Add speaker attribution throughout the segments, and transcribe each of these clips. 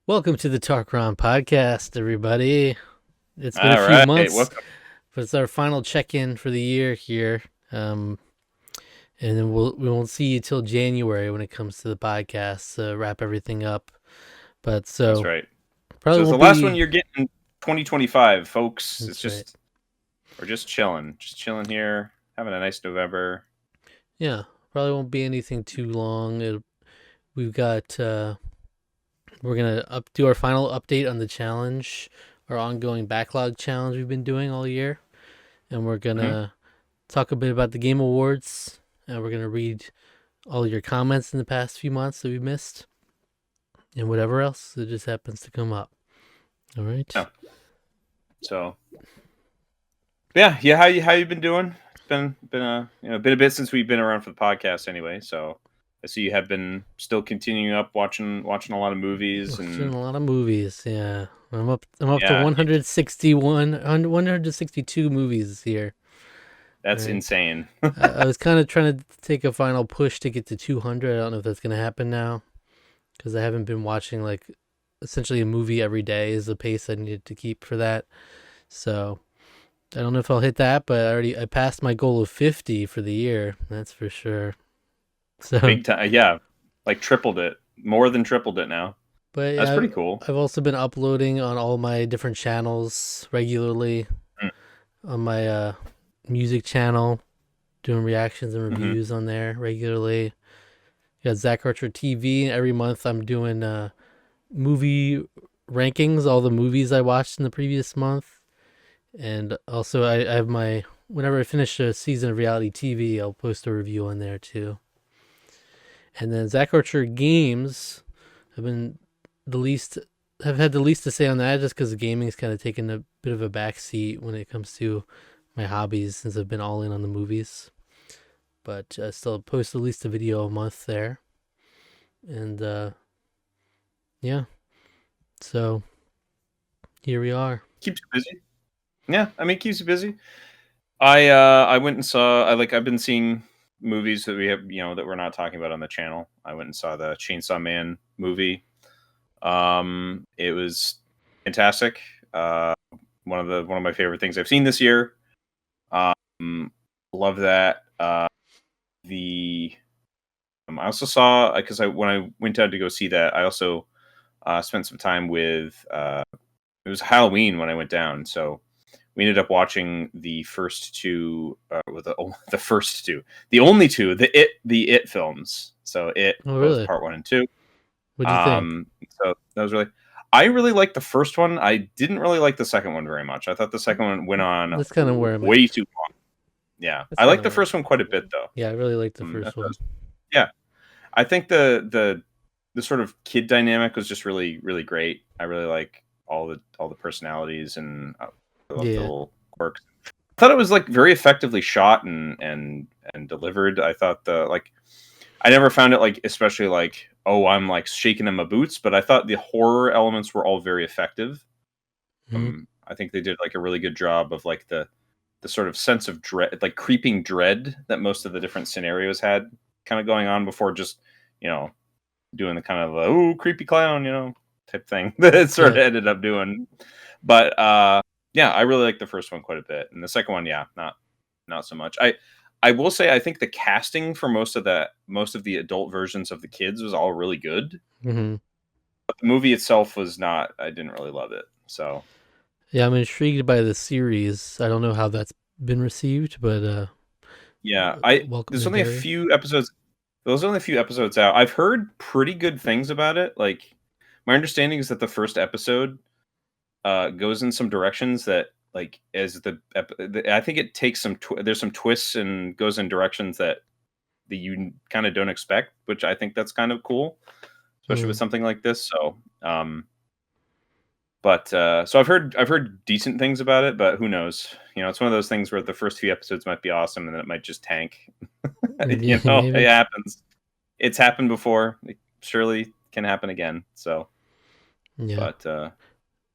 Speaker 1: Welcome to the Tarqaron podcast, everybody. It's been a
Speaker 2: All
Speaker 1: few
Speaker 2: right.
Speaker 1: months,
Speaker 2: Welcome.
Speaker 1: but it's our final check-in for the year here. And then we won't see you till January when it comes to the podcast to wrap everything up. But
Speaker 2: That's
Speaker 1: so
Speaker 2: right.
Speaker 1: probably
Speaker 2: So it's
Speaker 1: won't
Speaker 2: the last one
Speaker 1: be.
Speaker 2: you're getting 2025, folks. It's
Speaker 1: That's right.
Speaker 2: just we're just chilling here, having a nice November.
Speaker 1: Yeah, probably won't be anything too long. We've got. We're gonna do our final update on the challenge, our ongoing backlog challenge we've been doing all year, and we're
Speaker 2: Hmm.
Speaker 1: gonna talk a bit about the game awards, and we're gonna read all your comments in the past few months that we missed, and whatever else that just happens to come up. All right.
Speaker 2: Yeah. So yeah. How you been doing? It's been been a bit since we've been around for the podcast anyway. So I see you have been still continuing up watching a lot of movies
Speaker 1: Watching
Speaker 2: and
Speaker 1: a lot of movies. Yeah, I'm up to
Speaker 2: yeah,
Speaker 1: 162 movies this year. All
Speaker 2: that's
Speaker 1: right.
Speaker 2: insane.
Speaker 1: I was kind of trying to take a final push to get to 200. I don't know if that's gonna happen now because I haven't been watching like essentially a movie every day is the pace I needed to keep for that. So I don't know if I'll hit that, but I passed my goal of 50 for the year. That's for sure. So,
Speaker 2: Big time. Yeah, like tripled it, more than tripled it now.
Speaker 1: but
Speaker 2: That's
Speaker 1: yeah,
Speaker 2: pretty cool.
Speaker 1: I've also been uploading on all my different channels regularly on my music channel, doing reactions and
Speaker 2: Mm-hmm.
Speaker 1: reviews on there regularly. Got Zach Archer TV. Every month I'm doing movie rankings, all the movies I watched in the previous month. And also, I have my, whenever I finish a season of reality TV, I'll post a review on there too. And then Zach Archer Games, I've been the least, have had the least to say on that just because gaming's kind of taken a bit of a backseat when it comes to my hobbies since I've been all in on the movies. But still post at least a video a month there. And yeah, so here we are.
Speaker 2: Keeps you busy. Yeah, I mean, keeps you busy. I went and saw. I've been seeing movies that we have, that we're not talking about on the channel. I went and saw the Chainsaw Man movie. It was fantastic. One of my favorite things I've seen this year. Love that. The I also saw because I when I went out to go see that, I also spent some time with. It was Halloween when I went down, so we ended up watching the first two, with the first two, the only two, the It films. So It,
Speaker 1: Oh,
Speaker 2: both
Speaker 1: really?
Speaker 2: part one and two.
Speaker 1: What'd you think?
Speaker 2: So that was really. I really liked the first one. I didn't really like the second one very much. I thought the second one went on
Speaker 1: That's kind of where I'm at.
Speaker 2: way too long. Yeah,
Speaker 1: That's
Speaker 2: I
Speaker 1: kind
Speaker 2: like
Speaker 1: of
Speaker 2: the
Speaker 1: where I'm
Speaker 2: first
Speaker 1: at.
Speaker 2: one quite a bit though.
Speaker 1: Yeah, I really liked the
Speaker 2: That
Speaker 1: first one.
Speaker 2: does. Yeah, I think the sort of kid dynamic was just really really great. I really like all the personalities, and I love the
Speaker 1: Yeah.
Speaker 2: little quirks. I thought it was like very effectively shot and delivered. I thought I never found it like especially like, oh, I'm like shaking in my boots, but I thought the horror elements were all very effective.
Speaker 1: Hmm.
Speaker 2: I think they did like a really good job of like the sort of sense of dread, like creeping dread that most of the different scenarios had kind of going on before just, you know, doing the kind of oh creepy clown, type thing that it sort of
Speaker 1: Yeah.
Speaker 2: ended up doing. But yeah, I really like the first one quite a bit, and the second one, yeah, not so much. I will say I think the casting for most of the adult versions of the kids was all really good.
Speaker 1: Hmm.
Speaker 2: But the movie itself was not. I didn't really love it. So
Speaker 1: Yeah, I'm intrigued by the series. I don't know how that's been received, but
Speaker 2: yeah, I
Speaker 1: welcome
Speaker 2: there's
Speaker 1: to
Speaker 2: only a
Speaker 1: Dairy.
Speaker 2: few episodes. There's only a few episodes out. I've heard pretty good things about it. Like my understanding is that the first episode goes in some directions that like I think it takes there's some twists and goes in directions that you kind of don't expect, which I think that's kind of cool, especially with
Speaker 1: Mm.
Speaker 2: something like this. So, but so I've heard decent things about it, but who knows? It's one of those things where the first few episodes might be awesome and then it might just tank.
Speaker 1: Yeah,
Speaker 2: It
Speaker 1: maybe.
Speaker 2: happens. It's happened before. It surely can happen again. So,
Speaker 1: Yeah.
Speaker 2: but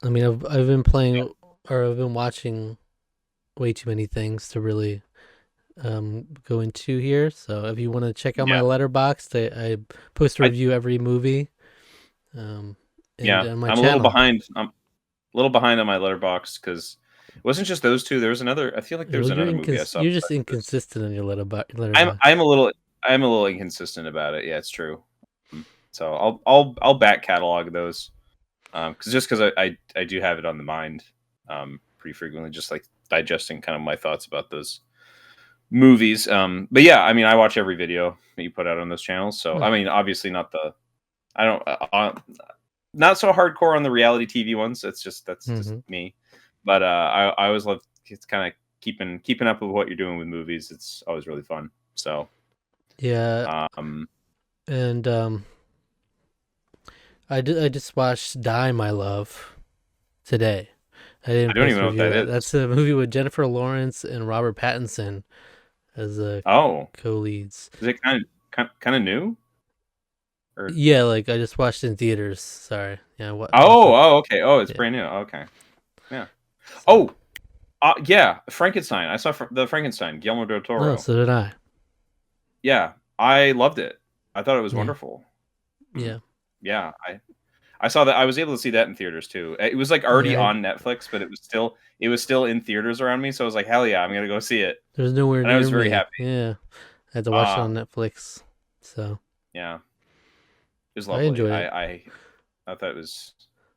Speaker 1: I mean, I've been
Speaker 2: yeah,
Speaker 1: playing or I've been watching way too many things to really go into here. So if you want to check out my
Speaker 2: yeah.
Speaker 1: letterbox, I post a
Speaker 2: I
Speaker 1: review every movie. Um, and
Speaker 2: Yeah,
Speaker 1: on my
Speaker 2: I'm a little
Speaker 1: channel.
Speaker 2: behind. I'm a little behind on my letterbox because it wasn't just those two. There was another. I feel like there was
Speaker 1: Well,
Speaker 2: another movie I saw
Speaker 1: you're just
Speaker 2: besides this.
Speaker 1: inconsistent in your
Speaker 2: I'm
Speaker 1: letterbox.
Speaker 2: I'm a little I'm a little inconsistent about it. Yeah, it's true. So I'll back catalog those because I do have it on the mind pretty frequently, just like digesting kind of my thoughts about those movies. But yeah, I mean, I watch every video that you put out on those channels. So
Speaker 1: Huh.
Speaker 2: I mean, obviously not the I don't not so hardcore on the reality TV ones. That's just
Speaker 1: Hmm.
Speaker 2: me. But I always love it's kind of keeping up with what you're doing with movies. It's always really fun. So
Speaker 1: Yeah,
Speaker 2: um,
Speaker 1: and I just watched Die My Love today. I
Speaker 2: I
Speaker 1: didn't
Speaker 2: don't
Speaker 1: post
Speaker 2: even
Speaker 1: a
Speaker 2: know what
Speaker 1: review of
Speaker 2: that
Speaker 1: that.
Speaker 2: is.
Speaker 1: That's a movie with Jennifer Lawrence and Robert Pattinson as the
Speaker 2: Oh,
Speaker 1: co-leads.
Speaker 2: is it kind of new? Or
Speaker 1: Yeah, like I just watched it in theaters. Sorry. Yeah, watched it.
Speaker 2: okay. Oh, it's
Speaker 1: Yeah.
Speaker 2: brand new. Okay, yeah.
Speaker 1: So,
Speaker 2: Oh, yeah. Frankenstein. I saw the Frankenstein. Guillermo del
Speaker 1: oh,
Speaker 2: Toro.
Speaker 1: so did I.
Speaker 2: Yeah, I loved it. I thought it was
Speaker 1: Yeah.
Speaker 2: wonderful. Mm,
Speaker 1: Yeah.
Speaker 2: yeah, I saw that. I was able to see that in theaters too. It was like already
Speaker 1: Yeah.
Speaker 2: on Netflix, but it was still in theaters around me. So I was like, hell yeah, I'm gonna go see it,
Speaker 1: There's nowhere
Speaker 2: and I was
Speaker 1: near
Speaker 2: very
Speaker 1: me.
Speaker 2: happy.
Speaker 1: Yeah. I had to watch it
Speaker 2: Ah,
Speaker 1: on Netflix. So
Speaker 2: yeah, it was
Speaker 1: I
Speaker 2: lovely.
Speaker 1: enjoyed it.
Speaker 2: I thought it was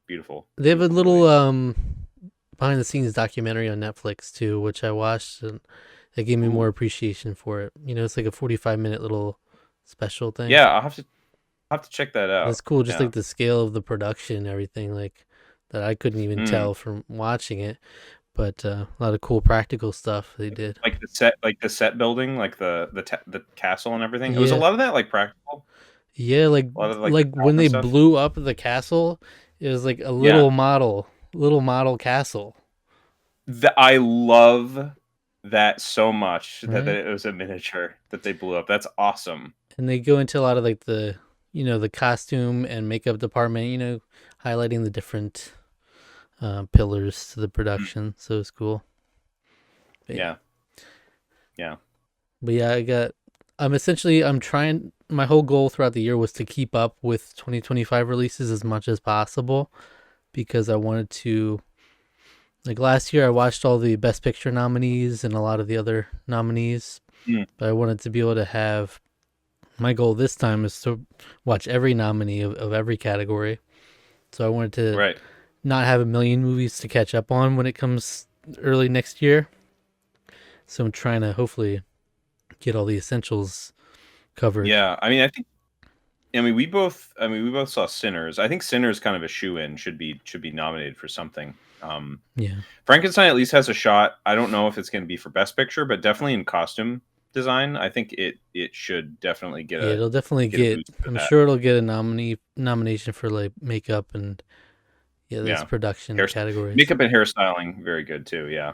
Speaker 2: beautiful,
Speaker 1: They have a
Speaker 2: beautiful
Speaker 1: little
Speaker 2: movie.
Speaker 1: behind the scenes documentary on Netflix too, which I watched and it gave me more
Speaker 2: Ooh,
Speaker 1: appreciation for it. It's like a 45-minute little special thing.
Speaker 2: yeah, I'll have to check that
Speaker 1: And it's
Speaker 2: out.
Speaker 1: cool just
Speaker 2: Yeah.
Speaker 1: like the scale of the production and everything like that I couldn't even
Speaker 2: Mm.
Speaker 1: tell from watching it, but a lot of cool practical stuff they did.
Speaker 2: Like the set building, like the castle and everything. It was a
Speaker 1: Yeah.
Speaker 2: lot of that like practical,
Speaker 1: Yeah,
Speaker 2: a lot of like the
Speaker 1: like
Speaker 2: sound
Speaker 1: when
Speaker 2: and
Speaker 1: they
Speaker 2: stuff.
Speaker 1: blew up the castle, it was like a
Speaker 2: Yeah,
Speaker 1: little model castle,
Speaker 2: I love that so much that
Speaker 1: right?
Speaker 2: it was a miniature that they blew up. That's awesome.
Speaker 1: And they go into a lot of like the costume and makeup department, highlighting the different pillars to the
Speaker 2: Mm.
Speaker 1: production. So it's cool. But yeah,
Speaker 2: Yeah, yeah.
Speaker 1: but yeah, I'm trying. My whole goal throughout the year was to keep up with 2025 releases as much as possible because I wanted to. Like last year, I watched all the Best Picture nominees and a lot of the other nominees,
Speaker 2: Mm.
Speaker 1: but I wanted to be able to have. My goal this time is to watch every nominee of every category. So I wanted to
Speaker 2: Right.
Speaker 1: not have a million movies to catch up on when it comes early next year. So I'm trying to hopefully get all the essentials covered.
Speaker 2: Yeah. I mean we both saw Sinners. I think Sinners kind of a shoe in should be nominated for something.
Speaker 1: Yeah.
Speaker 2: Frankenstein at least has a shot. I don't know if it's going to be for Best Picture, but definitely in costume design, I think it should definitely get
Speaker 1: Yeah,
Speaker 2: a
Speaker 1: it'll definitely
Speaker 2: get a
Speaker 1: get.
Speaker 2: boost for
Speaker 1: I'm
Speaker 2: that.
Speaker 1: sure it'll get a nomination for like makeup and yeah, those
Speaker 2: Yeah,
Speaker 1: production
Speaker 2: hair,
Speaker 1: categories.
Speaker 2: makeup and hairstyling, very good too. Yeah,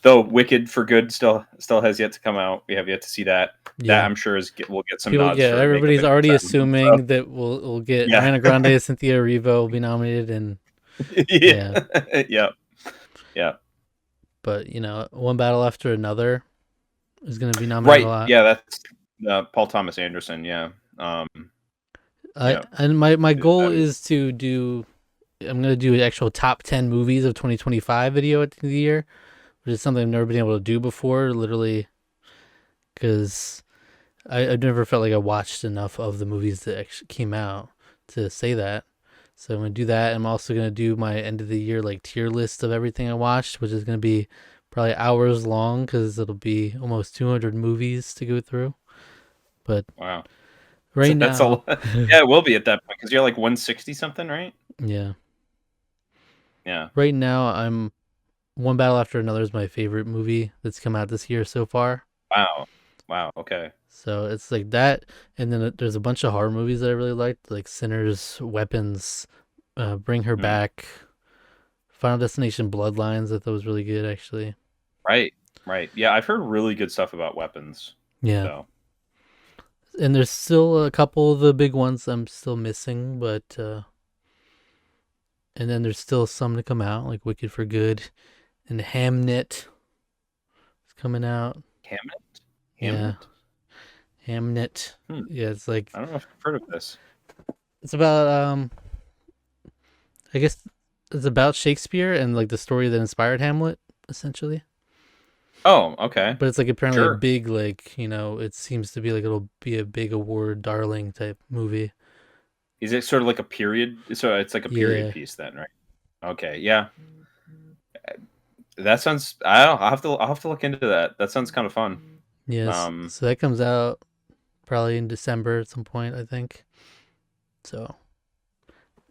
Speaker 2: though Wicked for Good still has yet to come out. We have yet to see that. That
Speaker 1: Yeah,
Speaker 2: I'm sure will get some
Speaker 1: people.
Speaker 2: nods
Speaker 1: Yeah,
Speaker 2: for makeup
Speaker 1: everybody's
Speaker 2: and
Speaker 1: already
Speaker 2: hairstyling and stuff.
Speaker 1: assuming that we'll get
Speaker 2: Yeah,
Speaker 1: Ariana Grande, Cynthia Erivo will be nominated, and
Speaker 2: yeah,
Speaker 1: yeah,
Speaker 2: yeah, yeah.
Speaker 1: but One Battle After Another is going to be nominated a
Speaker 2: Right.
Speaker 1: lot.
Speaker 2: Yeah, that's Paul Thomas Anderson. Yeah,
Speaker 1: I
Speaker 2: yeah.
Speaker 1: and my goal
Speaker 2: That
Speaker 1: is to do. I'm gonna do an actual top 10 movies of 2025 video at the end of the year, which is something I've never been able to do before. Literally, because I've never felt like I watched enough of the movies that actually came out to say that. So I'm gonna do that. I'm also gonna do my end of the year like tier list of everything I watched, which is gonna be probably hours long because it'll be almost 200 movies to go through. But
Speaker 2: wow.
Speaker 1: right
Speaker 2: That's a
Speaker 1: now,
Speaker 2: lot. Yeah, it will be at that point because you're like 160 something, right?
Speaker 1: yeah,
Speaker 2: Yeah.
Speaker 1: right now I'm One Battle After Another is my favorite movie that's come out this year so far.
Speaker 2: Wow. Wow. Okay.
Speaker 1: So it's like that, and then there's a bunch of horror movies that I really liked, like Sinners, Weapons, Bring Her
Speaker 2: Hmm.
Speaker 1: Back, Final Destination Bloodlines. I thought was really good actually.
Speaker 2: Right. Right. Yeah, I've heard really good stuff about weapons.
Speaker 1: Yeah,
Speaker 2: So
Speaker 1: and there's still a couple of the big ones I'm still missing, but and then there's still some to come out, like Wicked for Good and Hamnet is coming out.
Speaker 2: Hamnet.
Speaker 1: Yeah,
Speaker 2: Hamnet.
Speaker 1: Hamnet.
Speaker 2: Hmm.
Speaker 1: Yeah, it's like
Speaker 2: I don't know if I've heard of this.
Speaker 1: it's about I guess it's about Shakespeare and like the story that inspired Hamlet, essentially.
Speaker 2: Oh, okay,
Speaker 1: But it's like apparently a
Speaker 2: sure.
Speaker 1: big like it seems to be like it'll be a big award darling type movie.
Speaker 2: Is it sort of like a period? So it's like a period
Speaker 1: Yeah.
Speaker 2: piece then, right? Okay, yeah. That sounds. I don't. I'll have to look into that. That sounds kind of fun.
Speaker 1: Yes.
Speaker 2: Um,
Speaker 1: So that comes out probably in December at some point, I think. So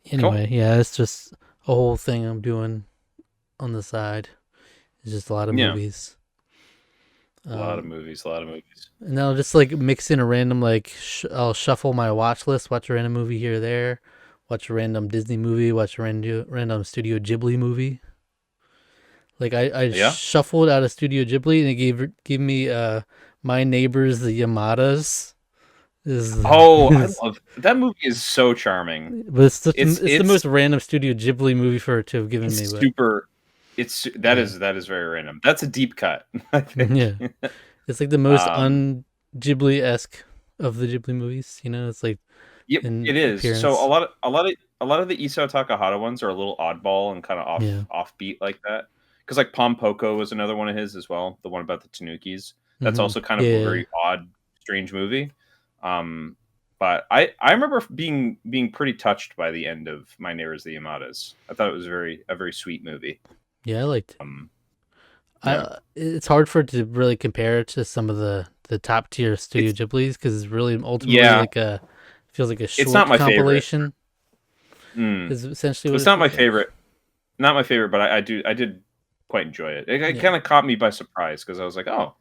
Speaker 2: cool.
Speaker 1: anyway, yeah, it's just a whole thing I'm doing on the side. It's just a lot of
Speaker 2: Yeah,
Speaker 1: movies.
Speaker 2: a lot of
Speaker 1: Um,
Speaker 2: movies. A lot of movies.
Speaker 1: and then I'll just like mix in a random I'll shuffle my watch list, watch a random movie here or there, watch a random Disney movie, watch a random Studio Ghibli movie. Like I
Speaker 2: Yeah.
Speaker 1: shuffled out of Studio Ghibli and it gave me My Neighbors the Yamadas is
Speaker 2: Oh, I
Speaker 1: is
Speaker 2: love that movie. Is so charming.
Speaker 1: but it's the
Speaker 2: It's
Speaker 1: most random Studio Ghibli movie for it to have given me,
Speaker 2: it's
Speaker 1: but
Speaker 2: super. It's
Speaker 1: yeah.
Speaker 2: that is very random. That's a deep cut, I think.
Speaker 1: Yeah. It's like the most
Speaker 2: um,
Speaker 1: un Ghibli esque of the Ghibli movies, It's like
Speaker 2: yep, it
Speaker 1: in
Speaker 2: is. So
Speaker 1: appearance.
Speaker 2: a lot of the Isao Takahata ones are a little oddball and kind of
Speaker 1: Yeah.
Speaker 2: offbeat like that. Because like Pom Poko was another one of his as well, the one about the Tanukis. That's
Speaker 1: Mm-hmm.
Speaker 2: also kind of a
Speaker 1: Yeah.
Speaker 2: very odd, strange movie. Um, but I remember being pretty touched by the end of My Neighbors the Yamadas. I thought it was a very sweet movie.
Speaker 1: Yeah, I liked it.
Speaker 2: Um, yeah,
Speaker 1: It's hard for it to really compare it to some of the top tier Studio
Speaker 2: it's
Speaker 1: Ghiblis because it's really ultimately
Speaker 2: yeah,
Speaker 1: like a feels like a
Speaker 2: it's not
Speaker 1: short
Speaker 2: my favorite.
Speaker 1: compilation
Speaker 2: Mm.
Speaker 1: is essentially what
Speaker 2: It's
Speaker 1: it
Speaker 2: not my
Speaker 1: feels like.
Speaker 2: favorite. Not my favorite, but I did quite enjoy it. It
Speaker 1: Yeah.
Speaker 2: kind of caught me by surprise because I was like, oh,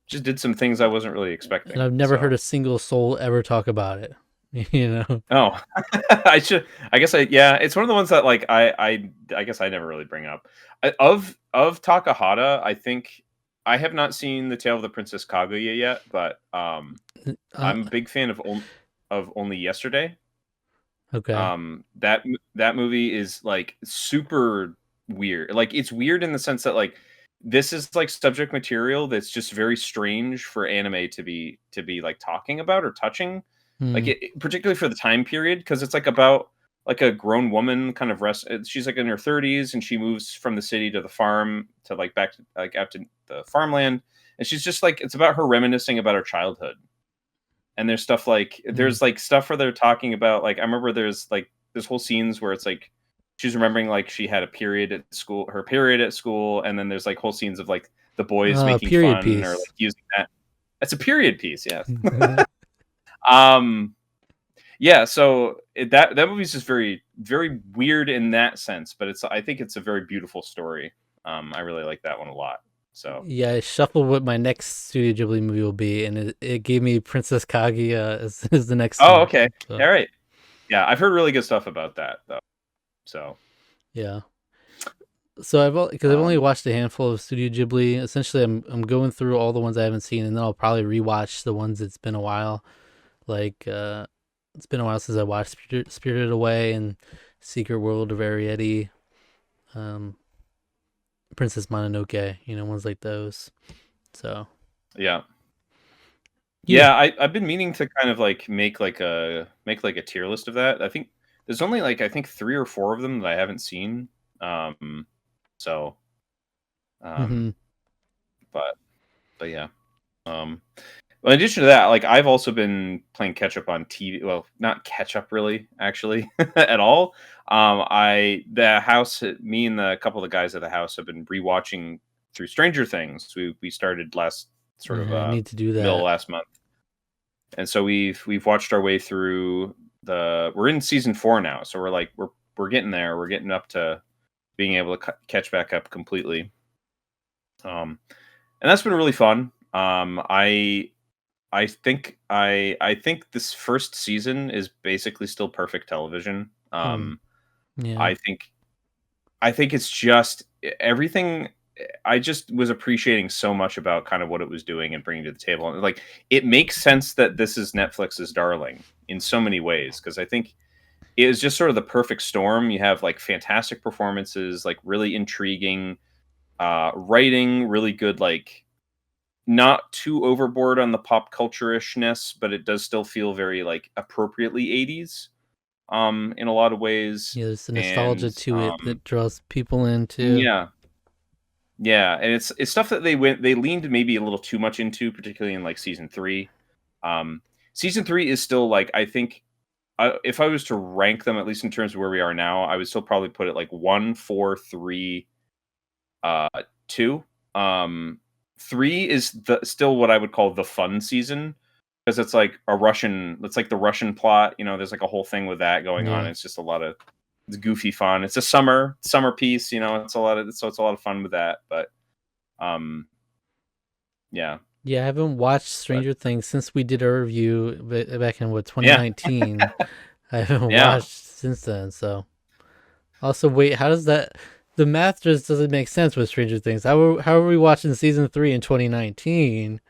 Speaker 2: just did some things I wasn't really
Speaker 1: And
Speaker 2: expecting.
Speaker 1: I've never heard
Speaker 2: So,
Speaker 1: a single soul ever talk about it. You know?
Speaker 2: oh, I should. I guess yeah. It's one of the ones that like I guess I never really bring up. Of Takahata, I think I have not seen the Tale of the Princess Kaguya yet, but
Speaker 1: Uh,
Speaker 2: I'm a big fan of Only Yesterday.
Speaker 1: okay.
Speaker 2: That movie is like super weird. Like it's weird in the sense that like this is like subject material that's just very strange for anime to be like talking about or touching. Like
Speaker 1: Hmm.
Speaker 2: particularly for the time period because it's like about like a grown woman kind of she's like in her 30s and she moves from the city to the farm to like back to like out to the farmland and she's just like it's about her reminiscing about her childhood and
Speaker 1: Hmm.
Speaker 2: there's like stuff where they're talking about like I remember there's whole scenes where it's like she's remembering like she had a period at school, her period at school, and then there's like whole scenes of like the boys making
Speaker 1: Period
Speaker 2: fun or like
Speaker 1: piece.
Speaker 2: using that. It's a period piece, yes. um, yeah, so that movie's just very weird in that sense, but it's I think it's a very beautiful story. I really like that one a lot. So
Speaker 1: Yeah, I shuffled what my next Studio Ghibli movie will be, and it gave me Princess Kaguya as the next
Speaker 2: oh
Speaker 1: one.
Speaker 2: okay,
Speaker 1: So
Speaker 2: all right, yeah, I've heard really good stuff about that though. So
Speaker 1: yeah. So because I've only
Speaker 2: um,
Speaker 1: watched a handful of Studio Ghibli. Essentially, I'm going through all the ones I haven't seen, and then I'll probably rewatch the ones it's been a while. Like it's been a while since I watched Spirited Away and Secret World of Arietti, um, Princess Mononoke. Ones like those. So
Speaker 2: yeah.
Speaker 1: yeah.
Speaker 2: Yeah, I've been meaning to kind of like make like a tier list of that. I think there's only like I think 3 or 4 of them that I haven't seen. Um, so um,
Speaker 1: Mm-hmm.
Speaker 2: but yeah. Um, well, in addition to that, like I've also been playing catch up on TV. Well, not catch up really, actually, at all. The house, me and the couple of the guys at the house have been rewatching through Stranger Things. We started last sort of
Speaker 1: I need to do
Speaker 2: middle of
Speaker 1: that.
Speaker 2: last month. And so we've watched our way through we're in season 4 now, so we're getting there. We're getting up to being able to catch back up completely. And that's been really fun. I think this first season is basically still perfect television.
Speaker 1: Hmm. Yeah.
Speaker 2: I think I think it's just everything. I just was appreciating so much about kind of what it was doing and bringing to the table, and like it makes sense that this is Netflix's darling in so many ways because I think it is just sort of the perfect storm. You have like fantastic performances, like really intriguing writing, really good like not too overboard on the pop culture ishness, but it does still feel very like appropriately 80s. in a lot of ways.
Speaker 1: Yeah, there's a nostalgia
Speaker 2: And
Speaker 1: to it that draws people in too.
Speaker 2: yeah, yeah, and it's stuff that they leaned maybe a little too much into, particularly in like season 3. Um, Season 3 is still like, I think, if I was to rank them, at least in terms of where we are now, I would still probably put it like 1, 4, 3, 2. 3 is still what I would call the fun season, because it's like it's like the Russian plot. There's like a whole thing with that going on.
Speaker 1: Yeah.
Speaker 2: It's just it's goofy fun. It's a summer piece. It's a lot of fun with that. But um, yeah,
Speaker 1: Yeah, I haven't watched
Speaker 2: but
Speaker 1: Stranger Things since we did a review back in
Speaker 2: yeah,
Speaker 1: 2019. I haven't
Speaker 2: yeah.
Speaker 1: watched since then. So also, wait, how does that? The math just doesn't make sense with Stranger Things. How are we watching season 3 in 2019,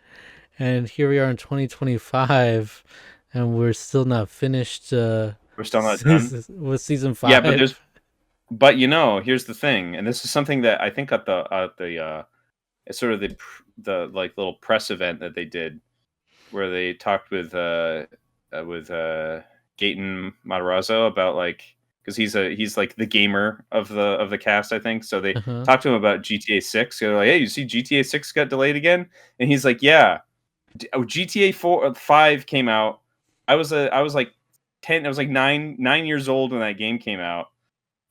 Speaker 1: and here we are in 2025, and we're still not finished
Speaker 2: We're still not done.
Speaker 1: with season
Speaker 2: Yeah,
Speaker 1: 5?
Speaker 2: but here's the thing, and this is something that I think at the it's sort of the like little press event that they did, where they talked with Gaten Matarazzo about, like, because he's like the gamer of the cast, I think. So they
Speaker 1: Uh huh.
Speaker 2: talked to him about GTA 6. They're like, "Hey, you see GTA 6 got delayed again?" And he's like, "Yeah, GTA 5 came out. I was like 10. I was like 9 years old when that game came out,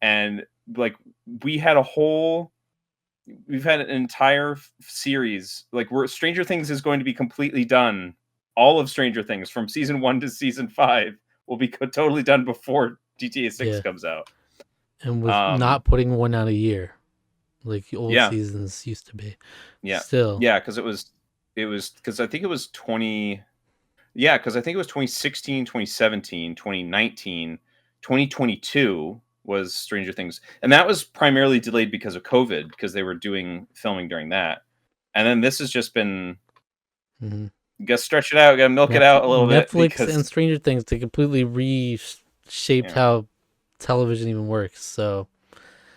Speaker 2: and like we had a whole we've had an entire series, like, where Stranger Things is going to be completely done. All of Stranger Things from season 1 to season 5 will be totally done before GTA 6
Speaker 1: Yeah,
Speaker 2: comes out.
Speaker 1: and with
Speaker 2: Um
Speaker 1: not putting one out a year like the old
Speaker 2: yeah,
Speaker 1: seasons used to be.
Speaker 2: yeah.
Speaker 1: Still,
Speaker 2: Yeah, cuz because I think it was 20 yeah, cuz I think it was 2016, 2017, 2019, 2022 was Stranger Things. And that was primarily delayed because of COVID, because they were doing filming during that. And then this has just been,
Speaker 1: hmm
Speaker 2: you gotta stretch it out, gotta milk it out a little bit,
Speaker 1: Netflix and
Speaker 2: because
Speaker 1: Stranger Things to completely reshaped
Speaker 2: yeah,
Speaker 1: how television even works. So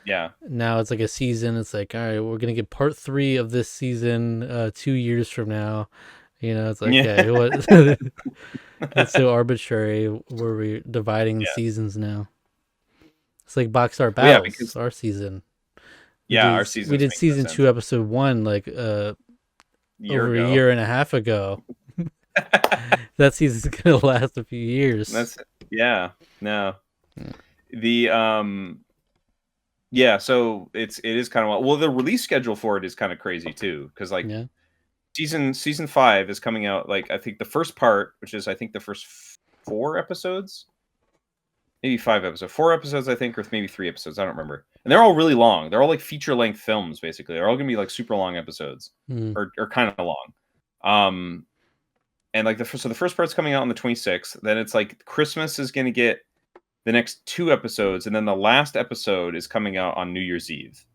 Speaker 2: yeah,
Speaker 1: now it's like a season. It's like, all right, we're gonna get part 3 of this season 2 years from now. It's like,
Speaker 2: yeah,
Speaker 1: okay, what? It's so arbitrary where we're dividing the
Speaker 2: yeah.
Speaker 1: seasons now. It's like Box Art
Speaker 2: Well, yeah,
Speaker 1: Battles,
Speaker 2: because
Speaker 1: our season. We
Speaker 2: yeah, our
Speaker 1: did we
Speaker 2: seasons
Speaker 1: did
Speaker 2: make no
Speaker 1: season
Speaker 2: sense.
Speaker 1: 2, episode 1, like
Speaker 2: A year
Speaker 1: over a
Speaker 2: ago.
Speaker 1: year and a half ago. That season's gonna last a few years.
Speaker 2: That's yeah, no. The yeah, so it is kind of, well, the release schedule for it is kind of crazy too, because like
Speaker 1: Yeah.
Speaker 2: season 5 is coming out, like, I think the first part, which is, I think, the first 4 episodes, maybe 5 episodes, 4 episodes, I think, or maybe 3 episodes. I don't remember. And they're all really long. They're all like feature length films, basically. They're all gonna be like super long episodes,
Speaker 1: Mm.
Speaker 2: or kind of long. And like so the first part's coming out on the 26th. Then it's like Christmas is gonna get the next 2 episodes, and then the last episode is coming out on New Year's Eve.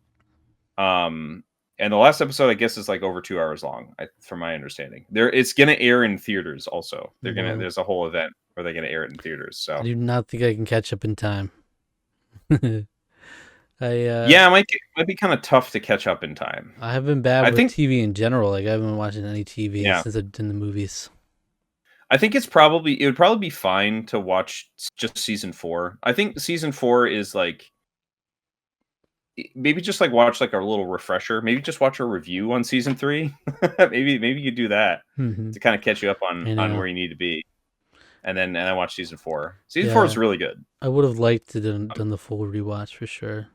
Speaker 2: And the last episode, I guess, is like over 2 hours long, from my understanding. It's gonna air in theaters also.
Speaker 1: Wow.
Speaker 2: There's a whole event where they're gonna air it in theaters.
Speaker 1: I
Speaker 2: So
Speaker 1: do not think I can catch up in time. I
Speaker 2: yeah, it might be kind of tough to catch up in time.
Speaker 1: I have been bad
Speaker 2: I
Speaker 1: with
Speaker 2: think
Speaker 1: TV in general. Like I haven't been watching any TV
Speaker 2: yeah,
Speaker 1: since I've done the movies.
Speaker 2: I think it would probably be fine to watch just season 4. I think season 4 is like, maybe just like watch like a little refresher. Maybe just watch a review on season 3. Maybe you do that
Speaker 1: Hmm.
Speaker 2: to kind of catch you up
Speaker 1: I
Speaker 2: on
Speaker 1: know.
Speaker 2: where you need to be, and then watch season 4. Season 4 is
Speaker 1: Yeah,
Speaker 2: really good.
Speaker 1: I would have liked to done the full rewatch for sure.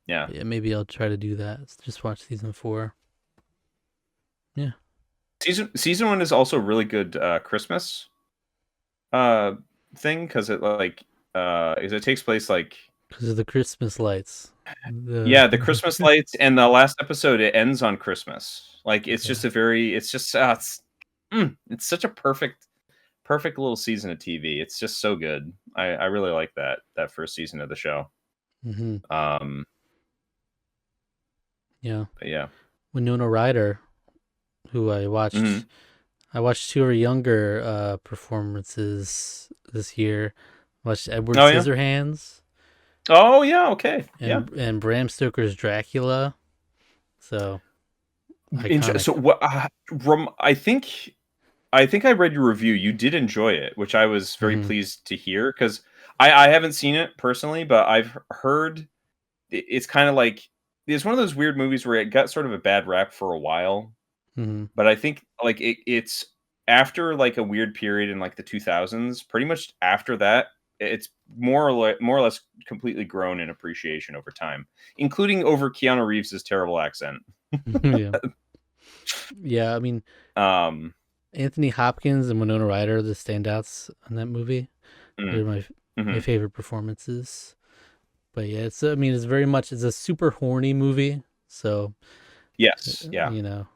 Speaker 2: Yeah.
Speaker 1: But yeah, maybe I'll try to do that. Just watch season 4. Yeah,
Speaker 2: Season 1 is also really good Christmas uh thing, because it takes place like,
Speaker 1: because of the Christmas lights. The
Speaker 2: yeah, the Christmas lights, and the last episode, it ends on Christmas. Like, it's just
Speaker 1: yeah.
Speaker 2: a very it's just it's such a perfect little season of TV. It's just so good. I really like that first season of the show.
Speaker 1: Hmm.
Speaker 2: Um
Speaker 1: Yeah.
Speaker 2: but yeah.
Speaker 1: Winona Ryder, who
Speaker 2: Mhm.
Speaker 1: I watched 2 of her younger performances this year. Watched Edward
Speaker 2: Oh, yeah?
Speaker 1: Scissorhands
Speaker 2: Oh, yeah, okay. Yeah.
Speaker 1: and Bram Stoker's Dracula. So iconic.
Speaker 2: So what, I think I read your review. You did enjoy it, which I was very
Speaker 1: Hmm.
Speaker 2: pleased to hear, because I haven't seen it personally, but I've heard it's kind of like it's one of those weird movies where it got sort of a bad rap for a while,
Speaker 1: Hmm.
Speaker 2: but I think like it's after like a weird period in like the 2000s. Pretty much after that, it's more or less completely grown in appreciation over time, including over Keanu Reeves's terrible accent.
Speaker 1: Yeah, yeah. I mean,
Speaker 2: Um,
Speaker 1: Anthony Hopkins and Winona Ryder are the standouts in that movie.
Speaker 2: mm,
Speaker 1: They're my
Speaker 2: mhm.
Speaker 1: favorite performances. But yeah, it's I mean it's very much it's a super horny movie. So
Speaker 2: Yes, yeah.
Speaker 1: you know,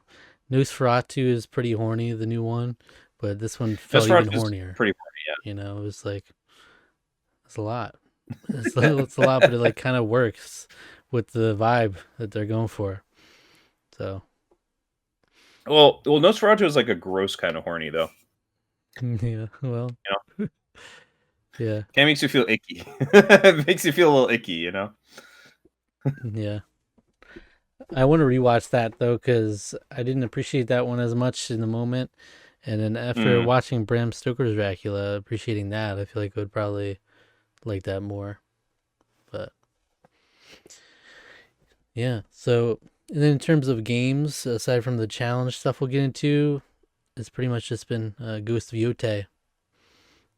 Speaker 1: Nosferatu is pretty horny, the new one, but this one felt even
Speaker 2: Nosferatu is
Speaker 1: hornier.
Speaker 2: pretty
Speaker 1: You know, it was like it's a lot. It's a lot, but it like kind of works with the vibe that they're going for. So
Speaker 2: well, Nosferatu is like a gross kind of horny though.
Speaker 1: yeah, well,
Speaker 2: You know,
Speaker 1: yeah,
Speaker 2: kind of makes you feel icky. It makes you feel a little icky, you know.
Speaker 1: yeah. I want to rewatch that though because I didn't appreciate that one as much in the moment, and then after
Speaker 2: Mm,
Speaker 1: watching Bram Stoker's Dracula, appreciating that, I feel like I would probably like that more. But yeah, so and then in terms of games, aside from the challenge stuff we'll get into, it's pretty much just been Ghost of Yotei.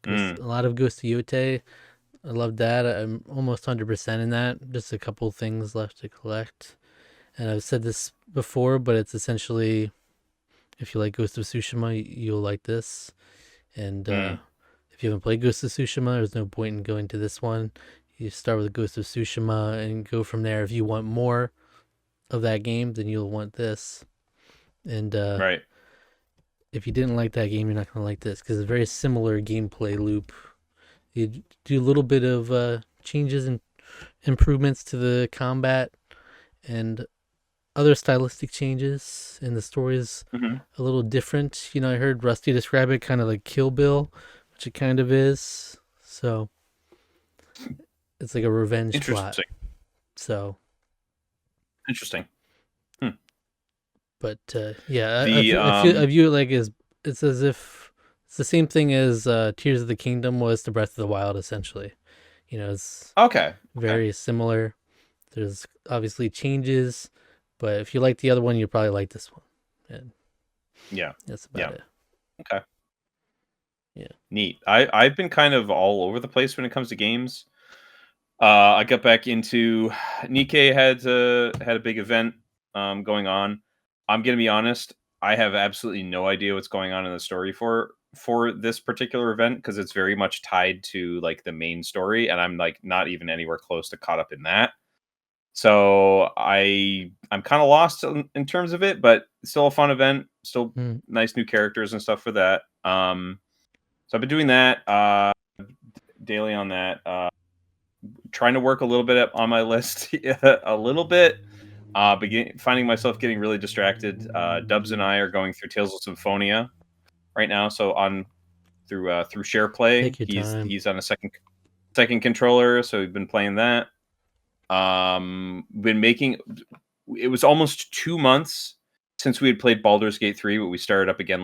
Speaker 2: mm,
Speaker 1: A lot of Ghost of Yotei. I love that. I'm almost 100% in that. Just a couple things left to collect. And I've said this before, but it's essentially if you like Ghost of Tsushima, you'll like this. And
Speaker 2: mm.
Speaker 1: if you haven't played Ghost of Tsushima, there's no point in going to this one. You start with Ghost of Tsushima and go from there. If you want more of that game, then you'll want this. And
Speaker 2: Right.
Speaker 1: if you didn't like that game, you're not gonna like this because it's a very similar gameplay loop. You do a little bit of changes and improvements to the combat and other stylistic changes, and the story is
Speaker 2: Hmm.
Speaker 1: a little different. You know, I heard Rusty describe it kind of like Kill Bill, which it kind of is. So it's like a revenge plot.
Speaker 2: Interesting.
Speaker 1: So,
Speaker 2: Interesting. Hmm.
Speaker 1: but yeah,
Speaker 2: The
Speaker 1: I view it like as it's as if it's the same thing as Tears of the Kingdom was to Breath of the Wild, essentially. You know, it's
Speaker 2: okay. Okay.
Speaker 1: very similar. There's obviously changes, but if you like the other one, you probably like this one. And
Speaker 2: Yeah.
Speaker 1: that's about
Speaker 2: Yeah.
Speaker 1: it.
Speaker 2: Okay.
Speaker 1: Yeah.
Speaker 2: Neat. I've been kind of all over the place when it comes to games. I got back into Nikkei had a big event going on. I'm gonna be honest. I have absolutely no idea what's going on in the story for this particular event because it's very much tied to like the main story, and I'm like not even anywhere close to caught up in that. So I'm kind of lost in terms of it, but it's still a fun event. Still
Speaker 1: Mm.
Speaker 2: nice new characters and stuff for that. So I've been doing that daily on that. Trying to work a little bit up on my list, a little bit. Finding myself getting really distracted. Dubs and I are going through Tales of Symphonia right now, so on through SharePlay.
Speaker 1: Take your time.
Speaker 2: He's on a second controller, so we've been playing that. Been making. It was almost 2 months since we had played Baldur's Gate 3, but we started up again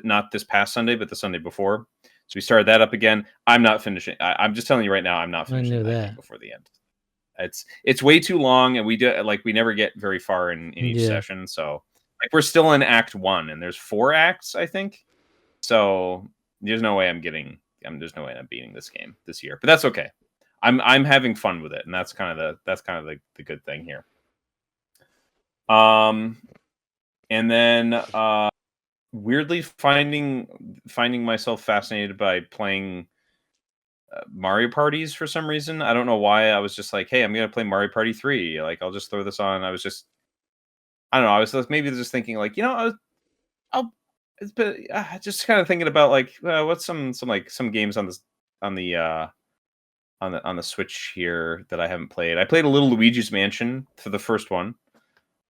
Speaker 2: not this past Sunday, but the Sunday before. So we started that up again. I'm not finishing. I'm just telling you right now, I'm not
Speaker 1: I
Speaker 2: finishing
Speaker 1: know
Speaker 2: that game
Speaker 1: that.
Speaker 2: before the end. It's way too long, and we never get very far in each
Speaker 1: Yeah.
Speaker 2: session. So like we're still in Act 1, and there's 4 acts, I think. So there's no way there's no way I'm beating this game this year, but that's okay. I'm having fun with it, and that's kind of the good thing here. Um, and then weirdly finding myself fascinated by playing Mario parties for some reason. I don't know why. I was just like, hey, I'm gonna play Mario Party 3. Like, I'll just throw this on. I don't know. I was maybe just thinking like, I'll it's been just kind of thinking about like what's some games on this on the on the Switch here that I haven't played. I played a little Luigi's Mansion for the first one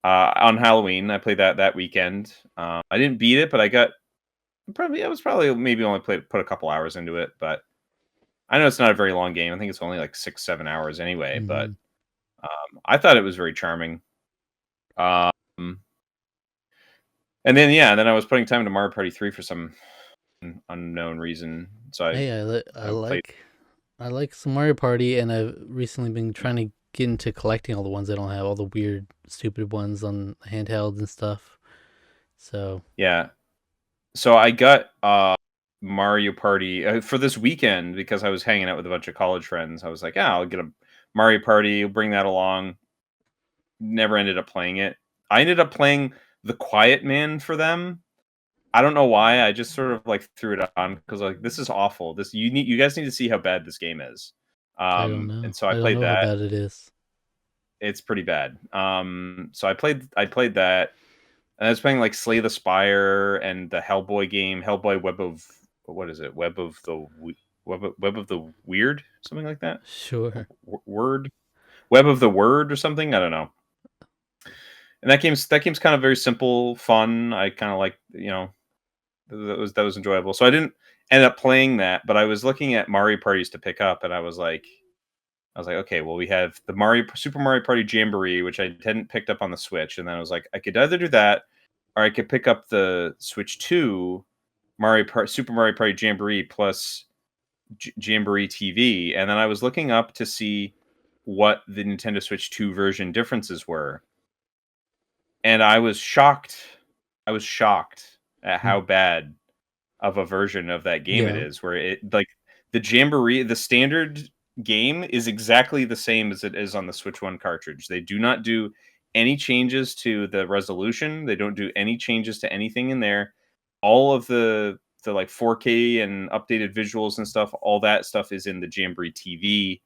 Speaker 2: on Halloween. I played that weekend. I didn't beat it, but I was probably maybe only put a couple hours into it. But I know it's not a very long game. I think it's only like 6-7 hours anyway. But
Speaker 1: Hmm.
Speaker 2: I thought it was very charming. Um, and then and then I was putting time into Mario Party 3 for some unknown reason. So
Speaker 1: Hey,
Speaker 2: I played.
Speaker 1: I like some Mario Party, and I've recently been trying to get into collecting all the ones I don't have, all the weird, stupid ones on handhelds and stuff. So
Speaker 2: Yeah. So I got Mario Party for this weekend because I was hanging out with a bunch of college friends. I was like, yeah, I'll get a Mario Party, bring that along. Never ended up playing it. I ended up playing The Quiet Man for them. I don't know why. I just sort of like threw it on because like this is awful. This you guys need to see how bad this game is.
Speaker 1: I don't know.
Speaker 2: And so I
Speaker 1: I don't
Speaker 2: played
Speaker 1: know how
Speaker 2: that.
Speaker 1: bad it is.
Speaker 2: It's pretty bad. So I played that, and I was playing like Slay the Spire and the Hellboy game, Hellboy Web of what is it? Web of the Weird, something like that.
Speaker 1: Sure.
Speaker 2: Word Web of the Word or something. I don't know. And that game's kind of very simple, fun. I kind of like that was enjoyable. So I didn't end up playing that, but I was looking at Mario parties to pick up, and I was like, okay, well, we have the Super Mario Party Jamboree, which I hadn't picked up on the Switch, and then I was like, I could either do that, or I could pick up the Switch 2 Super Mario Party Jamboree plus Jamboree TV, and then I was looking up to see what the Nintendo Switch 2 version differences were, and I was shocked. I was shocked at
Speaker 1: Hmm.
Speaker 2: how bad of a version of that game it
Speaker 1: Yeah.
Speaker 2: is, where it like the Jamboree, the standard game is exactly the same as it is on the Switch 1 cartridge. They do not do any changes to the resolution. They don't do any changes to anything in there. All of the like 4K and updated visuals and stuff, all that stuff is in the Jamboree TV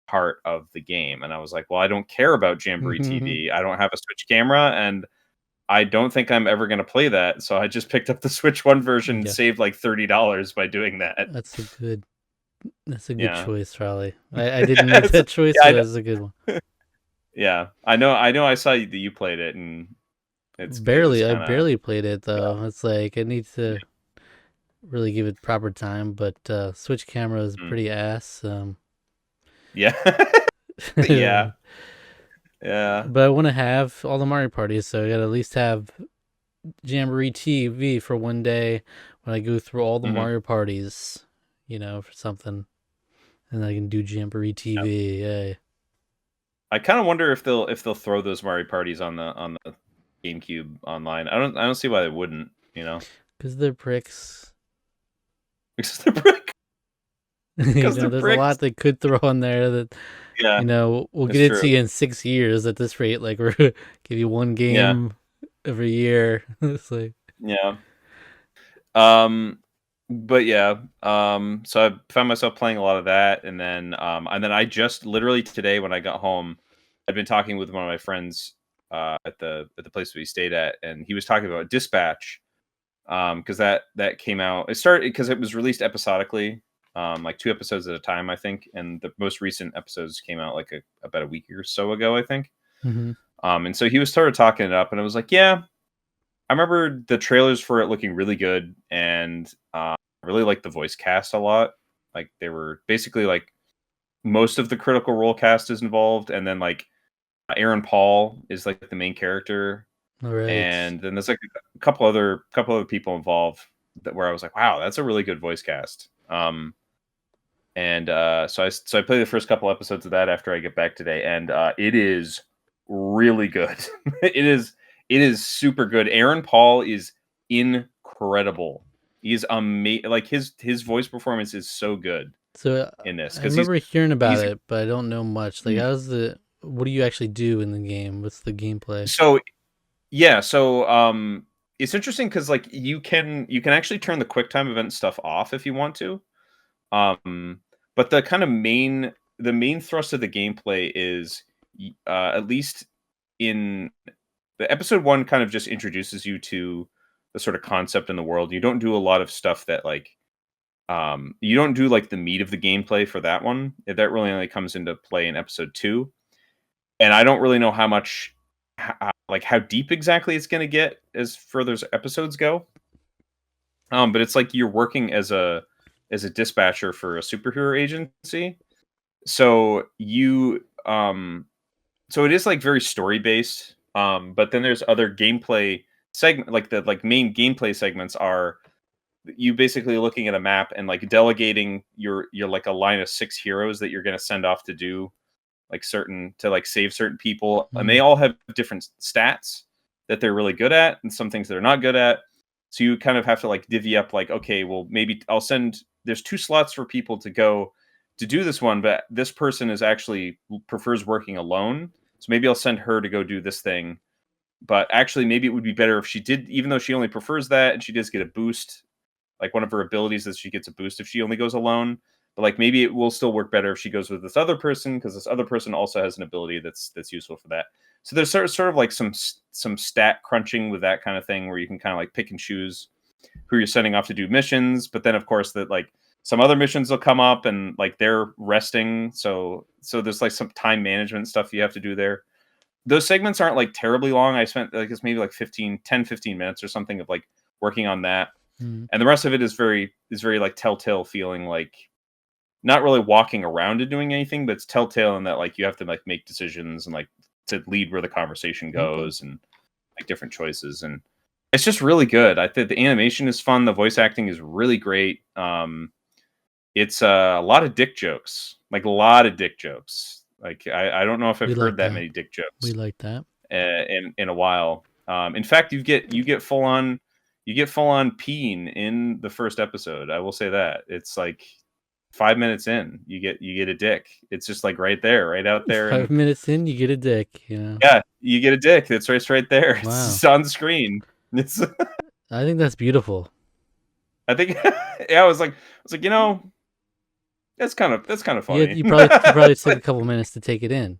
Speaker 2: part of the game. And I was like, well, I don't care about Jamboree TV. I don't have a Switch camera, and I don't think I'm ever gonna play that, so I just picked up the Switch 1 version and
Speaker 1: Yeah.
Speaker 2: saved, like, $30 by doing that.
Speaker 1: That's a good. That's a good
Speaker 2: Yeah.
Speaker 1: choice, Charlie. I didn't make
Speaker 2: It's
Speaker 1: that choice,
Speaker 2: yeah,
Speaker 1: but it's a good one.
Speaker 2: yeah. I know I saw that you played it, and it was
Speaker 1: Barely. I
Speaker 2: kinda
Speaker 1: barely played it
Speaker 2: yeah,
Speaker 1: though. It's like I need to really give it proper time. But Switch camera is
Speaker 2: mm.
Speaker 1: pretty ass.
Speaker 2: Yeah. Yeah, yeah.
Speaker 1: But I want to have all the Mario parties, so I gotta at least have Jamboree TV for one day when I go through all the
Speaker 2: Mhm.
Speaker 1: Mario parties, for something, and I can do Jamboree
Speaker 2: Yeah.
Speaker 1: TV. Yay!
Speaker 2: I kinda wonder if they'll throw those Mario parties on the GameCube online. I don't see why they wouldn't, you know?
Speaker 1: Because they're pricks.
Speaker 2: Because they're brick. Because they're
Speaker 1: There's a
Speaker 2: bricks.
Speaker 1: lot they could throw on there that
Speaker 2: Yeah,
Speaker 1: we'll
Speaker 2: it's
Speaker 1: get it
Speaker 2: true.
Speaker 1: to you in 6 years at this rate. Like we're give you one
Speaker 2: Yeah,
Speaker 1: game every year. It's like
Speaker 2: yeah. Um, but yeah, so I found myself playing a lot of that, and then I just literally today when I got home, I'd been talking with one of my friends at the place we stayed at, and he was talking about Dispatch, because that came out. It started because it was released episodically, like 2 episodes at a time, I think, and the most recent episodes came out like about a week or so ago, I think.
Speaker 1: mhm.
Speaker 2: And so he was started talking it up, and I was like, yeah, I remember the trailers for it looking really good, and I really liked the voice cast a lot. Like they were basically like most of the Critical Role cast is involved, and then like Aaron Paul is like the main character,
Speaker 1: All right.
Speaker 2: and then there's like a couple other people involved where I was like, wow, that's a really good voice cast. And so I played the first couple episodes of that after I get back today, and it is really good. it is super good. Aaron Paul is incredible. He's amazing. Like his voice performance is so good
Speaker 1: So
Speaker 2: in this
Speaker 1: I
Speaker 2: because he's
Speaker 1: remember hearing about
Speaker 2: he's
Speaker 1: it, but I don't know much. Like,
Speaker 2: mm.
Speaker 1: how's the? What do you actually do in the game? What's the gameplay?
Speaker 2: So yeah. So it's interesting because like you can actually turn the QuickTime event stuff off if you want to. Um, but the main thrust of the gameplay is, at least in the episode one, kind of just introduces you to the sort of concept in the world. You don't do a lot of stuff that like you don't do like the meat of the gameplay for that one. That really only comes into play in episode two, and I don't really know how much, like how deep exactly it's going to get as further as episodes go. But it's like you're working as a dispatcher for a superhero agency. So so it is like very story based. But then there's other gameplay segment, like the like main gameplay segments are you basically looking at a map and like delegating your like a line of 6 heroes that you're going to send off to do like certain to like save certain people, and they all have different stats that they're really good at and some things they're not good at. So you kind of have to like divvy up like, okay, well maybe I'll send, there's 2 slots for people to go to do this one, but this person is actually prefers working alone. So maybe I'll send her to go do this thing. But actually maybe it would be better if she did, even though she only prefers that and she does get a boost, like one of her abilities is she gets a boost if she only goes alone. But like maybe it will still work better if she goes with this other person, because this other person also has an ability that's useful for that. So there's sort of like some stat crunching with that kind of thing, where you can kind of like pick and choose who you're sending off to do missions. But then of course that like some other missions will come up and like they're resting. So there's like some time management stuff you have to do there. Those segments aren't like terribly long. I spent like it's maybe like 15 minutes or something of like working on that.
Speaker 1: Mm.
Speaker 2: And the rest of it is very like Telltale feeling, like not really walking around and doing anything, but it's Telltale in that like you have to like make decisions and like to lead where the conversation goes and like different choices. And it's just really good. I think the animation is fun. The voice acting is really great. It's a lot of dick jokes, like a lot of dick jokes. Like I don't know if I've heard that many dick jokes.
Speaker 1: We like that
Speaker 2: in a while. In fact, you get full on peeing in the first episode. I will say that it's like 5 minutes in, you get a dick. It's just like right there, right out there.
Speaker 1: 5 minutes in, you get a dick. You know?
Speaker 2: Yeah, you get a dick. It's right there.
Speaker 1: Wow.
Speaker 2: It's just on the screen. It's.
Speaker 1: I think that's beautiful.
Speaker 2: I think. Yeah, I was like, you know, that's kind of funny.
Speaker 1: You probably took a couple minutes to take it in.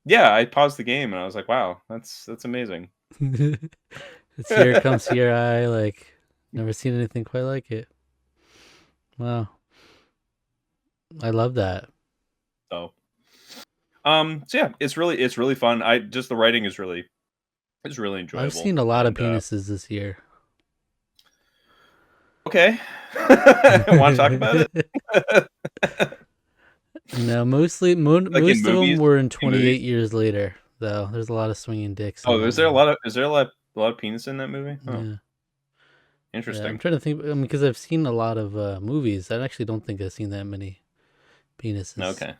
Speaker 2: Yeah, I paused the game and I was like, wow, that's amazing.
Speaker 1: It's here comes your eye. Like, never seen anything quite like it. Wow. I love that.
Speaker 2: So yeah, it's really fun. The writing is really enjoyable.
Speaker 1: I've seen a lot of penises this year.
Speaker 2: Okay. Want to talk about it?
Speaker 1: No, most of them were in 28 years later, though. There's a lot of swinging dicks.
Speaker 2: Oh, is there a lot of penis in that movie? Oh.
Speaker 1: Yeah.
Speaker 2: Interesting.
Speaker 1: Yeah, I'm trying to think, because I've seen a lot of movies. I actually don't think I've seen that many penises.
Speaker 2: Okay.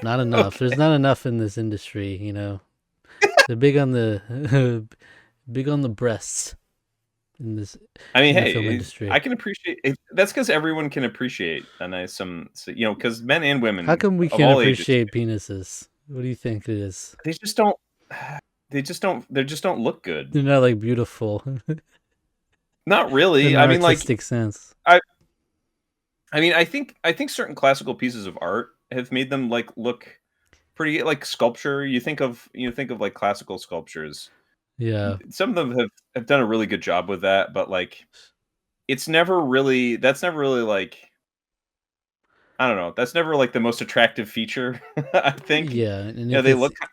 Speaker 1: Not enough.
Speaker 2: Okay.
Speaker 1: There's not enough in this industry, you know. They're big on the breasts in this.
Speaker 2: I mean,
Speaker 1: hey, film industry.
Speaker 2: I can appreciate it. That's because everyone can appreciate a nice because men and women.
Speaker 1: How come we can't appreciate penises? What do you think it is?
Speaker 2: They just don't. They just don't look good.
Speaker 1: They're not like beautiful.
Speaker 2: Not really.
Speaker 1: I mean, artistic sense.
Speaker 2: I mean, I think certain classical pieces of art have made them like look pretty, like sculpture. You think of like classical sculptures.
Speaker 1: Yeah.
Speaker 2: Some of them have done a really good job with that, but like that's never really like, I don't know. That's never like the most attractive feature, I think.
Speaker 1: Yeah, and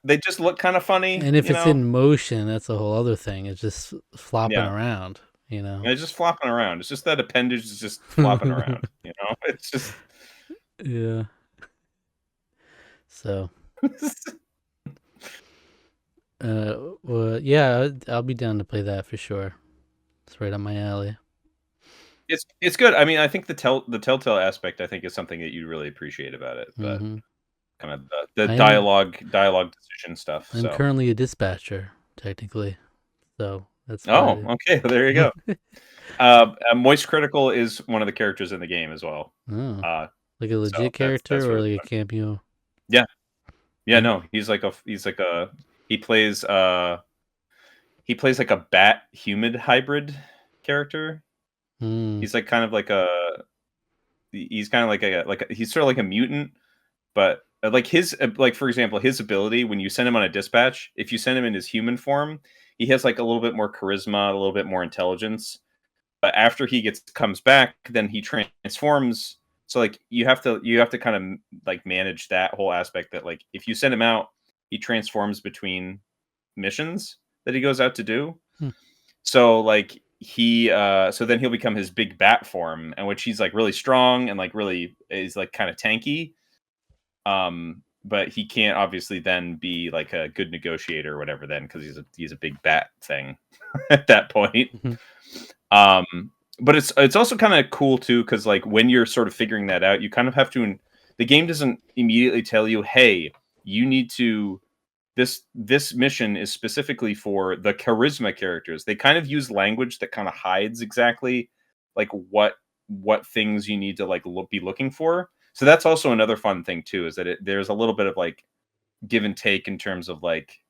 Speaker 2: they just look kind of funny.
Speaker 1: And if it's in motion, that's a whole other thing. It's just flopping around, you know.
Speaker 2: It's just flopping around. It's just that appendage is just flopping around, you know. It's just
Speaker 1: yeah. So well, yeah, I'll be down to play that for sure. It's right up my alley.
Speaker 2: It's good. I mean, I think the Telltale aspect, I think, is something that you really appreciate about it. But kind of the dialogue decision stuff.
Speaker 1: I'm currently a dispatcher, technically. So that's
Speaker 2: okay. There you go. Moist Critical is one of the characters in the game as well.
Speaker 1: Oh. Like a legit character or like a cameo?
Speaker 2: Yeah. Yeah, no. He plays like a bat humid hybrid character. He's like kind of like he's sort of like a mutant, but like for example, his ability, when you send him on a dispatch, if you send him in his human form, he has like a little bit more charisma, a little bit more intelligence. But after he comes back, then he transforms. So like you have to kind of like manage that whole aspect, that like if you send him out, he transforms between missions that he goes out to do. So like so then he'll become his big bat form, and which he's like really strong and like really is like kind of tanky. But he can't obviously then be like a good negotiator or whatever then, because he's a big bat thing at that point. but it's also kind of cool too, because like when you're sort of figuring that out, you kind of have to. The game doesn't immediately tell you, "Hey, you need to." This mission is specifically for the charisma characters. They kind of use language that kind of hides exactly like what things you need to like be looking for. So that's also another fun thing too, is that there's a little bit of like give and take in terms of like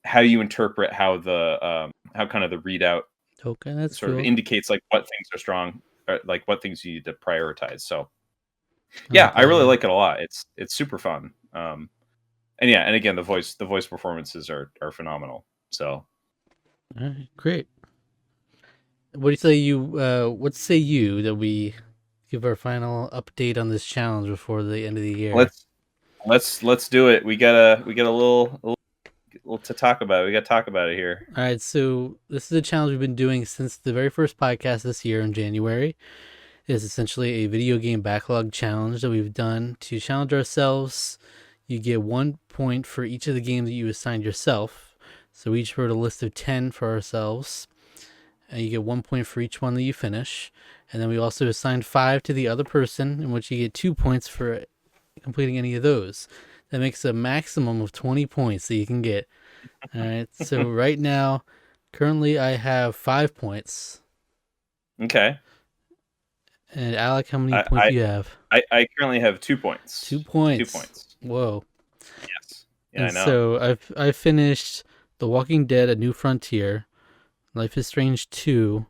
Speaker 2: how you interpret how kind of the readout
Speaker 1: Okay, that's
Speaker 2: sort of
Speaker 1: cool.
Speaker 2: indicates like what things are strong, or like what things you need to prioritize. So
Speaker 1: I
Speaker 2: yeah,
Speaker 1: like
Speaker 2: I
Speaker 1: that.
Speaker 2: really
Speaker 1: Yeah.
Speaker 2: like it a lot. It's super fun. And yeah, and again, the voice performances are phenomenal. So
Speaker 1: All right, great. What do you say you? What say you that we give our final update on this challenge before the end of the year?
Speaker 2: let's let's do it. We got a little to talk about. We got to talk about it here.
Speaker 1: All right, so this is a challenge we've been doing since the very first podcast this year in January. It's essentially a video game backlog challenge that we've done to challenge ourselves. You get 1 point for each of the games that you assigned yourself. So we each wrote a list of 10 for ourselves, and you get 1 point for each one that you finish. And then we also assigned 5 to the other person, in which you get 2 points for completing any of those. That makes a maximum of 20 points that you can get. All right, so right now, currently I have 5 points.
Speaker 2: Okay.
Speaker 1: And Alec, how many
Speaker 2: I
Speaker 1: points
Speaker 2: I
Speaker 1: do you have?
Speaker 2: I currently have 2
Speaker 1: Two
Speaker 2: points. 2
Speaker 1: points.
Speaker 2: points.
Speaker 1: Whoa.
Speaker 2: Yes. Yeah, I
Speaker 1: And
Speaker 2: know.
Speaker 1: so I finished The Walking Dead: A New Frontier, Life is Strange 2,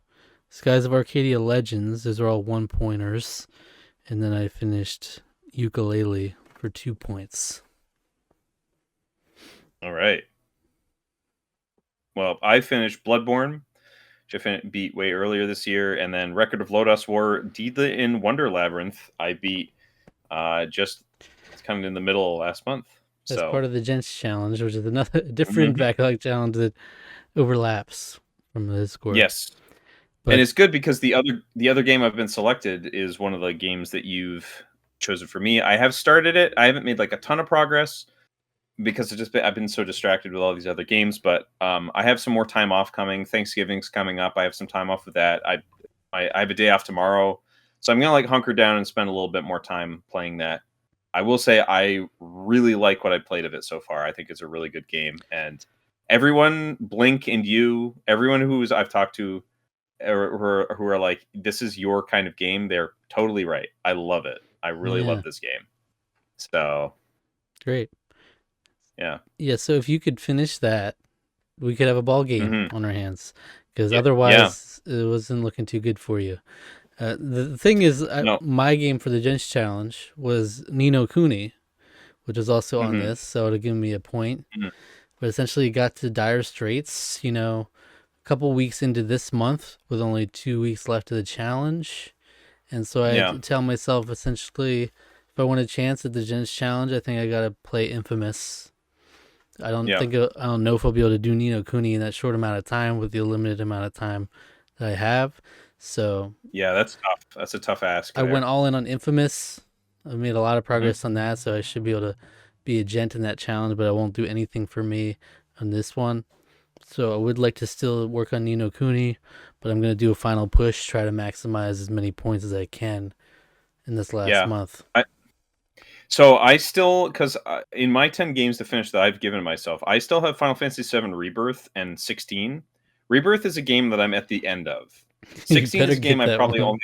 Speaker 1: Skies of Arcadia Legends. Those are all 1 pointers. And then I finished Ukulele for 2 points.
Speaker 2: All right. Well, I finished Bloodborne, which I beat way earlier this year, and then Record of Lodoss War, Deedla in Wonder Labyrinth, I beat just kind of in the middle of last month.
Speaker 1: That's
Speaker 2: So
Speaker 1: part of the Gents Challenge, which is another different
Speaker 2: mhm.
Speaker 1: backlog challenge that overlaps from the Discord.
Speaker 2: Yes, and
Speaker 1: But
Speaker 2: it's good because the other game I've been selected is one of the games that you've chosen for me. I have started it. I haven't made like a ton of progress because I've been so distracted with all these other games. But I have some more time off coming. Thanksgiving's coming up. I have some time off with that. I have a day off tomorrow, so I'm gonna like hunker down and spend a little bit more time playing that. I will say I really like what I played of it so far. I think it's a really good game, and everyone, Blink and you, everyone who's I've talked to, who are like, this is your kind of game. They're totally right. I love it. I really
Speaker 1: yeah,
Speaker 2: love this game. So
Speaker 1: great.
Speaker 2: yeah.
Speaker 1: Yeah, so if you could finish that, we could have a ball game
Speaker 2: Hmm.
Speaker 1: on our hands because
Speaker 2: Yeah. Yeah.
Speaker 1: otherwise it wasn't looking too good for you. The thing is,
Speaker 2: No.
Speaker 1: my game for the Gents Challenge was Nino Cooney, which is also on
Speaker 2: Hmm.
Speaker 1: this, so it would have given me a point.
Speaker 2: Hmm.
Speaker 1: But essentially, it got to dire straits, a couple weeks into this month with only 2 weeks left of the challenge. And so I had
Speaker 2: Yeah.
Speaker 1: to tell myself essentially, if I want a chance at the Gents Challenge, I think I got to play Infamous.
Speaker 2: Yeah.
Speaker 1: I don't know if I'll be able to do Nino Cooney in that short amount of time with the limited amount of time that I have. So
Speaker 2: Yeah. That's tough. That's a tough ask
Speaker 1: I went
Speaker 2: there.
Speaker 1: all in on Infamous. I've made a lot of
Speaker 2: Hmm.
Speaker 1: progress on that, so I should be able to be a gent in that challenge, but I won't do anything for me on this one. So I would like to still work on Nino Cooney, but I'm going to do a final push, try to maximize as many points as I can in this last
Speaker 2: Yeah.
Speaker 1: month.
Speaker 2: So I still, because in my 10 games to finish that I've given myself, I still have Final Fantasy VII Rebirth and 16. Rebirth is a game that I'm at the end of.
Speaker 1: You
Speaker 2: 16
Speaker 1: better
Speaker 2: is a game
Speaker 1: get
Speaker 2: I
Speaker 1: that
Speaker 2: probably
Speaker 1: one.
Speaker 2: only.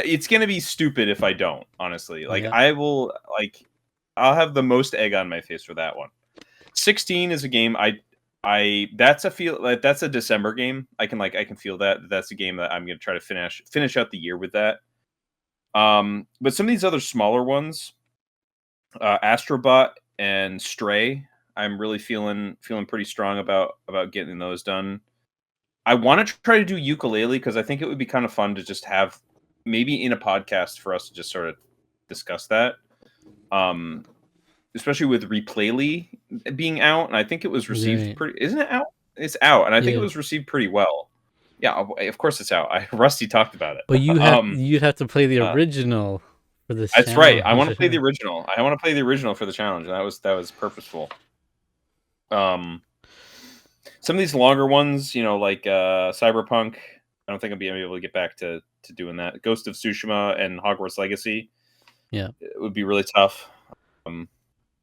Speaker 2: It's gonna be stupid if I don't. Honestly, like
Speaker 1: Yeah.
Speaker 2: I will like, I'll have the most egg on my face for that one. 16 is a game I that's a December game. I can feel that that's a game that I'm gonna try to finish out the year with that. But some of these other smaller ones, Astrobot and Stray, I'm really feeling pretty strong about getting those done. I want to try to do ukulele because I think it would be kind of fun to just have maybe in a podcast for us to just sort of discuss that. Um, Especially with Replayly being out, and I think it was received
Speaker 1: Right.
Speaker 2: pretty. Isn't it out? It's out, and I think it
Speaker 1: Yeah.
Speaker 2: was received pretty well. Yeah, of course it's out. Rusty talked about
Speaker 1: But
Speaker 2: it.
Speaker 1: you'd have to play the
Speaker 2: Uh,
Speaker 1: original for this
Speaker 2: that's right. I want to
Speaker 1: challenge.
Speaker 2: play the original. I want to play the original for the challenge. And that was purposeful. Um, some of these longer ones, like Cyberpunk, don't think I'll be able to get back to doing that. Ghost of Tsushima and Hogwarts Legacy,
Speaker 1: Yeah.
Speaker 2: it would be really tough.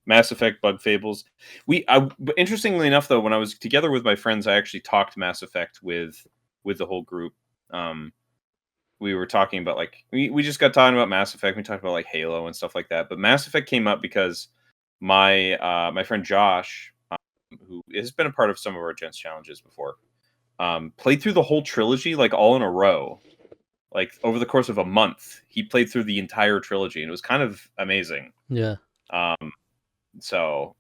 Speaker 2: Mass Effect, Bug Fables. But interestingly enough, though, when I was together with my friends, I actually talked Mass Effect with the whole group. We were talking about like we just got talking about Mass Effect. We talked about like Halo and stuff like that. But Mass Effect came up because my friend Josh, who has been a part of some of our Gents challenges before, played through the whole trilogy like all in a row, like over the course of a month. He played through the entire trilogy, and it was kind of amazing.
Speaker 1: Yeah.
Speaker 2: Um, so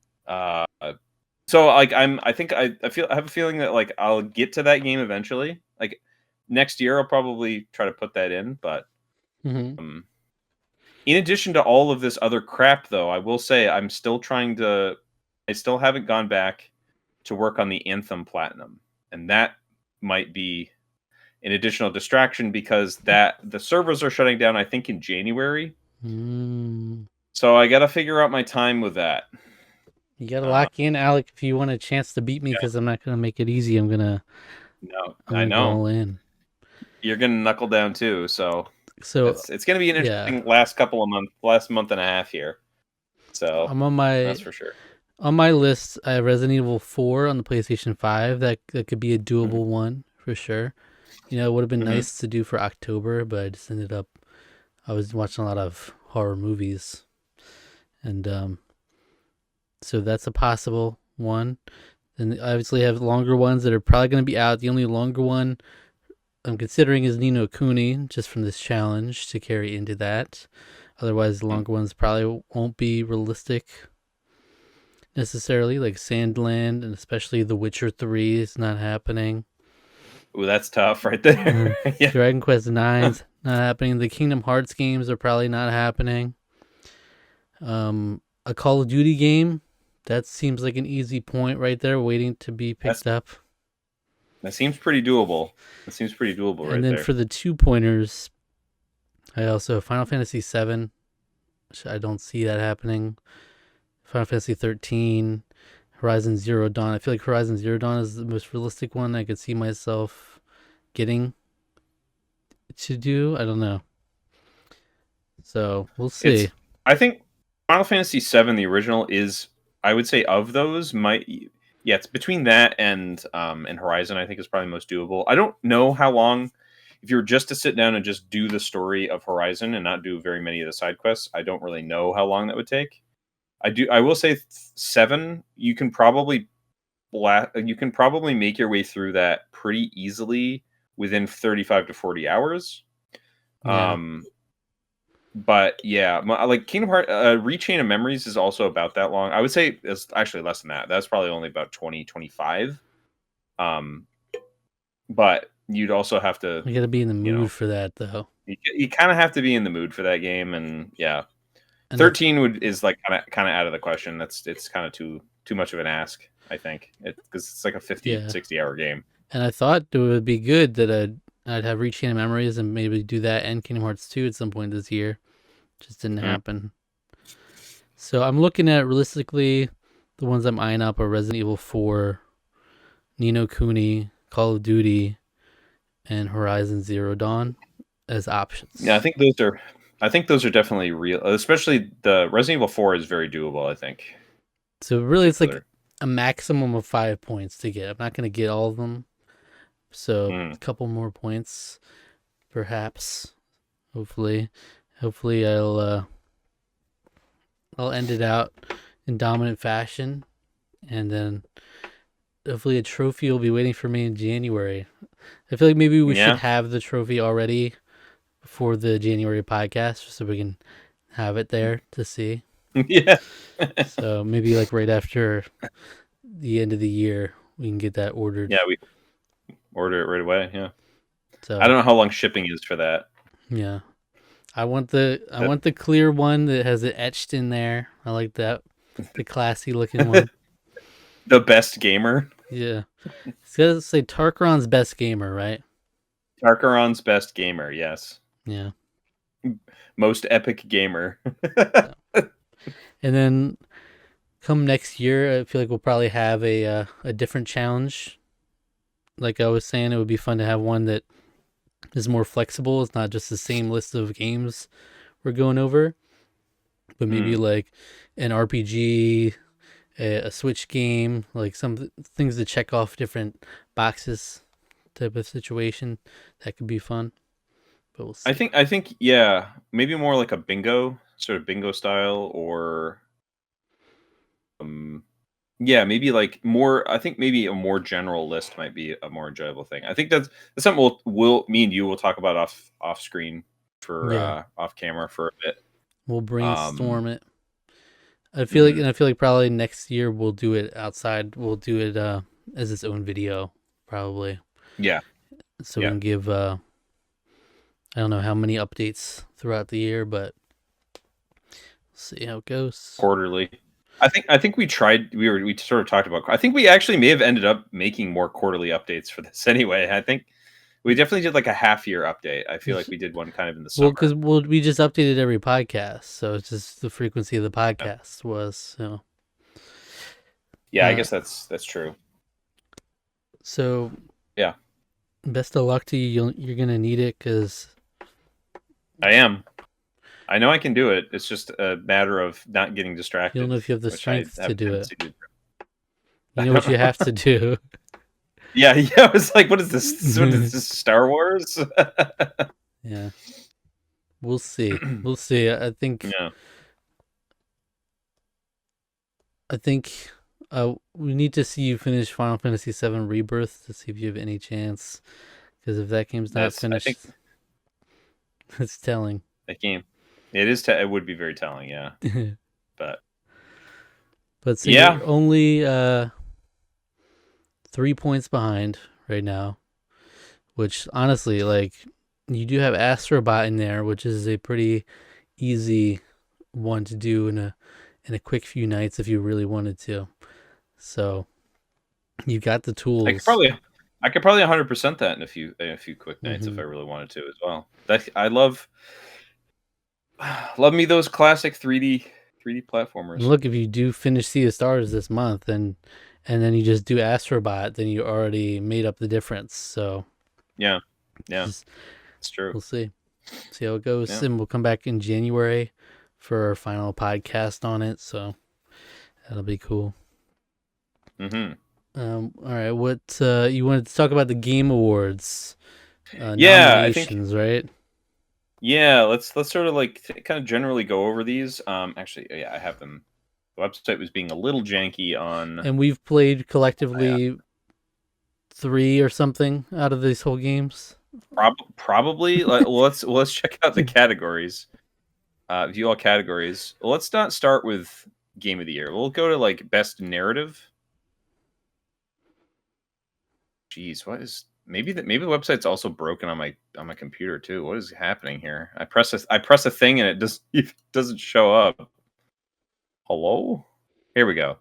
Speaker 2: so like I have a feeling that like I'll get to that game eventually. Like next year I'll probably try to put that in, but
Speaker 1: Mm-hmm.
Speaker 2: in addition to all of this other crap though, I will say I still haven't gone back to work on the Anthem Platinum. And that might be an additional distraction because the servers are shutting down I think in January. So I got to figure out my time with that.
Speaker 1: You gotta lock in, Alec, if you want a chance to beat me, because I'm not gonna make it easy. I'm gonna
Speaker 2: I
Speaker 1: go
Speaker 2: know
Speaker 1: all in.
Speaker 2: you're gonna knuckle down too. So
Speaker 1: So
Speaker 2: it's gonna be an
Speaker 1: yeah,
Speaker 2: interesting last month and a half here. So
Speaker 1: I'm on
Speaker 2: that's for sure.
Speaker 1: my list. I have Resident Evil 4 on the PlayStation 5. That could be a doable one for sure. It would have been nice to do for October, but I just ended up. I was watching a lot of horror movies, and so that's a possible one. And obviously, I have longer ones that are probably going to be out. The only longer one I'm considering is Ni no Kuni, just from this challenge to carry into that. Otherwise, the longer ones probably won't be realistic necessarily, like Sandland, and especially The Witcher 3 is not happening.
Speaker 2: Ooh, that's tough right there. Yeah.
Speaker 1: Dragon Quest 9's not happening. The Kingdom Hearts games are probably not happening. A Call of Duty game, that seems like an easy point right there, waiting to be picked up.
Speaker 2: That seems pretty doable. Right
Speaker 1: And then
Speaker 2: there.
Speaker 1: for the 2-pointers, I also have Final Fantasy 7, which I don't see that happening. Final Fantasy 13, Horizon Zero Dawn. I feel like Horizon Zero Dawn is the most realistic one I could see myself getting to do. I don't know. So we'll see.
Speaker 2: I think Final Fantasy VII, the original, is, I would say, of those, it's between that and Horizon. I think is probably most doable. I don't know how long. If you were just to sit down and just do the story of Horizon and not do very many of the side quests, I don't really know how long that would take. I will say 7. You can probably make your way through that pretty easily within 35 to 40 hours.
Speaker 1: Yeah.
Speaker 2: But yeah, like Kingdom Hearts Rechain of Memories is also about that long. I would say it's actually less than that. That's probably only about 20, 25. But you'd also have to.
Speaker 1: You got to be in the mood for that, though.
Speaker 2: You kind of have to be in the mood for that game, and yeah, and 13 is like kind of out of the question. It's kind of too much of an ask, I think, because it's like a 60 hour game.
Speaker 1: And I thought it would be good that I'd have Rechain of Memories and maybe do that and Kingdom Hearts 2 at some point this year. Just didn't happen. So I'm looking at, realistically, the ones I'm eyeing up are Resident Evil 4, Ni no Kuni, Call of Duty, and Horizon Zero Dawn as options.
Speaker 2: Yeah, I think those are definitely real. Especially the Resident Evil 4 is very doable, I think.
Speaker 1: So really, it's like a maximum of 5 points to get. I'm not going to get all of them. So a couple more points, perhaps. Hopefully I'll end it out in dominant fashion, and then hopefully a trophy will be waiting for me in January. I feel like maybe we should have the trophy already before the January podcast, so we can have it there to see.
Speaker 2: Yeah.
Speaker 1: So maybe like right after the end of the year, we can get that ordered.
Speaker 2: Yeah, we order it right away. Yeah.
Speaker 1: So
Speaker 2: I don't know how long shipping is for that.
Speaker 1: Yeah. I want the clear one that has it etched in there. I like that. The classy looking one.
Speaker 2: The best gamer.
Speaker 1: Yeah. It's got to say Tarqaron's best gamer, right?
Speaker 2: Tarqaron's best gamer, yes.
Speaker 1: Yeah.
Speaker 2: Most epic gamer.
Speaker 1: And then come next year, I feel like we'll probably have a different challenge. Like I was saying, it would be fun to have one that is more flexible. It's not just the same list of games we're going over, but maybe like an RPG, a Switch game, like some things to check off different boxes type of situation. That could be fun, but we'll see.
Speaker 2: I think yeah, maybe more like a bingo, sort of bingo style, or yeah, maybe like more. I think maybe a more general list might be a more enjoyable thing. I think that's something we'll me and you will talk about off screen for
Speaker 1: Yeah,
Speaker 2: off camera for a bit.
Speaker 1: we'll
Speaker 2: Um,
Speaker 1: brainstorm it.
Speaker 2: mhm.
Speaker 1: I feel like probably next year we'll do it outside. We'll do it as its own video, probably,
Speaker 2: Yeah,
Speaker 1: so we
Speaker 2: yeah,
Speaker 1: can give I don't know how many updates throughout the year, but see how it goes.
Speaker 2: quarterly. I think we tried. We sort of talked about. I think we actually may have ended up making more quarterly updates for this anyway. I think we definitely did like a half year update. I feel like we did one kind of in the
Speaker 1: Well,
Speaker 2: summer.
Speaker 1: because we just updated every podcast, so it's just the frequency of the
Speaker 2: Yeah,
Speaker 1: podcast was.
Speaker 2: yeah, I
Speaker 1: Uh,
Speaker 2: guess that's true.
Speaker 1: so
Speaker 2: Yeah,
Speaker 1: best of luck to you. You're gonna need it because
Speaker 2: I am. I know I can do it. It's just a matter of not getting
Speaker 1: you don't know
Speaker 2: distracted,
Speaker 1: if you have the
Speaker 2: which I
Speaker 1: strength
Speaker 2: have
Speaker 1: to
Speaker 2: a
Speaker 1: do it.
Speaker 2: tendency to do.
Speaker 1: You know what you have to do.
Speaker 2: Yeah, yeah. I was like, what is this? What is this? Star Wars?
Speaker 1: Yeah, we'll see. We'll see.
Speaker 2: Yeah.
Speaker 1: I think we need to see you finish Final Fantasy VII Rebirth to see if you have any chance. Because if that game's not
Speaker 2: That's I think
Speaker 1: finished, it's telling.
Speaker 2: that game. It is. It would be very telling. Yeah, but
Speaker 1: But so
Speaker 2: yeah,
Speaker 1: you're only 3 points behind right now, which honestly, like, you do have Astrobot in there, which is a pretty easy one to do in a quick few nights if you really wanted to. So you got the
Speaker 2: I could
Speaker 1: tools.
Speaker 2: probably I could probably 100% that in a few quick nights if
Speaker 1: Hmm.
Speaker 2: I really wanted to as well. That I love me those classic 3D
Speaker 1: And
Speaker 2: platformers.
Speaker 1: look, if you do finish Sea of Stars this month, and then you just do Astrobot, then you already made up the difference. So
Speaker 2: Yeah, yeah,
Speaker 1: just
Speaker 2: it's true.
Speaker 1: we'll see how it goes,
Speaker 2: Yeah.
Speaker 1: and we'll come back in January for our final podcast on it. So that'll be cool.
Speaker 2: Hmm.
Speaker 1: All right, what you wanted to talk about the Game Awards
Speaker 2: Yeah, I think
Speaker 1: nominations, right?
Speaker 2: yeah. Let's sort of like kind of generally go over these. Actually, yeah, I have them. The website was being a little janky on.
Speaker 1: And we've played collectively three or something out of these whole games.
Speaker 2: Probably. Let's check out the categories. View all categories. Let's not start with game of the year. We'll go to like best narrative. Jeez, what is maybe the website's also broken on my computer too. What is happening here? I press a thing and it doesn't show up. Hello? Here we go.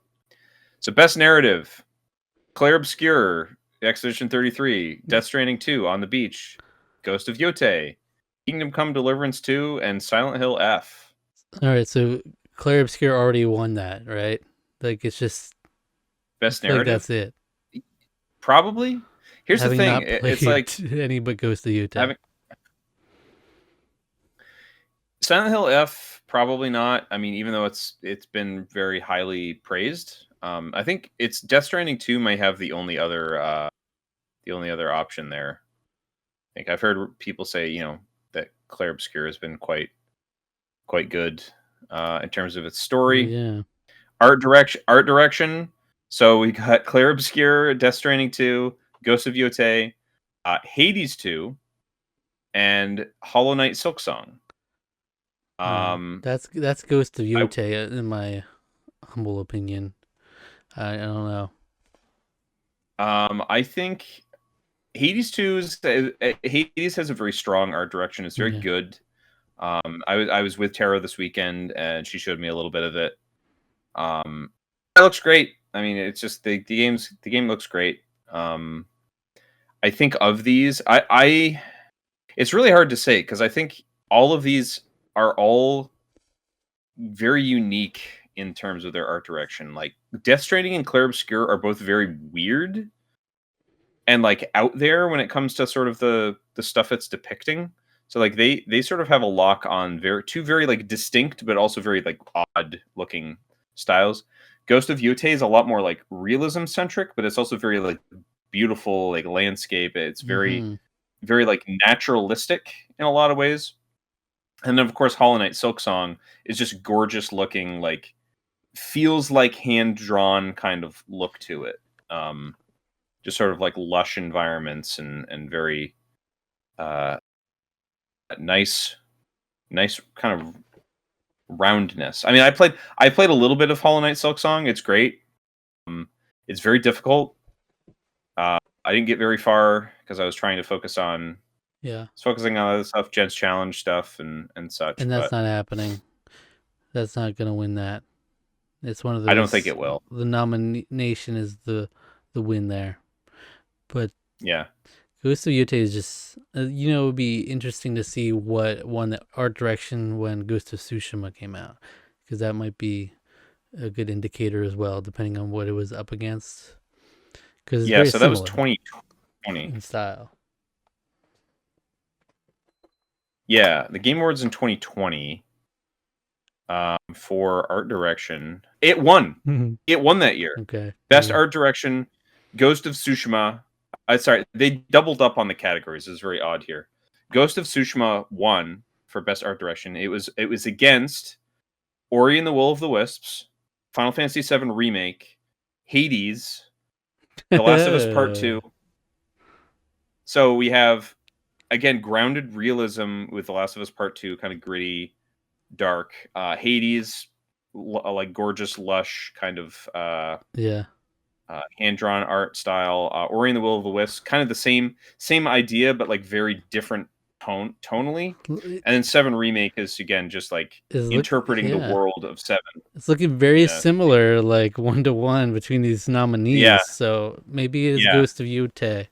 Speaker 2: So best narrative: Claire Obscure, Expedition 33, Death Stranding 2, On the Beach, Ghost of Yote, Kingdom Come Deliverance 2, and Silent Hill F.
Speaker 1: All right, so Claire Obscure already won that, right? Like it's just, I
Speaker 2: Best
Speaker 1: feel like that's
Speaker 2: narrative?
Speaker 1: it.
Speaker 2: Probably. Here's the
Speaker 1: Having
Speaker 2: thing.
Speaker 1: not
Speaker 2: It's
Speaker 1: played
Speaker 2: like
Speaker 1: any but Ghost of Utah.
Speaker 2: having Silent Hill F, probably not. I mean, even though it's been very highly praised, I think it's Death Stranding 2 may have the only other option there. I think I've heard people say, that Clair Obscur has been quite good in terms of its
Speaker 1: Oh
Speaker 2: story,
Speaker 1: yeah.
Speaker 2: art direction. So we got Clair Obscur, Death Stranding 2, Ghost of Yote, Hades 2, and Hollow Knight Silksong.
Speaker 1: Yeah,
Speaker 2: Um,
Speaker 1: that's Ghost of
Speaker 2: I
Speaker 1: Yote in my humble opinion. I don't know.
Speaker 2: I think Hades has a very strong art direction. It's very
Speaker 1: Yeah,
Speaker 2: good. I was with Tara this weekend and she showed me a little bit of it. It looks great. I mean, it's just the game looks great. I think of these, I it's really hard to say because I think all of these are all very unique in terms of their art direction. Like Death Stranding and Clair Obscur are both very weird and like out there when it comes to sort of the the stuff it's depicting. So like they sort of have a lock on two very like distinct but also very like odd looking styles. Ghost of Yotei is a lot more like realism centric, but it's also very like beautiful like landscape. It's very
Speaker 1: Mm-hmm.
Speaker 2: very like naturalistic in a lot of ways. And then of course Hollow Knight Silksong is just gorgeous looking, like feels like hand drawn kind of look to it. Just sort of like lush environments and very uh nice kind of roundness. I mean, I played a little bit of Hollow Knight Silksong. It's great. It's very difficult. I didn't get very far because I was trying to focus on
Speaker 1: Yeah.
Speaker 2: focusing on other stuff, Jen's challenge stuff and such.
Speaker 1: And that's
Speaker 2: But
Speaker 1: not happening. That's not gonna win that. It's one of
Speaker 2: I don't think
Speaker 1: those.
Speaker 2: it will.
Speaker 1: The nomination is the win there, but
Speaker 2: Yeah,
Speaker 1: Ghost of Yotei is just it would be interesting to see what won the art direction when Ghost of Tsushima came out, because that might be a good indicator as well, depending on what it was up against. Because it's
Speaker 2: yeah.
Speaker 1: very
Speaker 2: So that was
Speaker 1: similar
Speaker 2: 2020.
Speaker 1: in style.
Speaker 2: Yeah, the Game Awards in 2020 for art direction. It won. It won that year.
Speaker 1: Okay.
Speaker 2: Best
Speaker 1: Yeah.
Speaker 2: art direction, Ghost of Tsushima. Sorry, they doubled up on the categories. It's very odd here. Ghost of Tsushima won for best art direction. It was against Ori and the Will of the Wisps, Final Fantasy VII Remake, Hades, The Last of Us Part 2. So we have again grounded realism with The Last of Us Part 2, kind of gritty, dark. Hades, like gorgeous, lush kind of
Speaker 1: Yeah.
Speaker 2: hand-drawn art style. Ori and the Will of the Wisps, kind of the same idea, but like very different tonally. And then Seven Remake is again just like interpreting the
Speaker 1: Yeah.
Speaker 2: world of Seven.
Speaker 1: It's looking very
Speaker 2: Yeah,
Speaker 1: similar, like 1-to-1 between these
Speaker 2: yeah,
Speaker 1: nominees. So maybe it's
Speaker 2: yeah.
Speaker 1: Ghost of Yotei.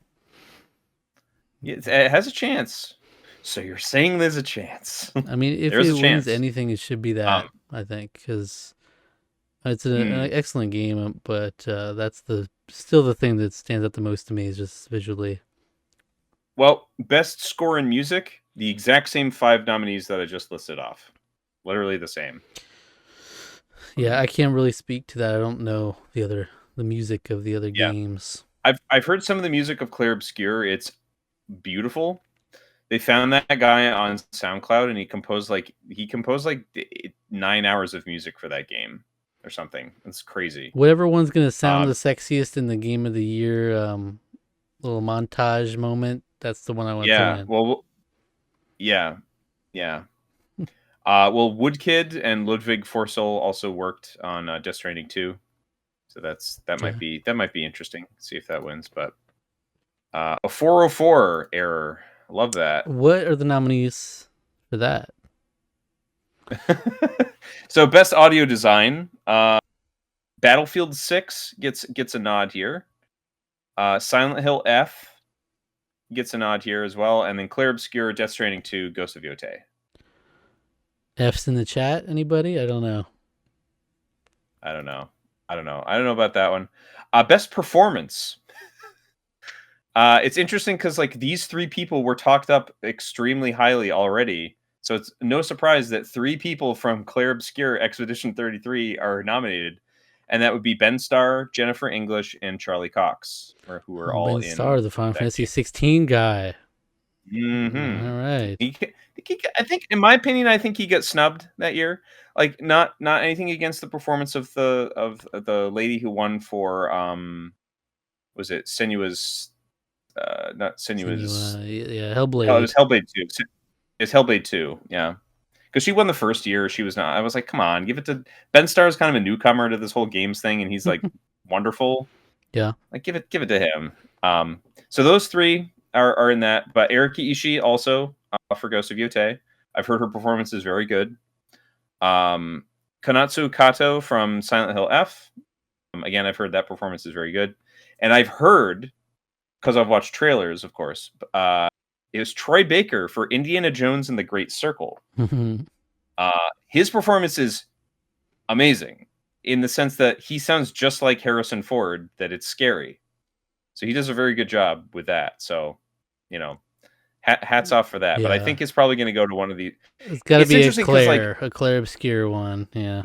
Speaker 2: It has a chance. So you're saying there's a chance?
Speaker 1: I mean, if
Speaker 2: There's
Speaker 1: it
Speaker 2: a
Speaker 1: wins
Speaker 2: chance.
Speaker 1: anything, it should be
Speaker 2: Um,
Speaker 1: that. I think because it's an
Speaker 2: hmm.
Speaker 1: excellent game, but that's still the thing that stands out the most to me is just visually.
Speaker 2: Well, best score in music, the exact same 5 nominees that I just listed off. Literally the same.
Speaker 1: Yeah, I can't really speak to that. I don't know the music of the other
Speaker 2: Yeah.
Speaker 1: games.
Speaker 2: I've heard some of the music of Clair Obscur. It's beautiful. They found that guy on SoundCloud and he composed like 9 hours of music for that game or something. It's crazy.
Speaker 1: Whatever one's gonna sound
Speaker 2: Um,
Speaker 1: the sexiest in the game of the year, little montage moment. That's the one I want to
Speaker 2: yeah.
Speaker 1: win.
Speaker 2: Well, yeah. Yeah. Well, Woodkid and Ludwig Forsell also worked on Death Stranding 2. So that
Speaker 1: Yeah.
Speaker 2: might be interesting. See if that wins, but a 404 error. Love that.
Speaker 1: What are the nominees for that?
Speaker 2: So best audio design, Battlefield 6 gets a nod here. Silent Hill F gets a nod here as well, and then Clair Obscur, Death Stranding 2, Ghost of Yotei.
Speaker 1: F's in the chat. Anybody? I don't know.
Speaker 2: I don't know about that one. Best performance. It's interesting because like these 3 people were talked up extremely highly already. So it's no surprise that 3 people from Clair Obscur Expedition 33 are nominated. And that would be Ben Starr, Jennifer English, and Charlie Cox, who are all
Speaker 1: Ben
Speaker 2: in
Speaker 1: Starr, the Final
Speaker 2: that
Speaker 1: Fantasy 16 guy.
Speaker 2: game.
Speaker 1: All right.
Speaker 2: I think, in my opinion, I think he got snubbed that year. Like, not anything against the performance of the lady who won for was it Senua's not Senua's.
Speaker 1: Yeah,
Speaker 2: Oh, it
Speaker 1: Hellblade.
Speaker 2: was Hellblade 2. It's Hellblade 2, yeah. Because she won the first year, she was not. I was like, come on, give it to Ben Starr. Is kind of a newcomer to this whole games thing, and he's like wonderful.
Speaker 1: Yeah.
Speaker 2: Like, give it to him. So those 3 are in that, but Erika Ishii also for Ghost of Yotei. I've heard her performance is very good. Konatsu Kato from Silent Hill F. Again, I've heard that performance is very good, and I've heard, because I've watched trailers, of course. It was Troy Baker for Indiana Jones and the Great Circle. His performance is amazing in the sense that he sounds just like Harrison Ford, that it's scary. So he does a very good job with that. So, hats off for that. But I
Speaker 1: Yeah,
Speaker 2: think it's probably going to go to one of the.
Speaker 1: it's got to
Speaker 2: It's
Speaker 1: be
Speaker 2: interesting because like
Speaker 1: A Claire obscure one. Yeah.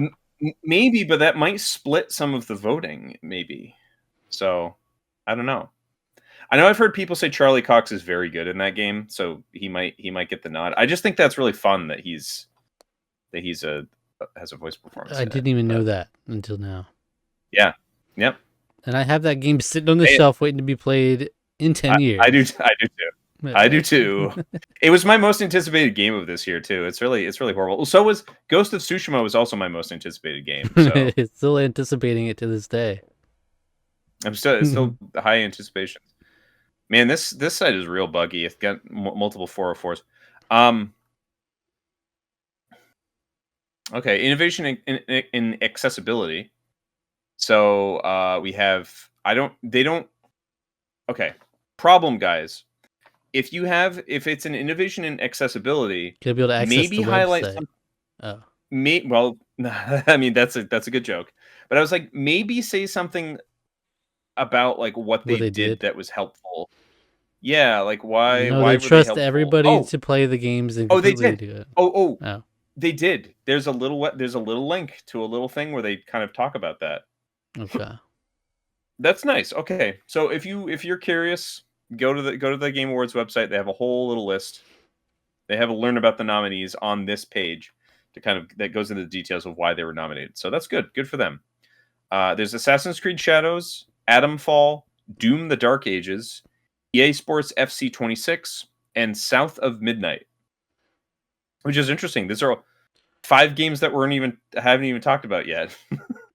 Speaker 2: maybe, but that might split some of the voting. Maybe. So I don't know. I know I've heard people say Charlie Cox is very good in that game, so he might get the nod. I just think that's really fun that he's a has a voice performance
Speaker 1: I
Speaker 2: in it.
Speaker 1: didn't even know
Speaker 2: But
Speaker 1: that until now.
Speaker 2: yeah, yep.
Speaker 1: And I have that game sitting on the
Speaker 2: I,
Speaker 1: shelf waiting to be played in 10
Speaker 2: I do
Speaker 1: years.
Speaker 2: I do too. I do too. It was my most anticipated game of this year too. It's really horrible. So was Ghost of Tsushima was also my most anticipated game. So
Speaker 1: Still anticipating it to this day.
Speaker 2: I'm still it's still high anticipation. Man, this site is real buggy. It's got multiple 404s. Okay, innovation in accessibility. So we have I don't they don't okay. Problem guys. If it's an innovation in accessibility,
Speaker 1: Gonna be able to access
Speaker 2: maybe
Speaker 1: the
Speaker 2: highlight
Speaker 1: website.
Speaker 2: some
Speaker 1: Oh,
Speaker 2: well I mean that's a good joke. But I was like maybe say something about like what
Speaker 1: what
Speaker 2: they
Speaker 1: they
Speaker 2: did
Speaker 1: did.
Speaker 2: that was helpful. Yeah, like why
Speaker 1: No,
Speaker 2: why
Speaker 1: they
Speaker 2: were they
Speaker 1: trust
Speaker 2: helpful?
Speaker 1: everybody to play the games and
Speaker 2: Oh, they
Speaker 1: completely
Speaker 2: did.
Speaker 1: do it.
Speaker 2: Oh,
Speaker 1: Oh,
Speaker 2: they did. There's a little link to a little thing where they kind of talk about that.
Speaker 1: okay.
Speaker 2: That's nice. Okay. So if you're curious, go to the Game Awards website. They have a whole little list. They have a learn about the nominees on this page to kind of that goes into the details of why they were nominated. So that's good. Good for them. There's Assassin's Creed Shadows, Atomfall, Doom: The Dark Ages, EA Sports FC 26, and South of Midnight, which is interesting. These are 5 games that haven't even talked about yet.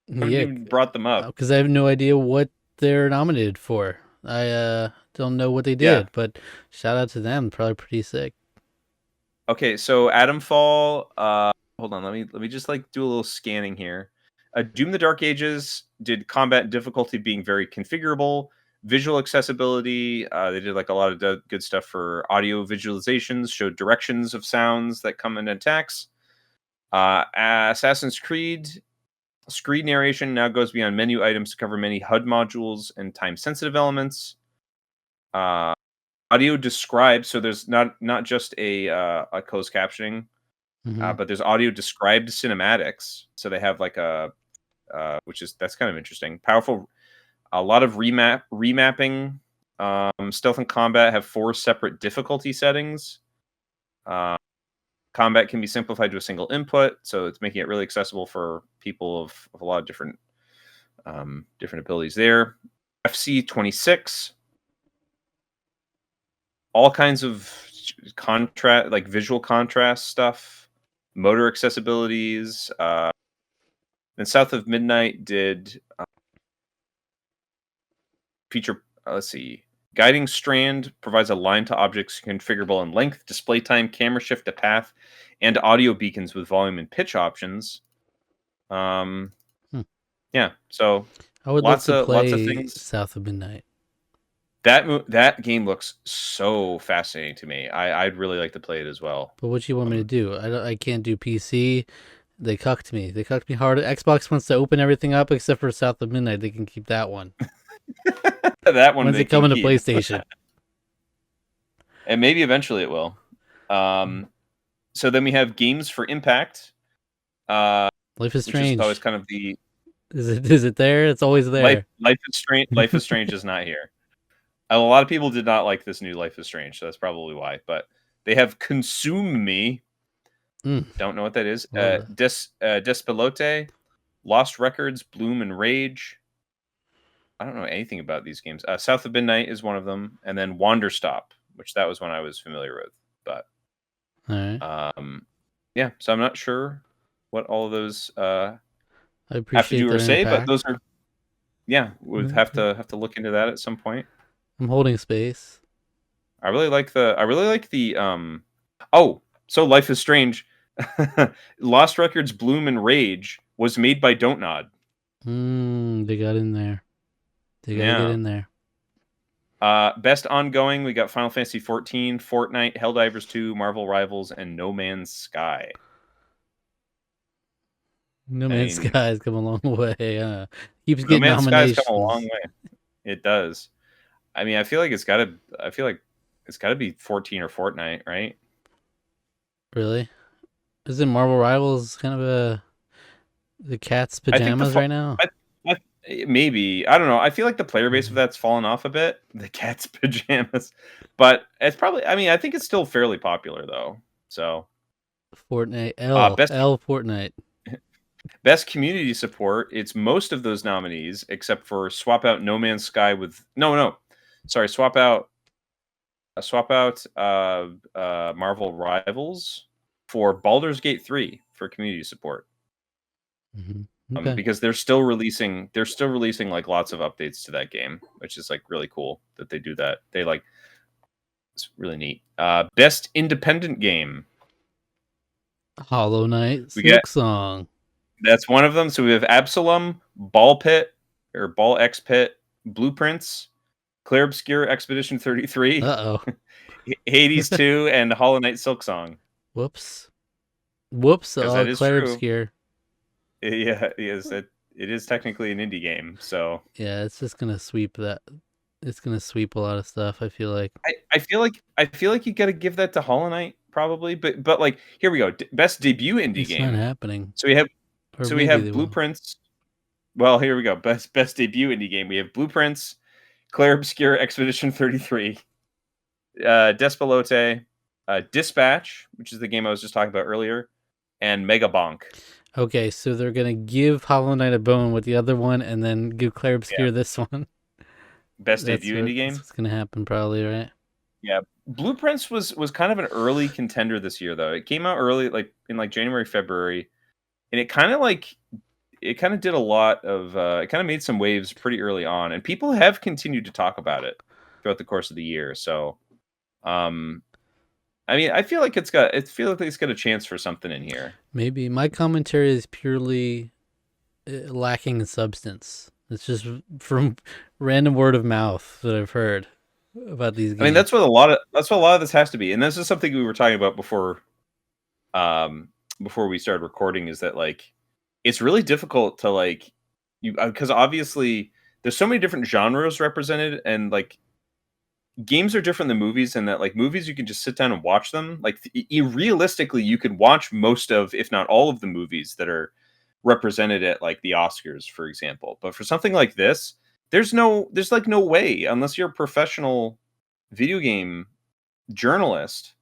Speaker 2: Haven't
Speaker 1: Yeah,
Speaker 2: even brought them up.
Speaker 1: because I have no idea what they're nominated for. I don't know what they
Speaker 2: Yeah.
Speaker 1: did, but shout out to them. Probably pretty sick.
Speaker 2: Okay, so Atomfall. Hold on. Let me just like do a little scanning here. Doom: The Dark Ages did combat difficulty being very configurable, visual accessibility. They did like a lot of good stuff for audio visualizations, showed directions of sounds that come in attacks. Assassin's Creed screen narration now goes beyond menu items to cover many HUD modules and time-sensitive elements. Uh, Audio described, so there's not just a closed captioning,
Speaker 1: Hmm.
Speaker 2: but there's audio described cinematics. So they have like a that's kind of interesting. Powerful, a lot of remapping. Stealth and combat have 4 separate difficulty settings. Uh, Combat can be simplified to a single input, so it's making it really accessible for people of a lot of different abilities there. FC 26, all kinds of contrast, like visual contrast stuff, motor accessibilities. And South of Midnight did feature, let's see, guiding strand provides a line to objects configurable in length, display time, camera shift to path, and audio beacons with volume and pitch options. Um,
Speaker 1: Hmm.
Speaker 2: yeah, so
Speaker 1: I would love
Speaker 2: lots
Speaker 1: to
Speaker 2: of
Speaker 1: play
Speaker 2: things.
Speaker 1: South of Midnight.
Speaker 2: That game looks so fascinating to me. I'd really like to play it as well.
Speaker 1: But what you want me to
Speaker 2: Um,
Speaker 1: do? I can't do PC. They cucked me. They cucked me hard. Xbox wants to open everything up except for South of Midnight. They can keep that one.
Speaker 2: that one
Speaker 1: When's
Speaker 2: they
Speaker 1: it
Speaker 2: can
Speaker 1: coming to
Speaker 2: keep,
Speaker 1: PlayStation?
Speaker 2: and maybe eventually it will. Um, so then we have games for Impact, uh,
Speaker 1: Life is
Speaker 2: which is always
Speaker 1: Strange.
Speaker 2: kind of the
Speaker 1: Is it there? It's always
Speaker 2: life.
Speaker 1: there.
Speaker 2: Life is Strange. Life is Strange is not here. A lot of people did not like this new Life is Strange, so that's probably why. But they have Consume Me.
Speaker 1: Mm,
Speaker 2: Don't know what that is.
Speaker 1: love that.
Speaker 2: Despilote, Lost Records, Bloom and Rage. I don't know anything about these games. South of Midnight is one of them, and then Wanderstop, which that was one I was familiar with. But
Speaker 1: All right.
Speaker 2: yeah, so I'm not sure what all of those
Speaker 1: I
Speaker 2: have to
Speaker 1: appreciate
Speaker 2: do or
Speaker 1: their
Speaker 2: say, but
Speaker 1: impact.
Speaker 2: those are yeah, we'd have to look into that at some point.
Speaker 1: I'm holding space.
Speaker 2: I really like the oh, so Life is Strange. Lost Records Bloom and Rage was made by Don't Nod.
Speaker 1: They got in there. They got to get
Speaker 2: Yeah.
Speaker 1: in there.
Speaker 2: Best ongoing, we got Final Fantasy 14, Fortnite, Helldivers 2, Marvel Rivals, and No Man's Sky.
Speaker 1: No
Speaker 2: I
Speaker 1: Man's
Speaker 2: mean,
Speaker 1: Sky has come a long way. Keeps
Speaker 2: No
Speaker 1: getting
Speaker 2: Man's Sky has come a long
Speaker 1: nominations.
Speaker 2: way. It does. I mean, I feel like It's got to be 14 or Fortnite, right?
Speaker 1: Really? Isn't Marvel Rivals kind of the cat's
Speaker 2: I think
Speaker 1: pajamas right now?
Speaker 2: I, maybe I don't know. I feel like the player base of
Speaker 1: Mhm.
Speaker 2: that's fallen off a bit. The cat's pajamas, but it's probably. I mean, I think it's still fairly popular though. So,
Speaker 1: Fortnite L
Speaker 2: best
Speaker 1: L Fortnite.
Speaker 2: best community support. It's most of those nominees except for swap out No Man's Sky with sorry, swap out Marvel Rivals for Baldur's Gate 3 for community support.
Speaker 1: Okay.
Speaker 2: Because they're still releasing like lots of updates to that game, which is like really cool that they do that. They like it's really neat. Best independent game.
Speaker 1: Hollow Knight
Speaker 2: We get
Speaker 1: Silk Song.
Speaker 2: that's one of them. So we have Absalom, Ball Pit or Ball X Pit, Blueprints, Clear Obscure Expedition 33,
Speaker 1: Uh
Speaker 2: Hades
Speaker 1: oh.
Speaker 2: 2, and Hollow Knight Silk Song.
Speaker 1: Whoops. Whoops.
Speaker 2: Because that is
Speaker 1: Claire
Speaker 2: true.
Speaker 1: Obscure.
Speaker 2: Yeah, it is technically an indie game. So
Speaker 1: Yeah, it's just gonna sweep that. It's gonna sweep a lot of stuff. I feel like
Speaker 2: I feel like you got to give that to Hollow Knight probably, but like here we go, best debut indie
Speaker 1: it's not
Speaker 2: game.
Speaker 1: happening,
Speaker 2: So we have
Speaker 1: or maybe they will.
Speaker 2: Blueprints. Well, here we go, best debut indie game. We have Blueprints, Claire Obscure Expedition 33, Despelote, Dispatch, which is the game I was just talking about earlier, and Mega Bonk.
Speaker 1: Okay, so they're gonna give Hollow Knight a bone with the other one, and then give Claire
Speaker 2: Yeah,
Speaker 1: Obscure this one.
Speaker 2: best debut indie
Speaker 1: That's
Speaker 2: game.
Speaker 1: what's gonna happen, probably, right?
Speaker 2: Yeah, Blueprints was kind of an early contender this year though. It came out early, like in like January, February, and it kind of did a lot of it kind of made some waves pretty early on, and people have continued to talk about it throughout the course of the year. So, um, I mean, I feel like it's got a chance for something in here.
Speaker 1: Maybe my commentary is purely lacking in substance. It's just from random word of mouth that I've heard about these
Speaker 2: I mean,
Speaker 1: games.
Speaker 2: that's what a lot of this has to be, and this is something we were talking about um, before we started recording. Is that like it's really difficult to like you because obviously there's so many different genres represented, and like games are different than movies in that like movies you can just sit down and watch them like realistically you could watch most of if not all of the movies that are represented at like the Oscars for example, but for something like this there's like no way unless you're a professional video game journalist,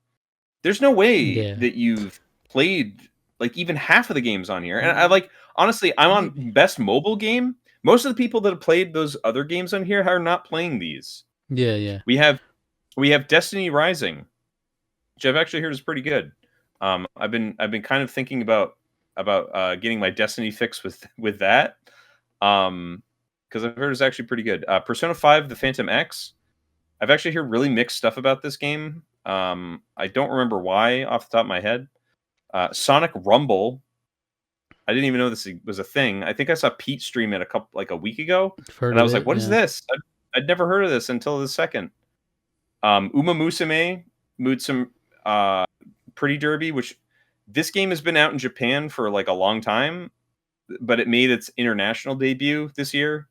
Speaker 2: there's no way
Speaker 1: Yeah,
Speaker 2: that you've played like even half of the games on here. And I like honestly I'm on
Speaker 1: maybe.
Speaker 2: best mobile game. Most of the people that have played those other games on here are not playing these.
Speaker 1: Yeah, yeah.
Speaker 2: We have Destiny Rising, which I've actually heard is pretty good. I've been kind of thinking about getting my Destiny fix with that, because I've heard it's actually pretty good. Persona 5: The Phantom X. I've actually heard really mixed stuff about this game. I don't remember why off the top of my head. Sonic Rumble. I didn't even know this was a thing. I think I saw Pete stream it a week ago,
Speaker 1: I've heard
Speaker 2: and I
Speaker 1: of
Speaker 2: was like,
Speaker 1: it.
Speaker 2: "What is
Speaker 1: Yeah.
Speaker 2: this?" I'd never heard of this until the second. Uma Musume, Mutsum, Pretty Derby, which this game has been out in Japan for like a long time, but it made its international debut this year,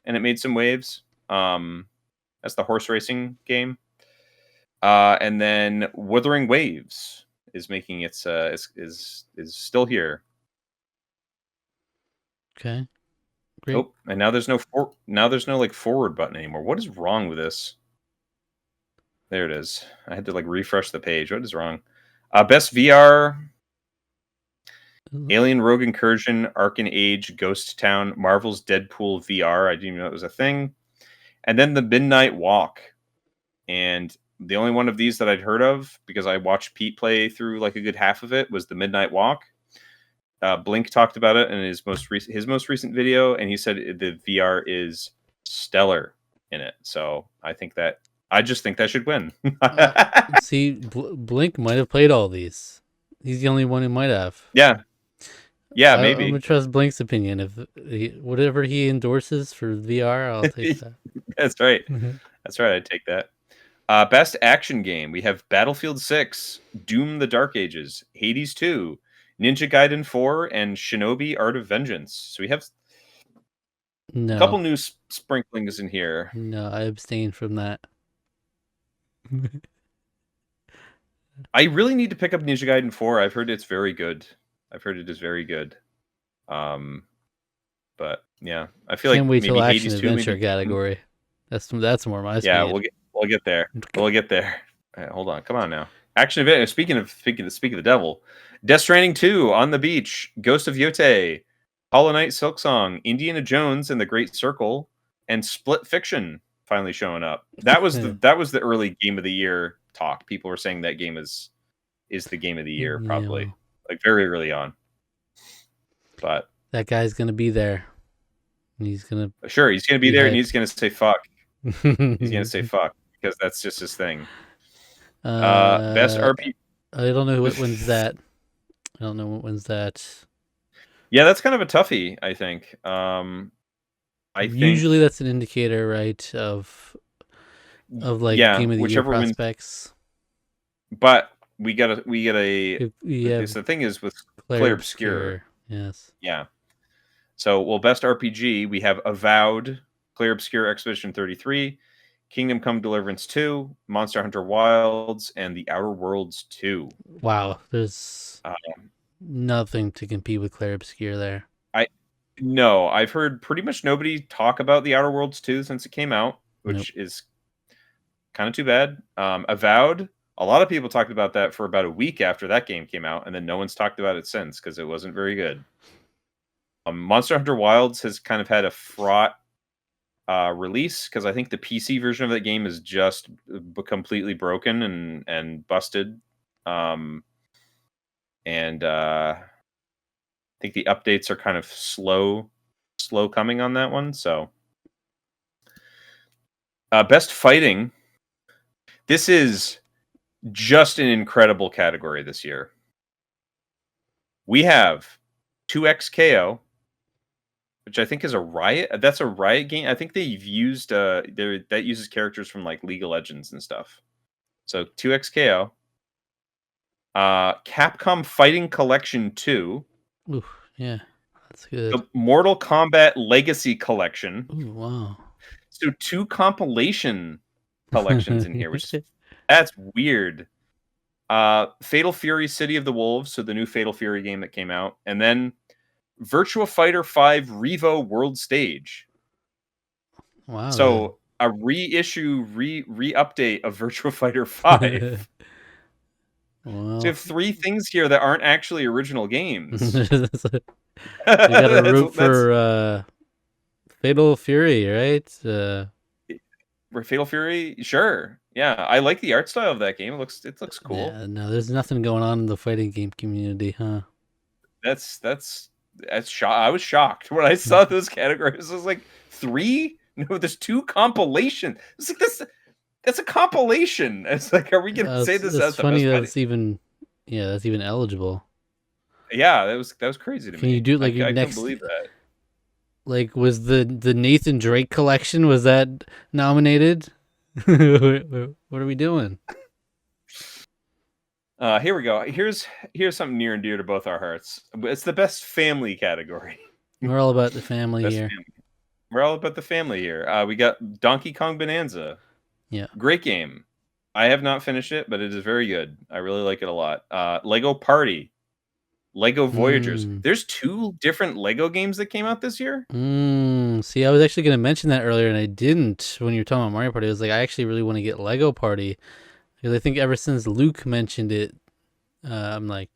Speaker 2: and it made some waves. That's the horse racing game. And then Wuthering Waves is making its is still here.
Speaker 1: Okay. Great.
Speaker 2: Oh, and now there's no like forward button anymore. What is wrong with this? There it is. I had to like refresh the page. What is wrong? Best VR: Alien Rogue Incursion, Arcan Age, Ghost Town, Marvel's Deadpool VR. I didn't even know it was a thing. And then the Midnight Walk. And the only one of these that I'd heard of because I watched Pete play through like a good half of it was the Midnight Walk. Blink talked about it in his most recent video, and he said the VR is stellar in it. So I just think that should win.
Speaker 1: Uh, see, Blink might have played all these. He's the only one who might have.
Speaker 2: Yeah, yeah,
Speaker 1: I'm gonna
Speaker 2: maybe.
Speaker 1: trust Blink's opinion. If whatever he endorses for VR, I'll take that.
Speaker 2: That's right.
Speaker 1: Mm-hmm.
Speaker 2: That's right. I'd take that. Best action game. We have Battlefield 6, Doom: The Dark Ages, Hades 2, Ninja Gaiden 4, and Shinobi: Art of Vengeance. So we have a couple
Speaker 1: No,
Speaker 2: new sprinklings in here.
Speaker 1: no, I abstain from that.
Speaker 2: I really need to pick up Ninja Gaiden 4. I've heard it's very good. I've heard it is very good. But yeah, I feel
Speaker 1: Can't
Speaker 2: like
Speaker 1: wait till
Speaker 2: maybe
Speaker 1: action
Speaker 2: Hades 2,
Speaker 1: adventure
Speaker 2: maybe.
Speaker 1: category. That's more my
Speaker 2: Yeah,
Speaker 1: speed.
Speaker 2: we'll get there. We'll get there. Hold on, come on now. Action adventure. Speaking of the devil, Death Stranding 2, On the Beach, Ghost of Yote, Hollow Knight, Silksong, Indiana Jones and the Great Circle, and Split Fiction finally showing up. That was the early game of the year talk. People were saying that game is the game of the year,
Speaker 1: Yeah,
Speaker 2: probably,
Speaker 1: well,
Speaker 2: like very early on. But
Speaker 1: that guy's gonna be there. He's gonna
Speaker 2: sure, he's gonna be
Speaker 1: be
Speaker 2: there, and
Speaker 1: hype.
Speaker 2: he's gonna say fuck. He's gonna say fuck because that's just his thing. Best
Speaker 1: uh,
Speaker 2: RP.
Speaker 1: I don't know what wins that. I don't know what wins that.
Speaker 2: Yeah, that's kind of a toughie, I think. I think,
Speaker 1: Usually, that's an indicator, right, of like
Speaker 2: yeah,
Speaker 1: game of the year
Speaker 2: whichever wins.
Speaker 1: prospects.
Speaker 2: But we get a.
Speaker 1: We have
Speaker 2: The thing is with
Speaker 1: Claire
Speaker 2: Claire Obscure.
Speaker 1: Obscure. Yes.
Speaker 2: Yeah. So, well, best RPG, we have Avowed, Claire Obscure Expedition 33, Kingdom Come Deliverance 2, Monster Hunter Wilds, and The Outer Worlds 2.
Speaker 1: Wow. There's nothing to compete with Claire Obscure there.
Speaker 2: No, I've heard pretty much nobody talk about The Outer Worlds 2 since it came out,
Speaker 1: Nope.
Speaker 2: which is kind of too bad. Avowed, a lot of people talked about that for about a week after that game came out, and then no one's talked about it since because it wasn't very good. Monster Hunter Wilds has kind of had a fraught release because I think the PC version of that game is just completely broken and busted. And I think the updates are kind of slow coming on that one. So, best fighting. This is just an incredible category this year. We have 2XKO, which I think is a Riot. That's a Riot game. I think they've used that uses characters from like League of Legends and stuff. So 2XKO. Capcom Fighting Collection 2.
Speaker 1: Ooh, yeah. That's good.
Speaker 2: The Mortal Kombat Legacy Collection.
Speaker 1: Ooh, wow.
Speaker 2: So 2 compilation collections in here, which that's weird. Fatal Fury City of the Wolves, so the new Fatal Fury game that came out, and then Virtua Fighter 5 Revo World Stage.
Speaker 1: Wow.
Speaker 2: So a reissue, re-update of Virtua Fighter 5.
Speaker 1: Well,
Speaker 2: So you have 3 things here that aren't actually original games.
Speaker 1: you gotta root for Fatal Fury, right?
Speaker 2: Fatal Fury, sure. Yeah, I like the art style of that game. It looks cool.
Speaker 1: Yeah, no, there's nothing going on in the fighting game community, huh?
Speaker 2: That's I was shocked when I saw those categories. I was like, 3? No, there's 2 compilation. It's like that's a compilation. It's like, are we gonna say this as the
Speaker 1: funny
Speaker 2: best
Speaker 1: that's even that's even eligible.
Speaker 2: Yeah, that was crazy to me.
Speaker 1: Can you do like your
Speaker 2: I
Speaker 1: next?
Speaker 2: couldn't believe that.
Speaker 1: Like, was the Nathan Drake collection, was that nominated? What are we doing?
Speaker 2: Here we go. Here's something near and dear to both our hearts. It's the best family category.
Speaker 1: We're all about the family
Speaker 2: Best
Speaker 1: here.
Speaker 2: family. We're all about the family here. We got Donkey Kong Bonanza.
Speaker 1: Yeah.
Speaker 2: Great game. I have not finished it, but it is very good. I really like it a lot. Lego Party. Lego Voyagers. There's 2 different Lego games that came out this year.
Speaker 1: See, I was actually going to mention that earlier, and I didn't when you were talking about Mario Party. I was like, I actually really want to get Lego Party. Because I think ever since Luke mentioned it, I'm like,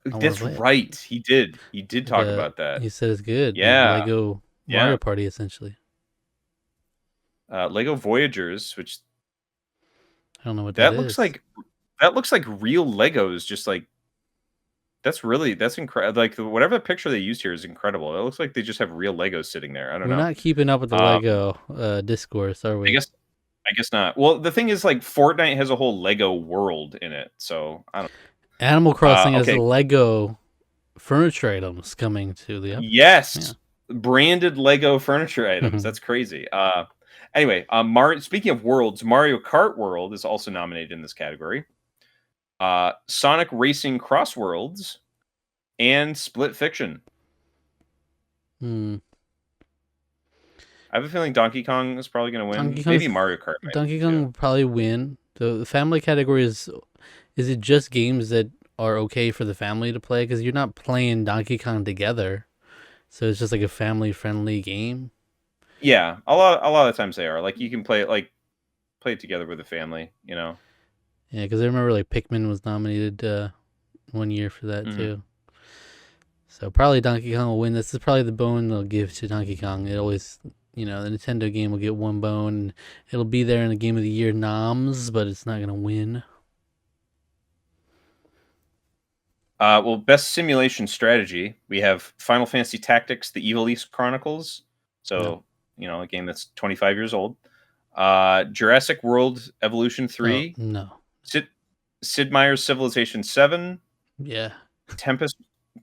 Speaker 2: that's right. He did. He did talk about that.
Speaker 1: He said it's good.
Speaker 2: Yeah.
Speaker 1: Like Lego Mario Party, essentially.
Speaker 2: Lego Voyagers, which
Speaker 1: I don't know what that
Speaker 2: looks
Speaker 1: is.
Speaker 2: like. That looks like real Legos. Just like that's incredible. Like whatever picture they used here is incredible. It looks like they just have real Legos sitting there. I don't know.
Speaker 1: We're not keeping up with the Lego discourse, are we?
Speaker 2: I guess not. Well, the thing is, like, Fortnite has a whole Lego world in it, so I don't.
Speaker 1: Animal Crossing has Lego furniture items coming to the.
Speaker 2: Yes, branded Lego furniture items. That's crazy. Anyway, speaking of worlds, Mario Kart World is also nominated in this category. Sonic Racing Cross Worlds and Split Fiction. I have a feeling Donkey Kong is probably going to win. Maybe Mario Kart.
Speaker 1: Donkey Kong will probably win. The family category is it just games that are okay for the family to play? Because you're not playing Donkey Kong together, so it's just like a family friendly game.
Speaker 2: Yeah, a lot of times they are like you can play it together with the family.
Speaker 1: Yeah, because I remember like Pikmin was nominated 1 year for that
Speaker 2: Hmm.
Speaker 1: too. So probably Donkey Kong will win. This is probably the bone they'll give to Donkey Kong. It always, the Nintendo game will get one bone. And it'll be there in the Game of the Year noms, but it's not gonna win.
Speaker 2: Well, best simulation strategy, we have Final Fantasy Tactics: The Evil East Chronicles.
Speaker 1: No.
Speaker 2: So a game that's 25 years old. Jurassic World Evolution
Speaker 1: Oh
Speaker 2: 3,
Speaker 1: no.
Speaker 2: Sid Meier's Civilization 7,
Speaker 1: Yeah.
Speaker 2: Tempest,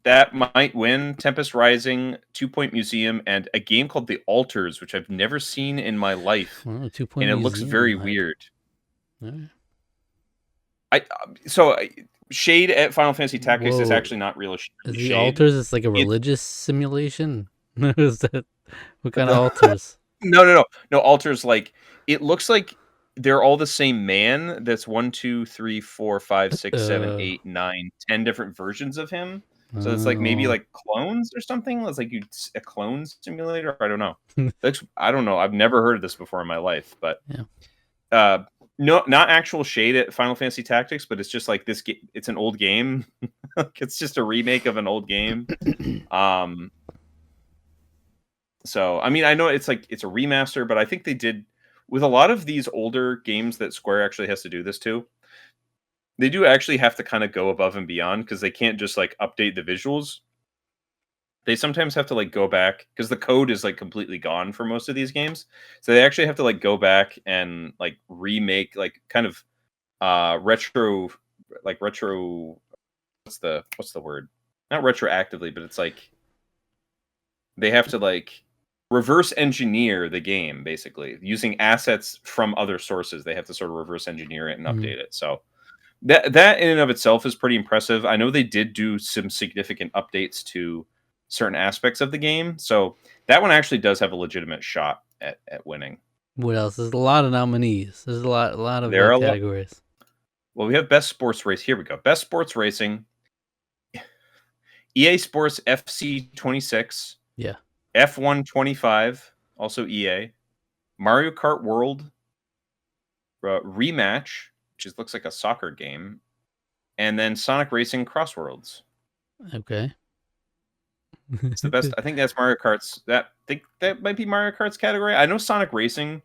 Speaker 2: that might win. Tempest Rising, Two Point Museum, and a game called The Altars, which I've never seen in my life,
Speaker 1: Well, 2 Point
Speaker 2: and it looks
Speaker 1: Museum.
Speaker 2: very weird.
Speaker 1: All right.
Speaker 2: I so Shade at Final Fantasy Tactics is
Speaker 1: Whoa.
Speaker 2: actually not really
Speaker 1: Is the
Speaker 2: Shade.
Speaker 1: altars? It's like a
Speaker 2: It's
Speaker 1: religious simulation. Is that what kind of altars?
Speaker 2: no. Altars, like it looks like they're all the same man. That's one, two, three, four, five, six, seven,
Speaker 1: Uh,
Speaker 2: 8, 9, 10 different versions of him. So it's like maybe
Speaker 1: oh.
Speaker 2: like clones or something. It's like a clone simulator. I don't know. I don't know. I've never heard of this before in my life. But
Speaker 1: Yeah.
Speaker 2: uh, no, not actual shade at Final Fantasy Tactics, but it's just like this. It's an old game. It's just a remake of an old game. Um, So, I mean, I know it's like it's a remaster, but I think they did with a lot of these older games that Square actually has to do this to. They do actually have to kind of go above and beyond because they can't just like update the visuals. They sometimes have to like go back because the code is like completely gone for most of these games. So they actually have to like go back and like remake like kind of retro retro what's the word? Not retroactively, but it's like they have to like reverse engineer the game basically using assets from other sources. They have to sort of reverse engineer it and
Speaker 1: Mm.
Speaker 2: update it. So that in and of itself is pretty impressive. I know they did do some significant updates to certain aspects of the game. So that one actually does have a legitimate shot at winning.
Speaker 1: What else? There's a lot of nominees. There's a lot of
Speaker 2: There are a lot.
Speaker 1: categories.
Speaker 2: Well, we have best sports race. Here we go. Best sports racing. EA Sports FC 26,
Speaker 1: Yeah.
Speaker 2: F1 25, also EA, Mario Kart World, Rematch, which looks like a soccer game, and then Sonic Racing Crossworlds.
Speaker 1: Okay.
Speaker 2: It's the best. I think that's Mario Kart's. Think that might be Mario Kart's category. I know Sonic Racing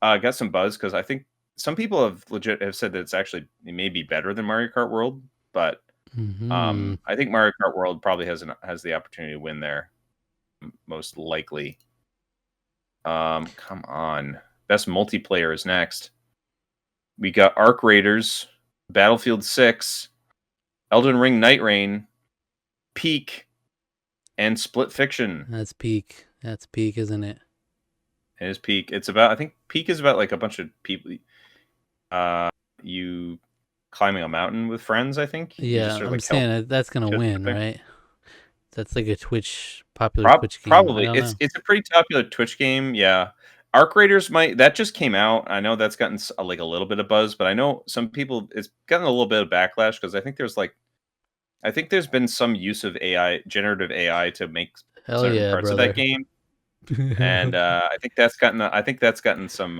Speaker 2: got some buzz because I think some people have said that it may be better than Mario Kart World, but
Speaker 1: Hmm.
Speaker 2: I think Mario Kart World probably has the opportunity to win there, most likely. Come on, best multiplayer is next. We got Arc Raiders, Battlefield 6, Elden Ring Night Rain, Peak, and Split Fiction.
Speaker 1: That's peak. That's peak, isn't it?
Speaker 2: It is Peak. I think Peak is about like a bunch of people, you climbing a mountain with friends. I think you just
Speaker 1: Yeah,
Speaker 2: sort of
Speaker 1: I'm
Speaker 2: like help
Speaker 1: saying that's gonna
Speaker 2: each other
Speaker 1: win,
Speaker 2: there.
Speaker 1: right? That's like a popular Twitch game. I
Speaker 2: Probably
Speaker 1: don't
Speaker 2: it's
Speaker 1: know.
Speaker 2: it's a pretty popular Twitch game. Yeah, Arc Raiders that just came out. I know that's gotten like a little bit of buzz, but I know some people it's gotten a little bit of backlash because I think there's been some use of generative AI to make
Speaker 1: Hell
Speaker 2: certain
Speaker 1: yeah,
Speaker 2: parts of that
Speaker 1: brother.
Speaker 2: game, and I think that's gotten some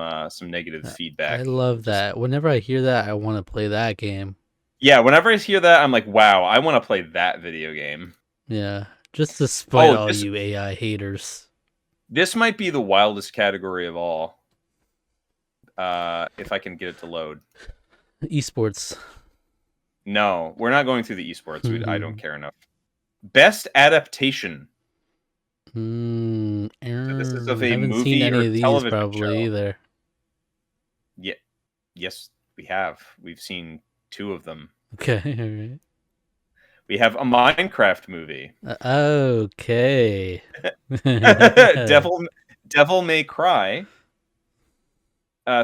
Speaker 2: negative
Speaker 1: I
Speaker 2: feedback.
Speaker 1: love
Speaker 2: Just
Speaker 1: that. Whenever I hear that, I want to play that game.
Speaker 2: yeah, whenever I hear that, I'm like, wow, I want to play that video game.
Speaker 1: Yeah, just to spite
Speaker 2: Oh,
Speaker 1: all
Speaker 2: this
Speaker 1: you AI haters.
Speaker 2: this might be the wildest category of all. If I can get it to load.
Speaker 1: Esports.
Speaker 2: No, we're not going through the esports. I don't
Speaker 1: mm,
Speaker 2: care enough. Best adaptation. So this is of a
Speaker 1: haven't seen
Speaker 2: movie
Speaker 1: any
Speaker 2: or
Speaker 1: of these
Speaker 2: television
Speaker 1: probably
Speaker 2: show.
Speaker 1: either.
Speaker 2: Yeah, yes, we have. We've seen two of them.
Speaker 1: Okay,
Speaker 2: We have a Minecraft movie.
Speaker 1: all right. Okay.
Speaker 2: Devil Devil May Cry.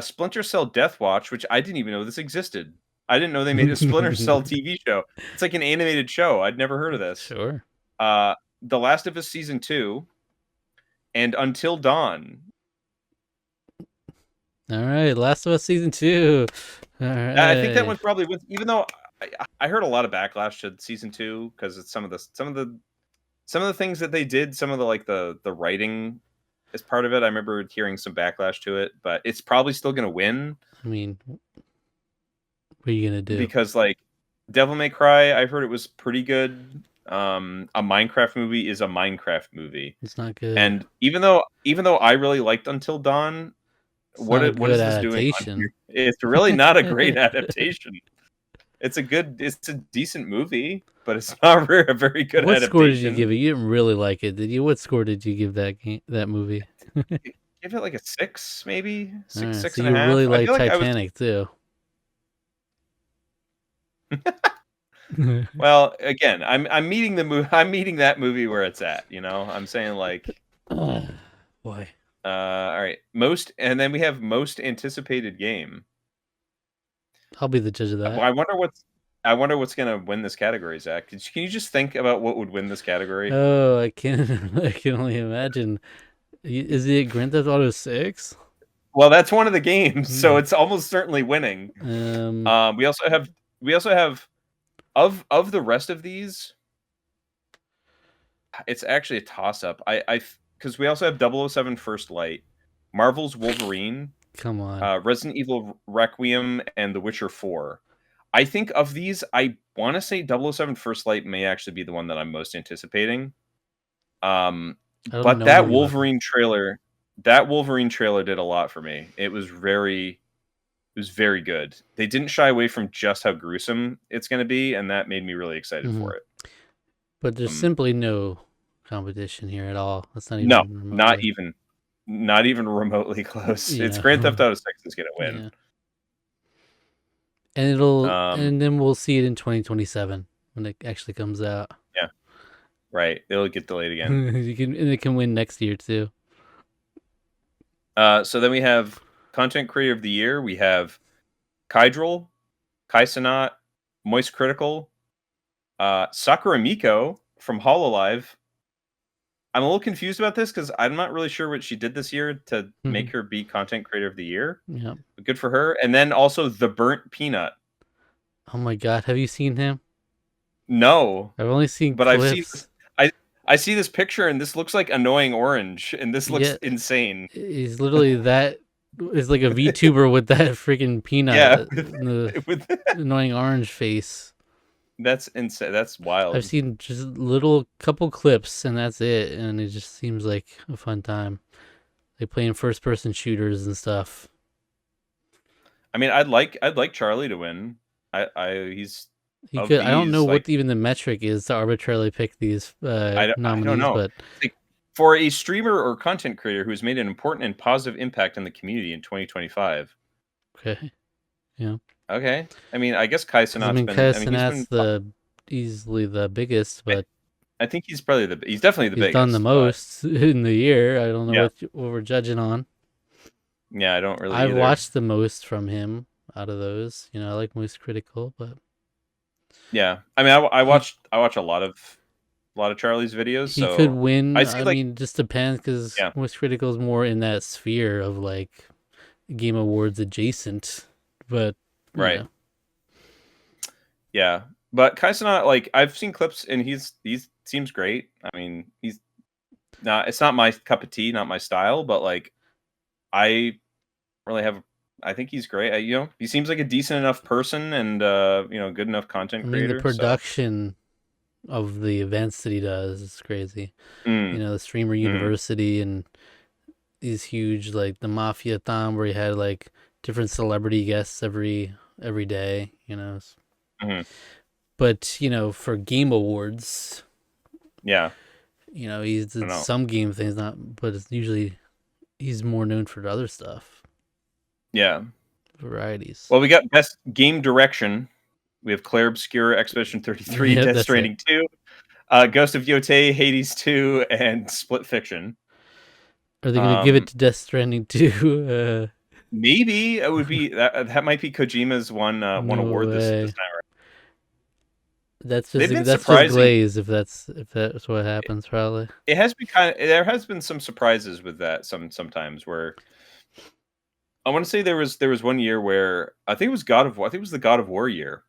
Speaker 2: Splinter Cell Death Watch, which I didn't even know this existed. I didn't know they made a Splinter Cell TV show. It's like an animated show. I'd never heard of this.
Speaker 1: Sure.
Speaker 2: The Last of Us season 2 and Until Dawn.
Speaker 1: All right, Last of Us season 2. All
Speaker 2: I think that
Speaker 1: right.
Speaker 2: one probably wins, even though I heard a lot of backlash to season 2 because it's some of the things that they did, some of the like the writing is part of it. I remember hearing some backlash to it, but it's probably still going to win
Speaker 1: I mean, what are you gonna do?
Speaker 2: because like Devil May Cry, I heard it was pretty good. A Minecraft movie is a Minecraft movie,
Speaker 1: It's not good.
Speaker 2: and even though I really liked Until Dawn,
Speaker 1: It's not a
Speaker 2: what
Speaker 1: good
Speaker 2: is this doing on here?
Speaker 1: adaptation.
Speaker 2: It's really not a great adaptation. It's a decent movie, but it's not a very good
Speaker 1: What score did you give
Speaker 2: adaptation.
Speaker 1: it? You didn't really like it, did you? What score did you give that movie?
Speaker 2: Give it like a 6, maybe
Speaker 1: All
Speaker 2: six,
Speaker 1: right,
Speaker 2: six
Speaker 1: so
Speaker 2: and a
Speaker 1: you really
Speaker 2: half. I
Speaker 1: like
Speaker 2: feel like I was
Speaker 1: Titanic too.
Speaker 2: well. Again, I'm meeting the movie. I'm meeting that movie where it's at. I'm saying like,
Speaker 1: Oh boy,
Speaker 2: all right, and then we have most anticipated game.
Speaker 1: I'll be the judge of that.
Speaker 2: I wonder what's gonna win this category, Zach. Can you just think about what would win this category?
Speaker 1: Oh, I can I can only imagine. Is it Grand Theft Auto 6?
Speaker 2: Well, that's one of the games, so
Speaker 1: Hmm.
Speaker 2: it's almost certainly winning.
Speaker 1: Um,
Speaker 2: We also have of the rest of these, it's actually a toss up. I because we also have 007 First Light, Marvel's Wolverine,
Speaker 1: come on.
Speaker 2: Resident Evil Requiem, and The Witcher 4. I think of these, I want to say 007 First Light may actually be the one that I'm most anticipating. Um,
Speaker 1: I don't
Speaker 2: but
Speaker 1: know anything about that.
Speaker 2: That Wolverine trailer did a lot for me. It was very good. They didn't shy away from just how gruesome it's going to be, and that made me really excited
Speaker 1: Hmm.
Speaker 2: for it.
Speaker 1: But there's
Speaker 2: Um,
Speaker 1: simply no competition here at all. That's not
Speaker 2: no,
Speaker 1: even
Speaker 2: not
Speaker 1: remotely.
Speaker 2: even, not even remotely close.
Speaker 1: You
Speaker 2: It's Grand
Speaker 1: know,
Speaker 2: Theft Auto 6 is going to win.
Speaker 1: yeah. And then we'll see it in 2027 when it actually comes out.
Speaker 2: Yeah, right. It'll get delayed again.
Speaker 1: And it can win next year too.
Speaker 2: So then we have Content Creator of the Year. We have Kydril, Kaisanat, Moist Critical, Sakura Miko from Hololive. I'm a little confused about this because I'm not really sure what she did this year to make her be Content Creator of the Year.
Speaker 1: Yeah.
Speaker 2: But good for her. And then also The Burnt Peanut.
Speaker 1: Oh my god, have you seen him?
Speaker 2: No,
Speaker 1: I've only seen
Speaker 2: but I've seen this.
Speaker 1: clips.
Speaker 2: I see this picture and this looks like Annoying Orange and this looks
Speaker 1: Yeah,
Speaker 2: insane.
Speaker 1: he's literally that. Is like a VTuber with that freaking
Speaker 2: Yeah,
Speaker 1: peanut, the
Speaker 2: with
Speaker 1: annoying orange face.
Speaker 2: that's insane. That's
Speaker 1: I've
Speaker 2: wild.
Speaker 1: seen just little couple clips and that's it, and it just seems like a fun time. They play in first person shooters and stuff.
Speaker 2: I mean, I'd like Charlie to win. He's
Speaker 1: You
Speaker 2: of
Speaker 1: could. I don't know
Speaker 2: these like
Speaker 1: what even the metric is to arbitrarily pick these
Speaker 2: I don't
Speaker 1: nominees,
Speaker 2: know.
Speaker 1: but
Speaker 2: Like, for a streamer or content creator who has made an important and positive impact in the community in 2025.
Speaker 1: okay, yeah.
Speaker 2: Okay, I mean, I guess Kai
Speaker 1: Because I
Speaker 2: Cenat's
Speaker 1: mean,
Speaker 2: been. I mean, he's
Speaker 1: Castanat's
Speaker 2: been.
Speaker 1: the easily the biggest,
Speaker 2: I,
Speaker 1: but
Speaker 2: I think he's probably he's definitely the
Speaker 1: he's done the
Speaker 2: biggest, but
Speaker 1: most in the year. I don't know
Speaker 2: yeah,
Speaker 1: what we're judging on.
Speaker 2: yeah, I don't really
Speaker 1: I've
Speaker 2: either.
Speaker 1: watched the most from him out of those. I like most critical, but
Speaker 2: Yeah, I mean,
Speaker 1: he
Speaker 2: I watch a lot of Charlie's videos,
Speaker 1: he could
Speaker 2: so
Speaker 1: win.
Speaker 2: I see
Speaker 1: I
Speaker 2: like
Speaker 1: mean, just depends because
Speaker 2: yeah,
Speaker 1: most critical is more in that sphere of like Game Awards adjacent, but you
Speaker 2: right,
Speaker 1: know,
Speaker 2: yeah, but Kai Cenat, like I've seen clips and he's seems great. I mean, he's not. It's not my cup of tea, not my style, but like I really have. I think he's great. He seems like a decent enough person and good enough
Speaker 1: I
Speaker 2: content
Speaker 1: mean the
Speaker 2: creator. So,
Speaker 1: production of the events that he does is crazy.
Speaker 2: mm,
Speaker 1: The Streamer
Speaker 2: mm,
Speaker 1: University and these huge like the Mafia Thon where he had like different celebrity guests every day.
Speaker 2: mhm,
Speaker 1: But for Game Awards,
Speaker 2: yeah,
Speaker 1: he's
Speaker 2: I don't
Speaker 1: did
Speaker 2: know.
Speaker 1: some game things, not, but it's usually he's more known for other stuff,
Speaker 2: Yeah.
Speaker 1: varieties.
Speaker 2: Well, we got best game direction. We have Claire Obscure, Expedition 33,
Speaker 1: Yeah,
Speaker 2: Death
Speaker 1: that's it.
Speaker 2: Stranding 2, Ghost of Yotei, Hades 2, and Split Fiction.
Speaker 1: Are they gonna give it
Speaker 2: Um,
Speaker 1: to Death Stranding too?
Speaker 2: maybe it would be that might be Kojima's one
Speaker 1: No
Speaker 2: award this
Speaker 1: way.
Speaker 2: time.
Speaker 1: That's just
Speaker 2: They've been surprising.
Speaker 1: Glaze if that's what happens probably.
Speaker 2: It has been there has been some surprises with that sometimes where I want to say there was one year where I think it was God of War. I think it was the God of War year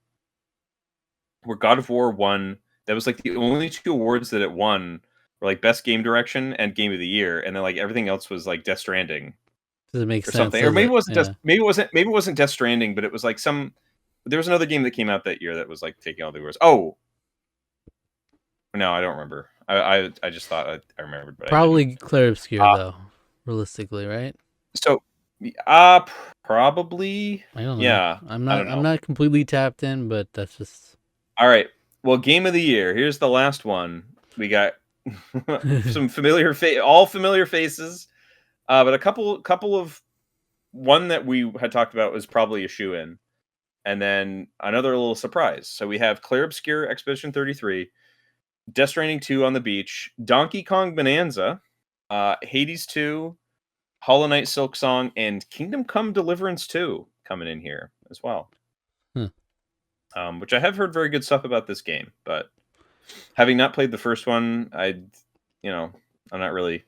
Speaker 2: where God of War won. That was like the only two awards that it won were like best game direction and game of the year, and then like everything else was like Death Stranding
Speaker 1: Does it make
Speaker 2: or
Speaker 1: sense?
Speaker 2: something. Or
Speaker 1: Does
Speaker 2: maybe
Speaker 1: it?
Speaker 2: it wasn't
Speaker 1: Yeah.
Speaker 2: maybe it wasn't Death Stranding, but it was like some. There was another game that came out that year that was like taking all the awards. Oh no, I don't remember. I just thought I remembered, but I didn't.
Speaker 1: Probably Clair Obscur
Speaker 2: Uh,
Speaker 1: though, realistically, right?
Speaker 2: so, probably,
Speaker 1: I don't know.
Speaker 2: yeah.
Speaker 1: I'm
Speaker 2: I
Speaker 1: not.
Speaker 2: don't
Speaker 1: I'm
Speaker 2: know.
Speaker 1: not completely tapped in, but that's just.
Speaker 2: All right. Well, game of the year. Here's the last one. We got some all familiar faces, but a couple of one that we had talked about was probably a shoe in, and then another little surprise. So we have Clair Obscur Expedition 33, Death Stranding 2 on the beach, Donkey Kong Bonanza, Hades 2, Hollow Knight Silk Song, and Kingdom Come Deliverance 2 coming in here as well.
Speaker 1: Hmm.
Speaker 2: Which I have heard very good stuff about this game, but having not played the first one, you know, I'm not really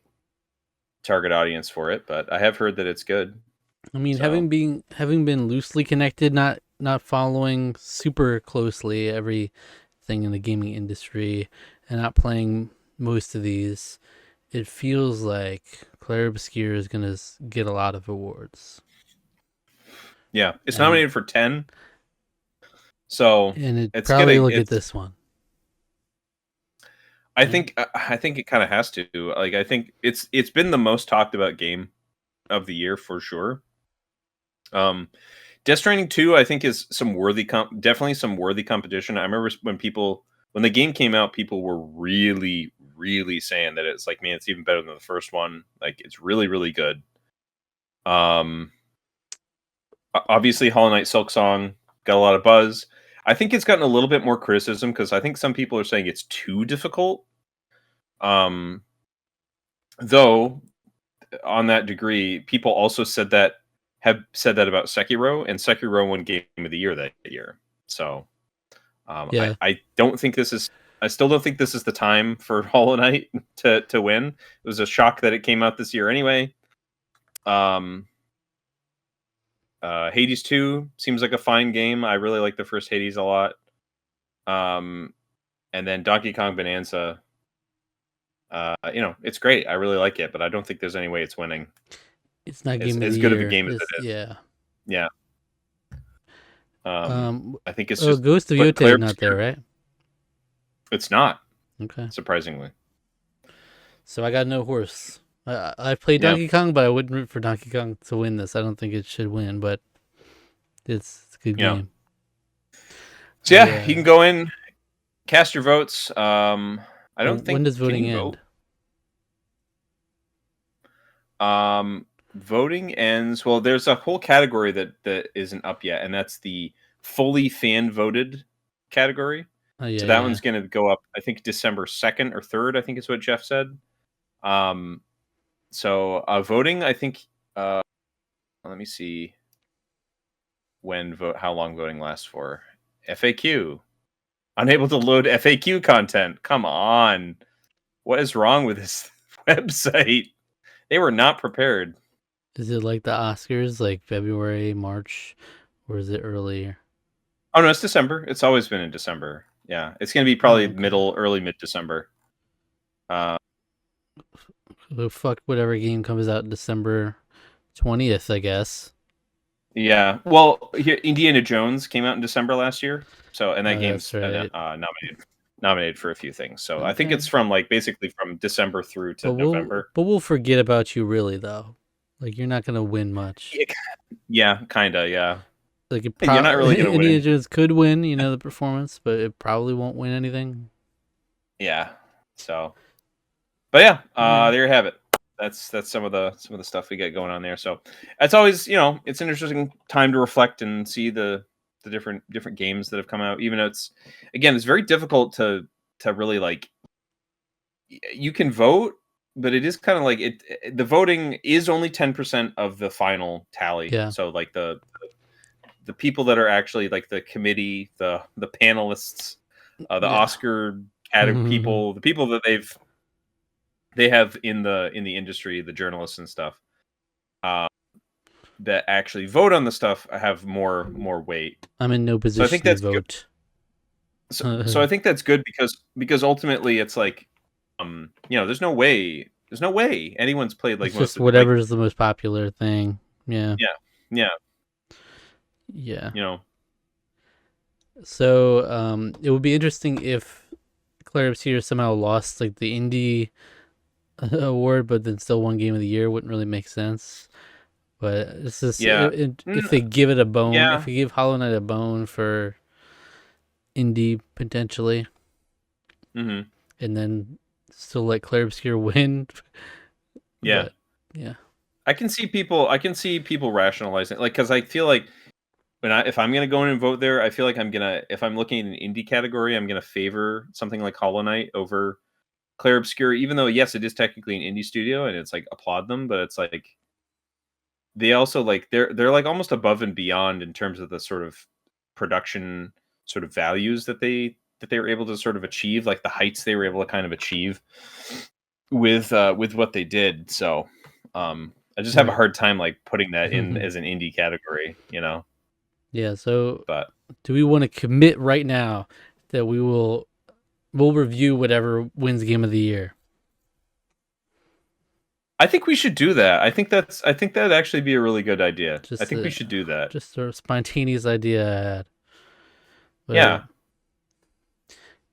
Speaker 2: target audience for it, but I have heard that it's good.
Speaker 1: I mean,
Speaker 2: So
Speaker 1: having been loosely connected, not following super closely everything in the gaming industry, and not playing most of these, it feels like Clair Obscur is gonna get a lot of awards,
Speaker 2: yeah, it's
Speaker 1: and
Speaker 2: nominated for 10. So
Speaker 1: it
Speaker 2: it's
Speaker 1: probably
Speaker 2: getting
Speaker 1: will get
Speaker 2: it's.
Speaker 1: this one. And
Speaker 2: I think it kind of has to. Like I think it's been the most talked about game of the year for sure. Death Stranding 2, I think, is some definitely some worthy competition. I remember when the game came out, people were really, really saying that it's like, man, it's even better than the first one. Like, it's really, really good. Um, Obviously, Hollow Knight Silk Song got a lot of buzz. I think it's gotten a little bit more criticism because I think some people are saying it's too difficult. Um, though on that degree, people also have said that about Sekiro, and Sekiro won Game of the Year that year. So
Speaker 1: yeah,
Speaker 2: I don't think this is. I still don't think this is the time for Hollow Knight to win. It was a shock that it came out this year anyway. Um, Hades 2 seems like a fine game. I really like the first Hades a lot. And then Donkey Kong Bonanza. It's great. I really like it, but I don't think there's any way it's winning.
Speaker 1: it's not
Speaker 2: As
Speaker 1: game of
Speaker 2: as
Speaker 1: the
Speaker 2: good of a
Speaker 1: year.
Speaker 2: game as it
Speaker 1: It's
Speaker 2: is.
Speaker 1: yeah.
Speaker 2: Yeah.
Speaker 1: Um,
Speaker 2: I think it's
Speaker 1: oh,
Speaker 2: just.
Speaker 1: Ghost of
Speaker 2: But
Speaker 1: Yotei
Speaker 2: Claire
Speaker 1: is not there,
Speaker 2: Obscur,
Speaker 1: right?
Speaker 2: it's not,
Speaker 1: Okay,
Speaker 2: surprisingly.
Speaker 1: so I got no horse. I played
Speaker 2: Yeah.
Speaker 1: Donkey Kong, but I wouldn't root for Donkey Kong to win this. I don't think it should win, but it's a good
Speaker 2: Yeah.
Speaker 1: game.
Speaker 2: So
Speaker 1: I
Speaker 2: yeah, you can go in, cast your votes. I don't
Speaker 1: when
Speaker 2: think
Speaker 1: does
Speaker 2: can
Speaker 1: voting
Speaker 2: you
Speaker 1: end?
Speaker 2: vote? Voting ends. Well, there's a whole category that isn't up yet, and that's the fully fan voted category.
Speaker 1: Oh
Speaker 2: So
Speaker 1: yeah,
Speaker 2: that
Speaker 1: yeah.
Speaker 2: one's going to go up. I think December 2nd or 3rd. I think is what Jeff said. Um, so voting. I think. Let me see how long voting lasts for. FAQ. Unable to load FAQ content. Come on. What is wrong with this website? They were not prepared.
Speaker 1: Is it like the Oscars, like February, March, or is it earlier?
Speaker 2: Oh no, it's December. It's always been in December. Yeah, it's going to be
Speaker 1: Oh,
Speaker 2: probably
Speaker 1: okay.
Speaker 2: early mid December. Uh,
Speaker 1: So fuck whatever game comes out December 20th, I guess.
Speaker 2: yeah. Well, here, Indiana Jones came out in December last year, so and that
Speaker 1: Oh, that's
Speaker 2: game's
Speaker 1: right.
Speaker 2: nominated for a few things. So I think
Speaker 1: Okay.
Speaker 2: it's from like basically from December through to November.
Speaker 1: But we'll forget about you really though. Like you're not gonna win much.
Speaker 2: Yeah, yeah, kinda. Yeah,
Speaker 1: Like it
Speaker 2: you're not really going to
Speaker 1: Indiana
Speaker 2: win.
Speaker 1: Jones could win, the performance, but it probably won't win anything.
Speaker 2: Yeah. So, but yeah,
Speaker 1: All right.
Speaker 2: there you have it. That's some of the stuff we get going on there. So it's always it's an interesting time to reflect and see the different games that have come out. Even though it's very difficult to really like you can vote, but it is kind of like the voting is only 10% of the final tally.
Speaker 1: Yeah.
Speaker 2: So like the people that are actually like the committee, the panelists, the
Speaker 1: Yeah.
Speaker 2: Oscar people, the people that they have in the industry, the journalists and stuff. Uh, that actually vote on the stuff have more weight.
Speaker 1: I'm in no
Speaker 2: So I think
Speaker 1: position to
Speaker 2: that's good.
Speaker 1: vote.
Speaker 2: So I think that's good because ultimately it's like, there's no way anyone's played like
Speaker 1: It's just
Speaker 2: most of like,
Speaker 1: whatever is the most popular thing. Yeah.
Speaker 2: yeah, yeah,
Speaker 1: Yeah.
Speaker 2: you know,
Speaker 1: So it would be interesting if Claire Obscure somehow lost like the indie award, but then still won Game of the Year. Wouldn't really make sense. But it's just
Speaker 2: yeah,
Speaker 1: if they give it a bone, if
Speaker 2: yeah,
Speaker 1: you give Hollow Knight a bone for indie potentially,
Speaker 2: hmm
Speaker 1: and then still let Claire Obscure win.
Speaker 2: yeah.
Speaker 1: But yeah,
Speaker 2: I can see people rationalizing, like, because I feel like if I'm gonna go in and vote there, I feel like if I'm looking at an indie category, I'm gonna favor something like Hollow Knight over Claire Obscure, even though yes, it is technically an indie studio and it's like applaud them, but it's like they also like they're like almost above and beyond in terms of the sort of production sort of values that they were able to sort of achieve, like the heights they were able to kind of achieve with what they did. So I just have a
Speaker 1: right.
Speaker 2: hard time like putting that in as an indie category,
Speaker 1: Yeah. So
Speaker 2: but
Speaker 1: do we want to commit right now that we'll review whatever wins Game of the Year?
Speaker 2: I think we should do that. I think that'd actually be a really good idea. I
Speaker 1: Just
Speaker 2: think we should do that.
Speaker 1: just a spontaneous idea I had. But
Speaker 2: Yeah.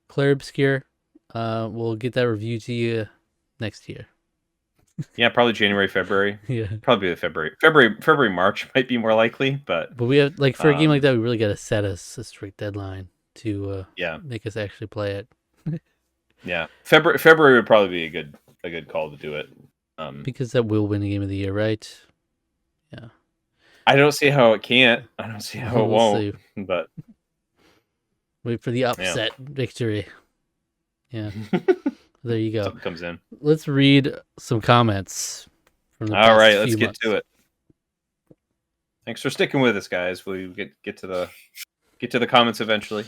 Speaker 1: Claire Obscure, we'll get that review to you next year.
Speaker 2: Yeah, probably January, February.
Speaker 1: Yeah.
Speaker 2: Probably February, March might be more likely, but
Speaker 1: But we have like for a game like
Speaker 2: um
Speaker 1: that, we really got to set us a strict deadline to
Speaker 2: yeah.
Speaker 1: make us actually play it,
Speaker 2: Yeah. February would probably be a good call to do it.
Speaker 1: because that will win the Game of the Year, right? Yeah.
Speaker 2: I don't see how it can't. I don't see how it
Speaker 1: We'll
Speaker 2: won't,
Speaker 1: see.
Speaker 2: but
Speaker 1: Wait for the
Speaker 2: yeah.
Speaker 1: upset victory. Yeah. There you go.
Speaker 2: Something comes in.
Speaker 1: Let's read some comments from the
Speaker 2: All
Speaker 1: past
Speaker 2: right, let's
Speaker 1: few
Speaker 2: get
Speaker 1: months.
Speaker 2: to it. Thanks for sticking with us, guys. We get to the comments eventually.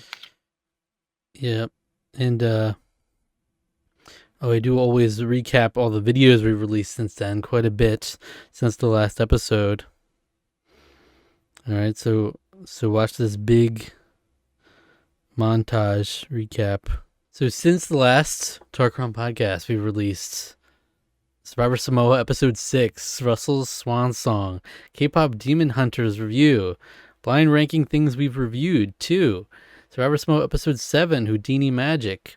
Speaker 1: Yeah. And I do always recap all the videos we've released since then, quite a bit since the last episode. All right, so watch this big montage recap. So since the last Tarqaron podcast, we've released Survivor Samoa Episode 6, Russell's Swan Song, K-Pop Demon Hunters Review, Blind Ranking Things We've Reviewed 2, Survivor Samoa Episode 7, Houdini Magic,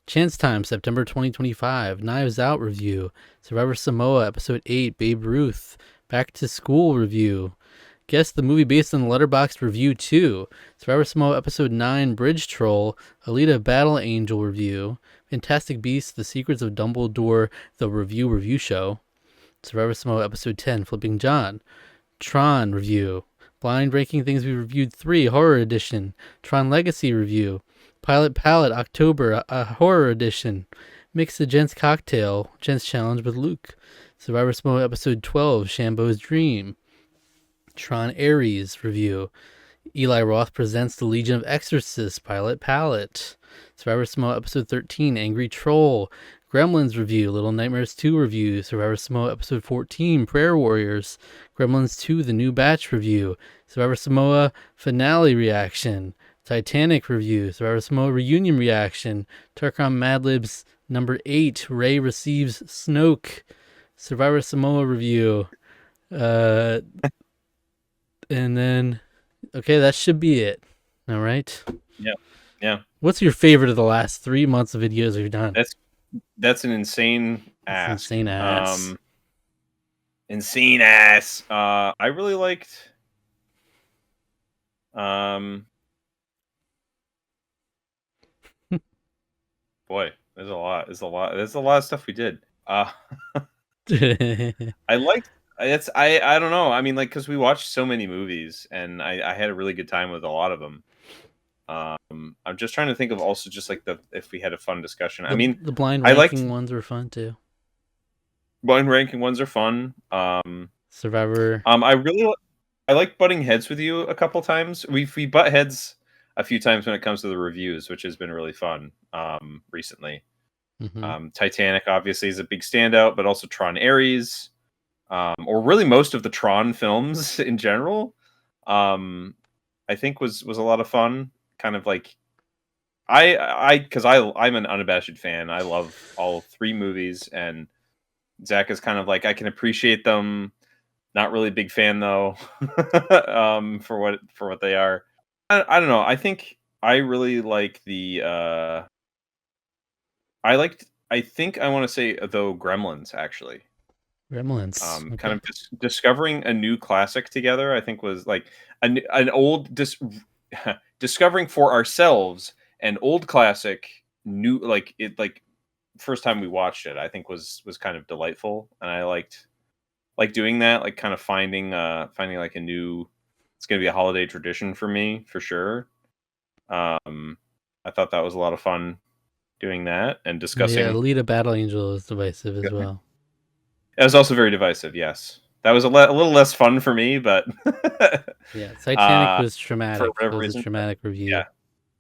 Speaker 1: Chance Time, September 2025, Knives Out Review, Survivor Samoa Episode 8, Babe Ruth, Back to School Review, Guess the movie based on the Letterboxd Review 2, Survivor Samoa Episode 9, Bridge Troll, Alita Battle Angel Review, Fantastic Beasts, The Secrets of Dumbledore, The Review Show, Survivor Samoa Episode 10, Flipping John, Tron Review, Blind Ranking Things We Reviewed 3, Horror Edition, Tron Legacy Review, Pilot Palette October, a Horror Edition, Mix the Gents Cocktail, Gents Challenge with Luke, Survivor Samoa Episode 12, Shambo's Dream, Tron Ares Review, Eli Roth Presents The Legion of Exorcists, Pilot Palette, Survivor Samoa Episode 13, Angry Troll, Gremlins Review, Little Nightmares 2 Review, Survivor Samoa Episode 14, Prayer Warriors, Gremlins 2, The New Batch Review, Survivor Samoa Finale Reaction, Titanic Review, Survivor Samoa Reunion Reaction, Tarqaron Mad Libs number 8, Ray Receives Snoke, Survivor Samoa Review, and then, okay, that should be it. All right.
Speaker 2: Yeah. Yeah.
Speaker 1: What's your favorite of the last 3 months of videos we've done?
Speaker 2: That's an insane
Speaker 1: That's
Speaker 2: ask.
Speaker 1: insane ass.
Speaker 2: Insane ass. I really liked. Boy, there's a lot. There's a lot of stuff we did. I liked. I don't know. I mean, like, because we watched so many movies, and I had a really good time with a lot of them. I'm just trying to think of also just like if we had a fun discussion. I mean,
Speaker 1: the blind
Speaker 2: I liked
Speaker 1: ranking ones were fun too.
Speaker 2: blind ranking ones are fun.
Speaker 1: Survivor.
Speaker 2: I like butting heads with you a couple times. We butt heads a few times when it comes to the reviews, which has been really fun. Recently,
Speaker 1: Mm-hmm.
Speaker 2: Titanic obviously is a big standout, but also Tron Ares. or really most of the Tron films in general, I think was a lot of fun. Kind of like because I'm an unabashed fan. I love all three movies, and Zach is kind of like I can appreciate them. Not really a big fan though, for what they are. I don't know. I think I really like the. I liked. I think I want to say though Gremlins actually.
Speaker 1: Gremlins.
Speaker 2: Kind
Speaker 1: Okay.
Speaker 2: of discovering a new classic together. I think was like an old discovering for ourselves an old classic. New like first time we watched it. I think was kind of delightful, and I liked doing that. Like kind of finding like a new. It's gonna be a holiday tradition for me for sure. I thought that was a lot of fun doing that and
Speaker 1: Yeah,
Speaker 2: discussing.
Speaker 1: Alita Battle Angel is divisive as well.
Speaker 2: It was also very divisive. Yes, that was a little less fun for me, but
Speaker 1: Yeah, Titanic
Speaker 2: uh,
Speaker 1: was
Speaker 2: for
Speaker 1: traumatic. It
Speaker 2: whatever
Speaker 1: was a
Speaker 2: reason. But
Speaker 1: traumatic
Speaker 2: yeah,
Speaker 1: review.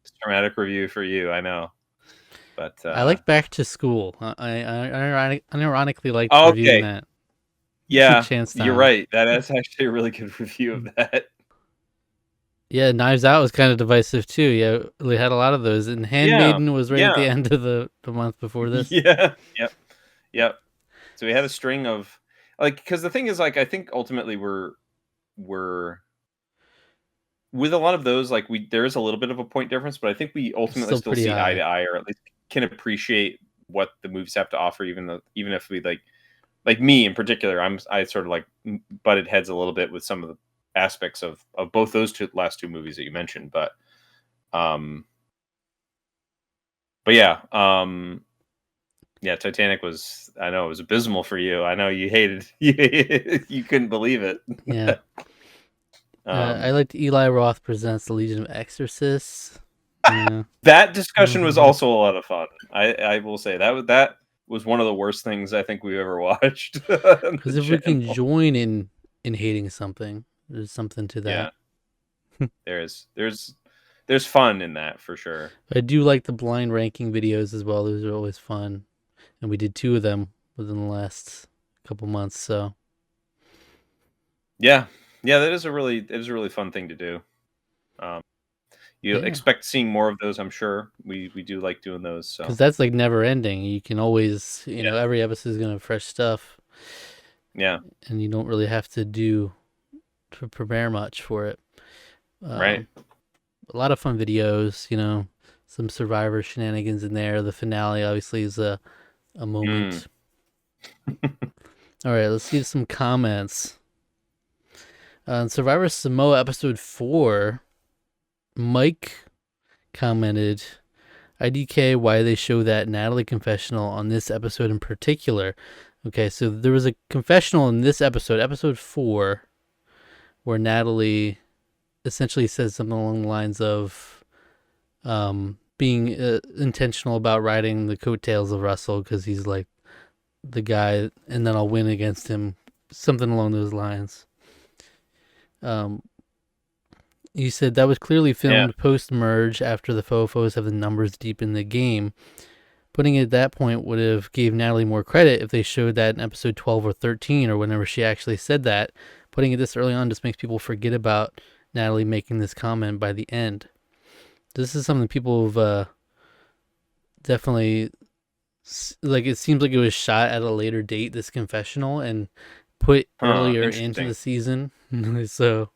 Speaker 2: it's a dramatic review for you. I know, but
Speaker 1: I like Back to School. Unironically liked reviewing
Speaker 2: okay,
Speaker 1: that.
Speaker 2: yeah,
Speaker 1: Chance
Speaker 2: you're
Speaker 1: time.
Speaker 2: right. That's actually a really good review of that.
Speaker 1: Yeah, Knives Out was kind of divisive too. Yeah, we had a lot of those, and
Speaker 2: Yeah,
Speaker 1: Handmaiden was right at the
Speaker 2: yeah,
Speaker 1: end of the month before this.
Speaker 2: yeah, yep, yep. So we had a string of like because the thing is like I think ultimately we're with a lot of those, like there is a little bit of a point difference, but I think we
Speaker 1: It's
Speaker 2: ultimately
Speaker 1: still
Speaker 2: still
Speaker 1: pretty
Speaker 2: see eye
Speaker 1: high.
Speaker 2: to eye, or at least can appreciate what the movies have to offer, even if we like me in particular, I sort of like butted heads a little bit with some of the aspects of both those last two movies that you mentioned, um, but yeah, Titanic was I know it was abysmal for you. I know you hated you couldn't believe it.
Speaker 1: Yeah. I
Speaker 2: um,
Speaker 1: liked Eli Roth presents the Legion of Exorcists. Yeah.
Speaker 2: That discussion was
Speaker 1: Because
Speaker 2: also a lot of fun. I will say that was one of the worst things I think we've ever watched on the
Speaker 1: if we can
Speaker 2: channel.
Speaker 1: join in hating something, there's something to that.
Speaker 2: Yeah, there's fun in that for sure.
Speaker 1: I do like the blind ranking videos as well. Those are always fun, and we did two of them within the last couple months. So
Speaker 2: Yeah, yeah, it is a really fun thing to do. Um, you
Speaker 1: yeah,
Speaker 2: expect seeing more of those, I'm sure. We do like doing those.
Speaker 1: because
Speaker 2: So
Speaker 1: that's like never ending. You can always,
Speaker 2: yeah,
Speaker 1: every episode is gonna have fresh stuff,
Speaker 2: yeah,
Speaker 1: and you don't really have to prepare much for it.
Speaker 2: right.
Speaker 1: Um, a lot of fun videos, some Survivor shenanigans in there. The finale obviously is a
Speaker 2: Mm.
Speaker 1: moment. All right, let's see some comments. On Survivor Samoa episode 4, Mike commented, IDK, why they show that Natalie confessional on this episode in particular. Okay, so there was a confessional in this episode 4, where Natalie essentially says something along the lines of being intentional about riding the coattails of Russell because he's like the guy, and then I'll win against him. Something along those lines. Um, you said that was clearly
Speaker 2: Yeah.
Speaker 1: filmed post merge after the Fofos have the numbers deep in the game. Putting it at that point would have gave Natalie more credit if they showed that in episode 12 or 13 or whenever she actually said that. Putting it this early on just makes people forget about Natalie making this comment by the end. This is something people have definitely like. It seems like it was shot at a later date, this confessional, and put
Speaker 2: Huh.
Speaker 1: earlier into
Speaker 2: Interesting.
Speaker 1: the season. So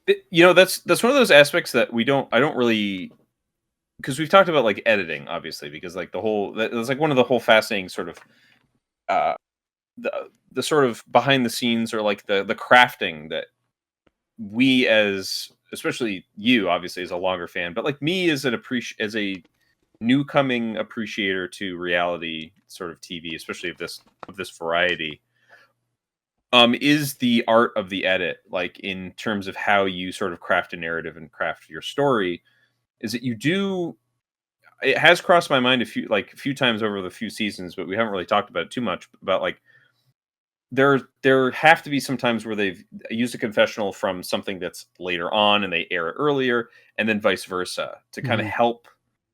Speaker 2: That's one of those aspects that I don't really because we've talked about like editing obviously because like that's like one of the whole fascinating sort of uh the sort of behind the scenes or like the crafting that we as especially you obviously as a longer fan but like me as as a new coming appreciator to reality sort of TV especially of this variety is the art of the edit like in terms of how you sort of craft a narrative and craft your story is that you do it has crossed my mind a few times over the few seasons, but we haven't really talked about it too much. About like there have to be some times where they've used a confessional from something that's later on and they air it earlier, and then vice versa to kind of
Speaker 1: mhm.
Speaker 2: help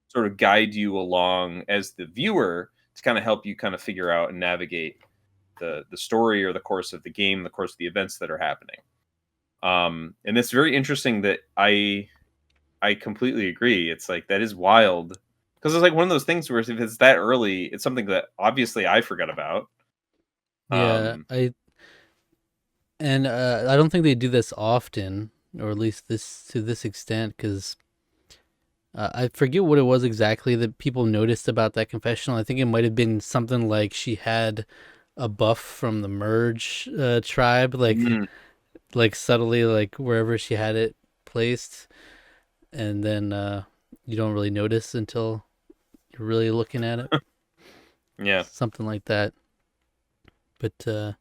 Speaker 2: sort of guide you along as the viewer to kind of help you kind of figure out and navigate the story or the course of the game, the course of the events that are happening. And it's very interesting that I completely agree. It's like that is wild because it's like one of those things where if it's that early, it's something that obviously I forgot about.
Speaker 1: Yeah,
Speaker 2: Um,
Speaker 1: I don't think they do this often, or at least this to this extent, because I forget what it was exactly that people noticed about that confessional. I think it might have been something like she had a buff from the merge tribe,
Speaker 2: mm,
Speaker 1: like subtly, like wherever she had it placed, and then you don't really notice until you're really looking at it.
Speaker 2: yeah.
Speaker 1: Something like that. But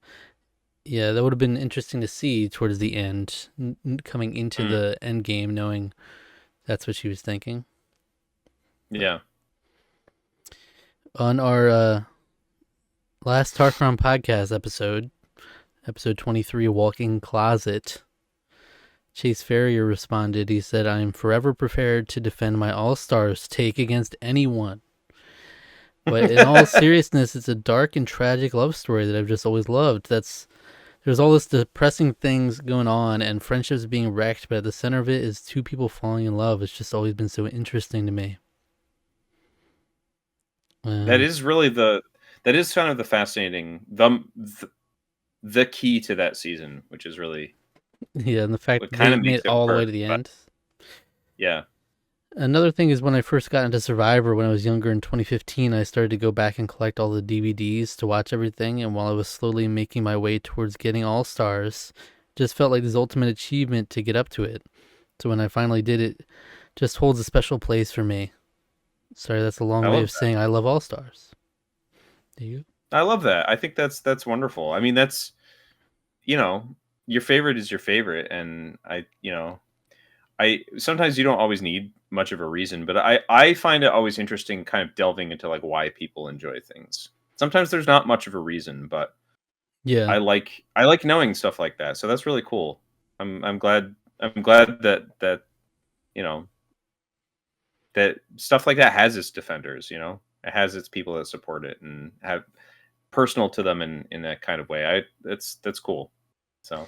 Speaker 1: yeah, that would have been interesting to see towards the end, coming into
Speaker 2: Mm,
Speaker 1: the end game, knowing that's what she was thinking. But
Speaker 2: yeah.
Speaker 1: on our last Tarqaron podcast episode 23, Walking Closet, Chase Ferrier responded. He said, "I am forever prepared to defend my All-Stars take against anyone. But in all seriousness, it's a dark and tragic love story that I've just always loved. There's all this depressing things going on and friendships being wrecked, but at the center of it is two people falling in love. It's just always been so interesting to me."
Speaker 2: That
Speaker 1: Um,
Speaker 2: is really that is kind of the fascinating the key to that season, which is really
Speaker 1: yeah, and the fact
Speaker 2: what
Speaker 1: that
Speaker 2: kind
Speaker 1: they
Speaker 2: of
Speaker 1: made
Speaker 2: makes
Speaker 1: it
Speaker 2: it
Speaker 1: all the way
Speaker 2: work.
Speaker 1: to the
Speaker 2: But
Speaker 1: end.
Speaker 2: yeah.
Speaker 1: Another thing is when I first got into Survivor when I was younger in 2015, I started to go back and collect all the DVDs to watch everything. And while I was slowly making my way towards getting All Stars, just felt like this ultimate achievement to get up to it. So when I finally did it, just holds a special place for me. Sorry, that's a long
Speaker 2: I
Speaker 1: way
Speaker 2: love
Speaker 1: of saying I love All Stars. Do you?
Speaker 2: I love that. I think that's wonderful. I mean, that's you know, your favorite is your favorite, and I sometimes you don't always need much of a reason, but I find it always interesting, kind of delving into like why people enjoy things. Sometimes there's not much of a reason, but
Speaker 1: Yeah.
Speaker 2: I like knowing stuff like that. So that's really cool. I'm glad that you know that stuff like that has its defenders. It has its people that support it and have personal to them in that kind of way. That's cool. So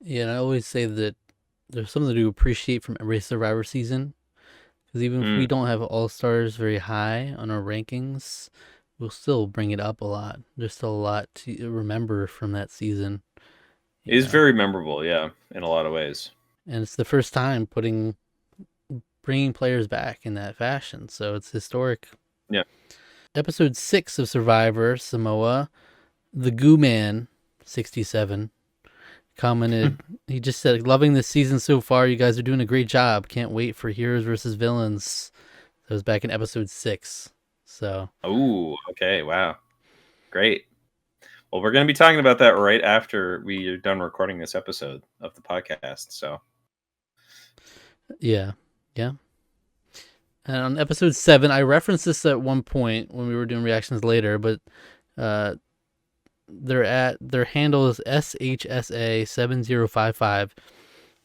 Speaker 1: Yeah, and I always say that there's something to appreciate from every Survivor season. Because even if we
Speaker 2: mm,
Speaker 1: don't have All Stars very high on our rankings, we'll still bring it up a lot. There's still a lot to remember from that season,
Speaker 2: it
Speaker 1: you
Speaker 2: is
Speaker 1: know.
Speaker 2: very memorable. Yeah, in a lot of ways.
Speaker 1: And it's the first time bringing players back in that fashion, so it's historic.
Speaker 2: Yeah.
Speaker 1: Episode 6 of Survivor Samoa, the Goo Man 67 commented. He just said, "Loving this season so far. You guys are doing a great job. Can't wait for Heroes versus Villains." That was back in episode 6. So
Speaker 2: Oh, okay. Wow. Great. Well, we're going to be talking about that right after we are done recording this episode of the podcast. So,
Speaker 1: yeah, yeah. And on episode 7, I referenced this at one point when we were doing reactions later, but uh, their handle is SHSA7055.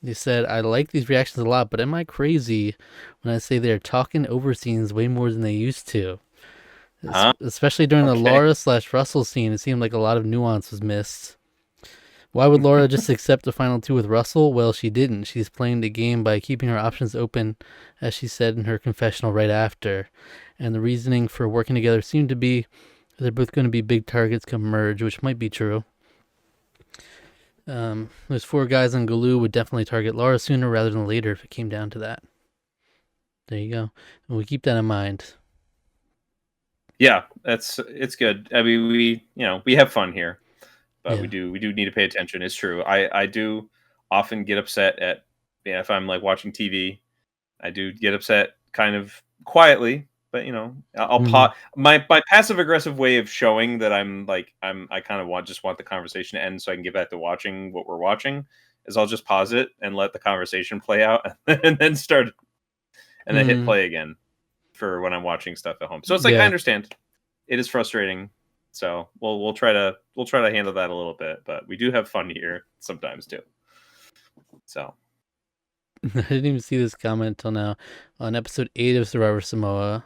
Speaker 1: They said, "I like these reactions a lot, but am I crazy when I say they're talking over scenes way more than they used to?
Speaker 2: huh?
Speaker 1: Especially during the
Speaker 2: Okay.
Speaker 1: Laura/Russell scene, it seemed like a lot of nuance was missed. Why would Laura just accept the final two with Russell? Well, she didn't. She's playing the game by keeping her options open, as she said in her confessional right after. And the reasoning for working together seemed to be they're both going to be big targets come merge, which might be true. Those four guys on Galoo would definitely target Laura sooner rather than later if it came down to that. There you go. And we keep that in mind.
Speaker 2: Yeah, it's good. I mean, we have fun here, but
Speaker 1: Yeah.
Speaker 2: we do need to pay attention. It's true. I do often get upset at if I'm like watching TV. I do get upset kind of quietly, but I'll
Speaker 1: Mm-hmm.
Speaker 2: my passive aggressive way of showing that I kind of want the conversation to end so I can get back to watching what we're watching is I'll just pause it and let the conversation play out and then hit
Speaker 1: Mm-hmm.
Speaker 2: play again for when I'm watching stuff at home. So it's like I
Speaker 1: Yeah.
Speaker 2: understand it is frustrating. So we'll try to handle that a little bit, but we do have fun here sometimes too. So
Speaker 1: I didn't even see this comment until now. On episode 8 of Survivor Samoa,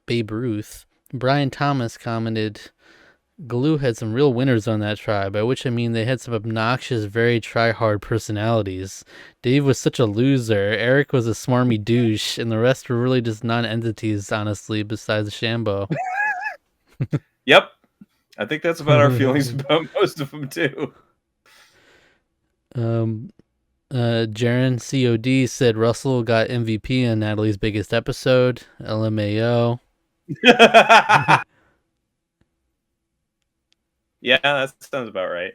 Speaker 1: Babe Ruth, Brian Thomas commented, Galoo had some real winners on that tribe, by which I mean they had some obnoxious, very try-hard personalities. Dave was such a loser, Eric was a smarmy douche, and the rest were really just non-entities, honestly, besides Shambo.
Speaker 2: Yep, I think that's about our feelings about most of them too.
Speaker 1: um, Jaren COD said Russell got MVP on Natalie's biggest episode. LMAO.
Speaker 2: Yeah, that sounds about right.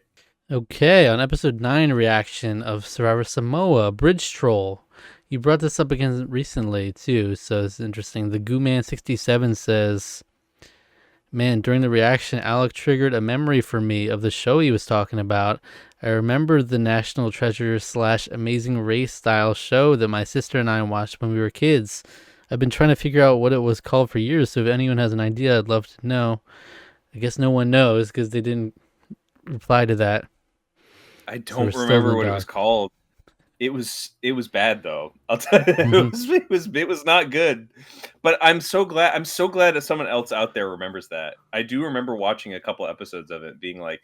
Speaker 1: Okay, on episode 9 reaction of Survivor Samoa, Bridge Troll. You brought this up again recently, too, so it's interesting. The Gooman67 says, man, during the reaction, Alec triggered a memory for me of the show he was talking about. I remember the National Treasure / Amazing Race style show that my sister and I watched when we were kids. I've been trying to figure out what it was called for years, so if anyone has an idea, I'd love to know. I guess no one knows because they didn't reply to that.
Speaker 2: I
Speaker 1: So we're
Speaker 2: don't
Speaker 1: still in
Speaker 2: remember
Speaker 1: the
Speaker 2: what it
Speaker 1: dark.
Speaker 2: was called. It was bad though. I'll tell you, it was not good. But I'm so glad that someone else out there remembers that. I do remember watching a couple episodes of it, being like,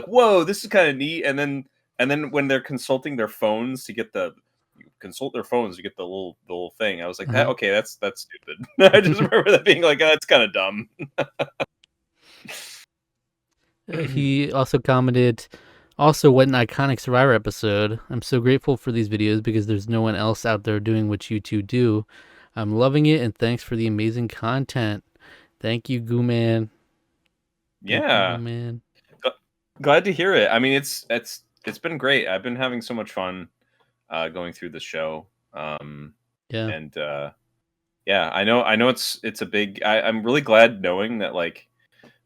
Speaker 2: "Whoa, this is kind of neat." And then when they're consulting their phones to get the little thing, I was like, "That
Speaker 1: Uh-huh.
Speaker 2: okay? That's stupid." I just remember that being like, "Oh, that's kind of dumb."
Speaker 1: He also commented, also, what an iconic Survivor episode. I'm so grateful for these videos because there's no one else out there doing what you two do. I'm loving it, and thanks for the amazing content. Thank you, Goo Man. Thank you, Goo
Speaker 2: Yeah.
Speaker 1: Man.
Speaker 2: Glad to hear it. I mean, it's been great. I've been having so much fun going through the show.
Speaker 1: Yeah.
Speaker 2: And yeah, I know it's a big. I'm really glad knowing that like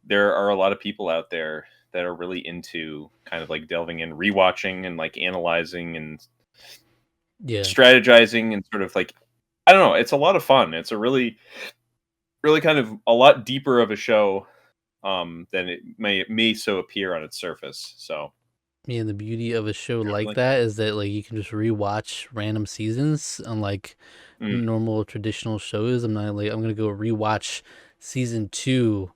Speaker 2: there are a lot of people out there that are really into kind of like delving in, rewatching, and like analyzing and
Speaker 1: Yeah.
Speaker 2: strategizing and sort of like I don't know. It's a lot of fun. It's a really kind of a lot deeper of a show than it may so appear on its surface. So
Speaker 1: Yeah, and the beauty of a show like
Speaker 2: definitely.
Speaker 1: that is that like you can just rewatch random seasons, unlike
Speaker 2: Mm,
Speaker 1: normal traditional shows. I'm not like I'm gonna go rewatch season 2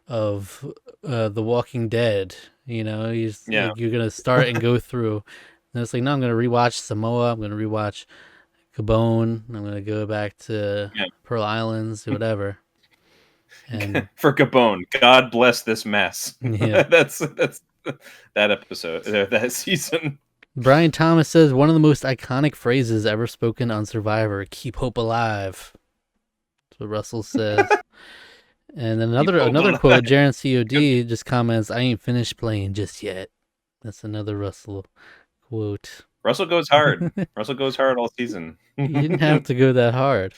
Speaker 1: of The Walking Dead. You know,
Speaker 2: yeah.
Speaker 1: you're gonna start and go through. And it's like no, I'm gonna rewatch Samoa. I'm gonna rewatch Gabon. I'm gonna go back to
Speaker 2: Yeah.
Speaker 1: Pearl Islands, whatever. And
Speaker 2: For Gabon, God bless this mess.
Speaker 1: yeah,
Speaker 2: That's that episode, that season.
Speaker 1: Brian Thomas says one of the most iconic phrases ever spoken on Survivor: "Keep hope alive." That's what Russell says. And then
Speaker 2: Keep hope
Speaker 1: another quote,
Speaker 2: alive.
Speaker 1: Jaren COD just comments, "I ain't finished playing just yet." That's another Russell quote.
Speaker 2: Russell goes hard. Russell goes hard all season.
Speaker 1: He didn't have to go that hard.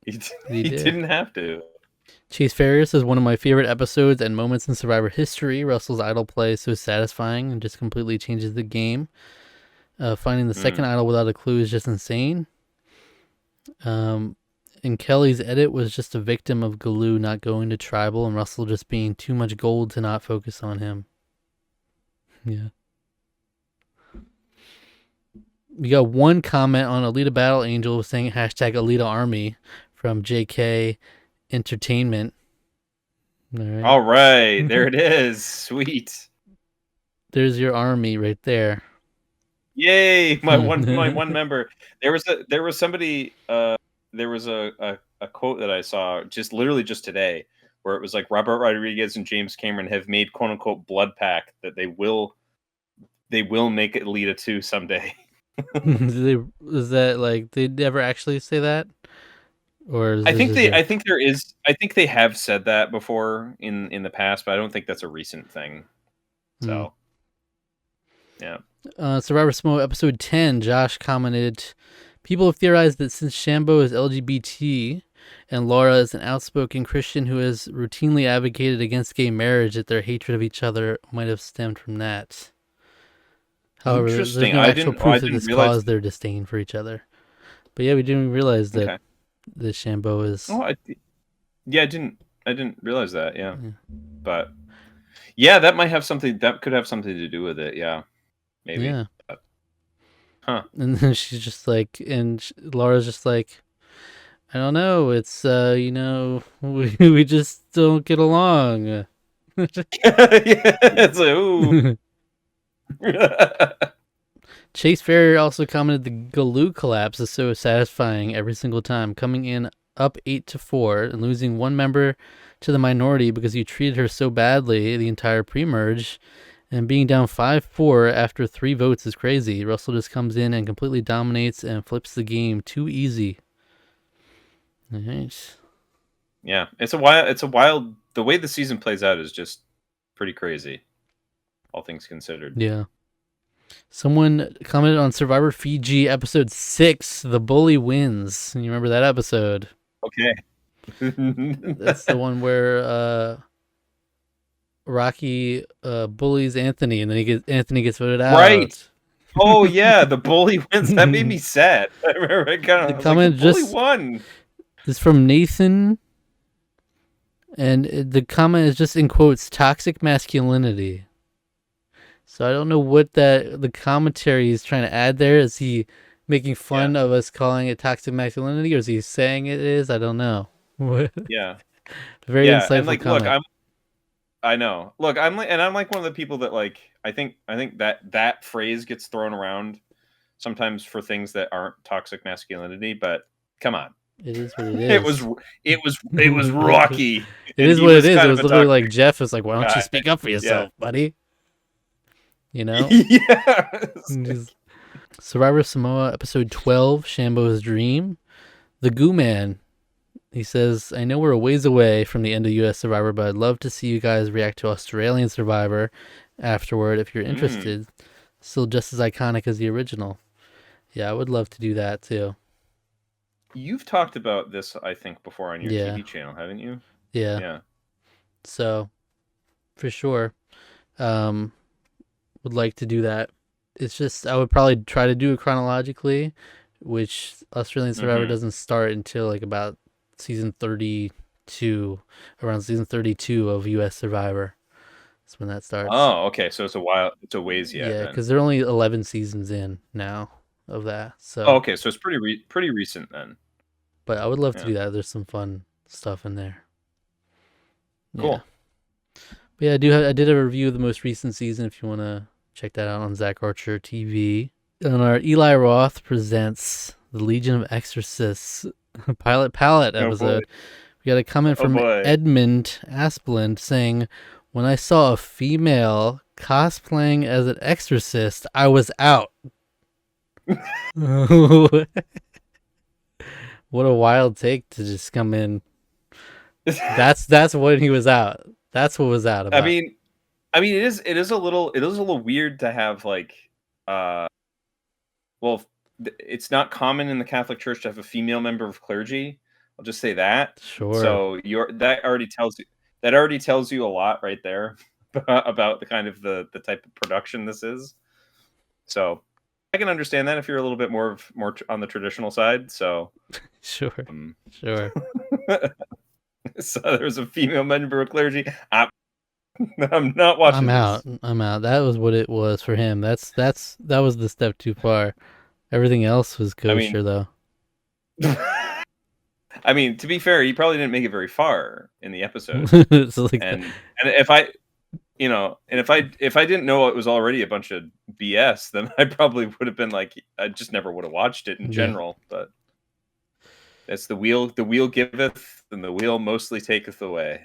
Speaker 2: he,
Speaker 1: He
Speaker 2: he
Speaker 1: did.
Speaker 2: didn't have to.
Speaker 1: Chase Ferris is one of my favorite episodes and moments in Survivor history. Russell's idol play is so satisfying and just completely changes the game. Finding the second
Speaker 2: Mm.
Speaker 1: idol without a clue is just insane. And Kelly's edit was just a victim of Galoo not going to tribal and Russell just being too much gold to not focus on him. Yeah. We got one comment on Alita Battle Angel saying hashtag Alita Army from JK Entertainment.
Speaker 2: All right, there it is. Sweet.
Speaker 1: There's your army right there.
Speaker 2: Yay! My one member. There was somebody. There was a quote that I saw just literally just today, where it was like Robert Rodriguez and James Cameron have made quote unquote blood pact that they will make it Alita 2 someday.
Speaker 1: Is that like they never actually say that, or is this just
Speaker 2: I
Speaker 1: a
Speaker 2: think there is I think they have said that before in the past, but I don't think that's a recent thing.
Speaker 1: hmm.
Speaker 2: So yeah.
Speaker 1: Survivor Samoa episode 10? Josh commented, "People have theorized that since Shambo is LGBT and Laura is an outspoken Christian who has routinely advocated against gay marriage, that their hatred of each other might have stemmed from that." However, there's
Speaker 2: Interesting.
Speaker 1: no actual
Speaker 2: I
Speaker 1: proof that
Speaker 2: didn't
Speaker 1: this
Speaker 2: realize.
Speaker 1: caused their disdain for each other. But yeah, we didn't realize that
Speaker 2: Okay.
Speaker 1: the Shambo is.
Speaker 2: Oh, yeah, I didn't realize that. Yeah.
Speaker 1: Yeah.
Speaker 2: But yeah, that might have something that could have something to do with it. Yeah. Maybe.
Speaker 1: Yeah.
Speaker 2: But, huh.
Speaker 1: And then she's just like, Laura's just like, I don't know. It's we just don't get along.
Speaker 2: It's like, ooh.
Speaker 1: Chase Fair also commented the Galoo collapse is so satisfying every single time, coming in up 8-4 and losing one member to the minority because you treated her so badly the entire pre-merge, and being down 5-4 after 3 votes is crazy. Russell just comes in and completely dominates and flips the game too easy. Nice.
Speaker 2: Yeah, it's a wild. The way the season plays out is just pretty crazy, all things considered.
Speaker 1: Yeah. Someone commented on Survivor Fiji episode 6, The Bully Wins. You remember that episode?
Speaker 2: Okay.
Speaker 1: That's the one where Rocky bullies Anthony, and then Anthony gets voted out.
Speaker 2: Right. Oh yeah, the bully wins. That made me sad. I remember it kind of.
Speaker 1: The
Speaker 2: I was
Speaker 1: comment
Speaker 2: like, the bully
Speaker 1: just
Speaker 2: won.
Speaker 1: is from Nathan, and the comment is just in quotes, toxic masculinity. So I don't know what the commentary is trying to add there. Is he making fun of us calling it toxic masculinity, or is he saying it is? I don't know.
Speaker 2: Yeah.
Speaker 1: Very
Speaker 2: Yeah,
Speaker 1: insightful
Speaker 2: and like,
Speaker 1: comment.
Speaker 2: look, I know. Look, I'm like one of the people that like. I think that phrase gets thrown around sometimes for things that aren't toxic masculinity. But come on,
Speaker 1: It is what it is.
Speaker 2: it was Rocky.
Speaker 1: It is what it is. It was literally like Jeff was like, "Why don't you speak up for yourself, buddy?" You know?
Speaker 2: Yeah.
Speaker 1: Survivor Samoa episode 12, Shambo's Dream. The Goo Man. He says, I know we're a ways away from the end of US Survivor, but I'd love to see you guys react to Australian Survivor afterward if you're interested. Still just as iconic as the original. Yeah, I would love to do that too.
Speaker 2: You've talked about this, I think, before on your
Speaker 1: Yeah.
Speaker 2: TV channel, haven't you?
Speaker 1: Yeah.
Speaker 2: Yeah.
Speaker 1: So, for sure. Would like to do that. It's just, I would probably try to do it chronologically, which Australian Survivor doesn't start until like about season 32, around season 32 of US Survivor. That's when that starts.
Speaker 2: Oh, okay. So it's a while. It's a ways yet.
Speaker 1: Yeah, because they're only 11 seasons in now of that. So.
Speaker 2: Oh, okay. So it's pretty recent then.
Speaker 1: But I would love to do that. There's some fun stuff in there.
Speaker 2: Cool.
Speaker 1: Yeah. But yeah, I did a review of the most recent season if you want to check that out on Zach Archer TV. On our Eli Roth Presents The Legion of Exorcists Pilot Palette episode, we got a comment from Edmund Asplund saying, when I saw a female cosplaying as an exorcist, I was out. What a wild take to just come in. That's when he was out. That's what was out about.
Speaker 2: I mean, it is a little weird to have like, well, it's not common in the Catholic Church to have a female member of clergy. I'll just say that.
Speaker 1: Sure.
Speaker 2: So that already tells you a lot right there about the kind of the type of production this is. So I can understand that if you're a little bit more on the traditional side. So
Speaker 1: sure.
Speaker 2: So there's a female member of clergy. I'm not watching.
Speaker 1: I'm out. That was what it was for him. That was the step too far. Everything else was kosher, though.
Speaker 2: I mean, to be fair, he probably didn't make it very far in the episode. And if I didn't know it was already a bunch of BS, then I probably would have been like, I just never would have watched it in general. But it's the wheel giveth, and the wheel mostly taketh away.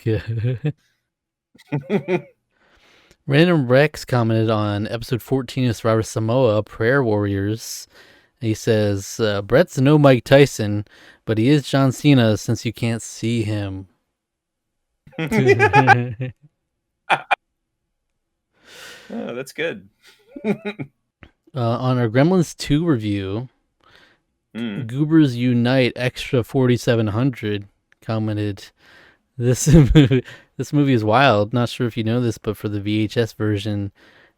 Speaker 1: Yeah. Random Rex commented on episode 14 of Survivor Samoa, Prayer Warriors. He says, Brett's no Mike Tyson, but he is John Cena since you can't see him.
Speaker 2: Oh, that's good.
Speaker 1: On our Gremlins 2 review, Goobers Unite Extra 4700 commented, This movie is wild. Not sure if you know this, but for the VHS version,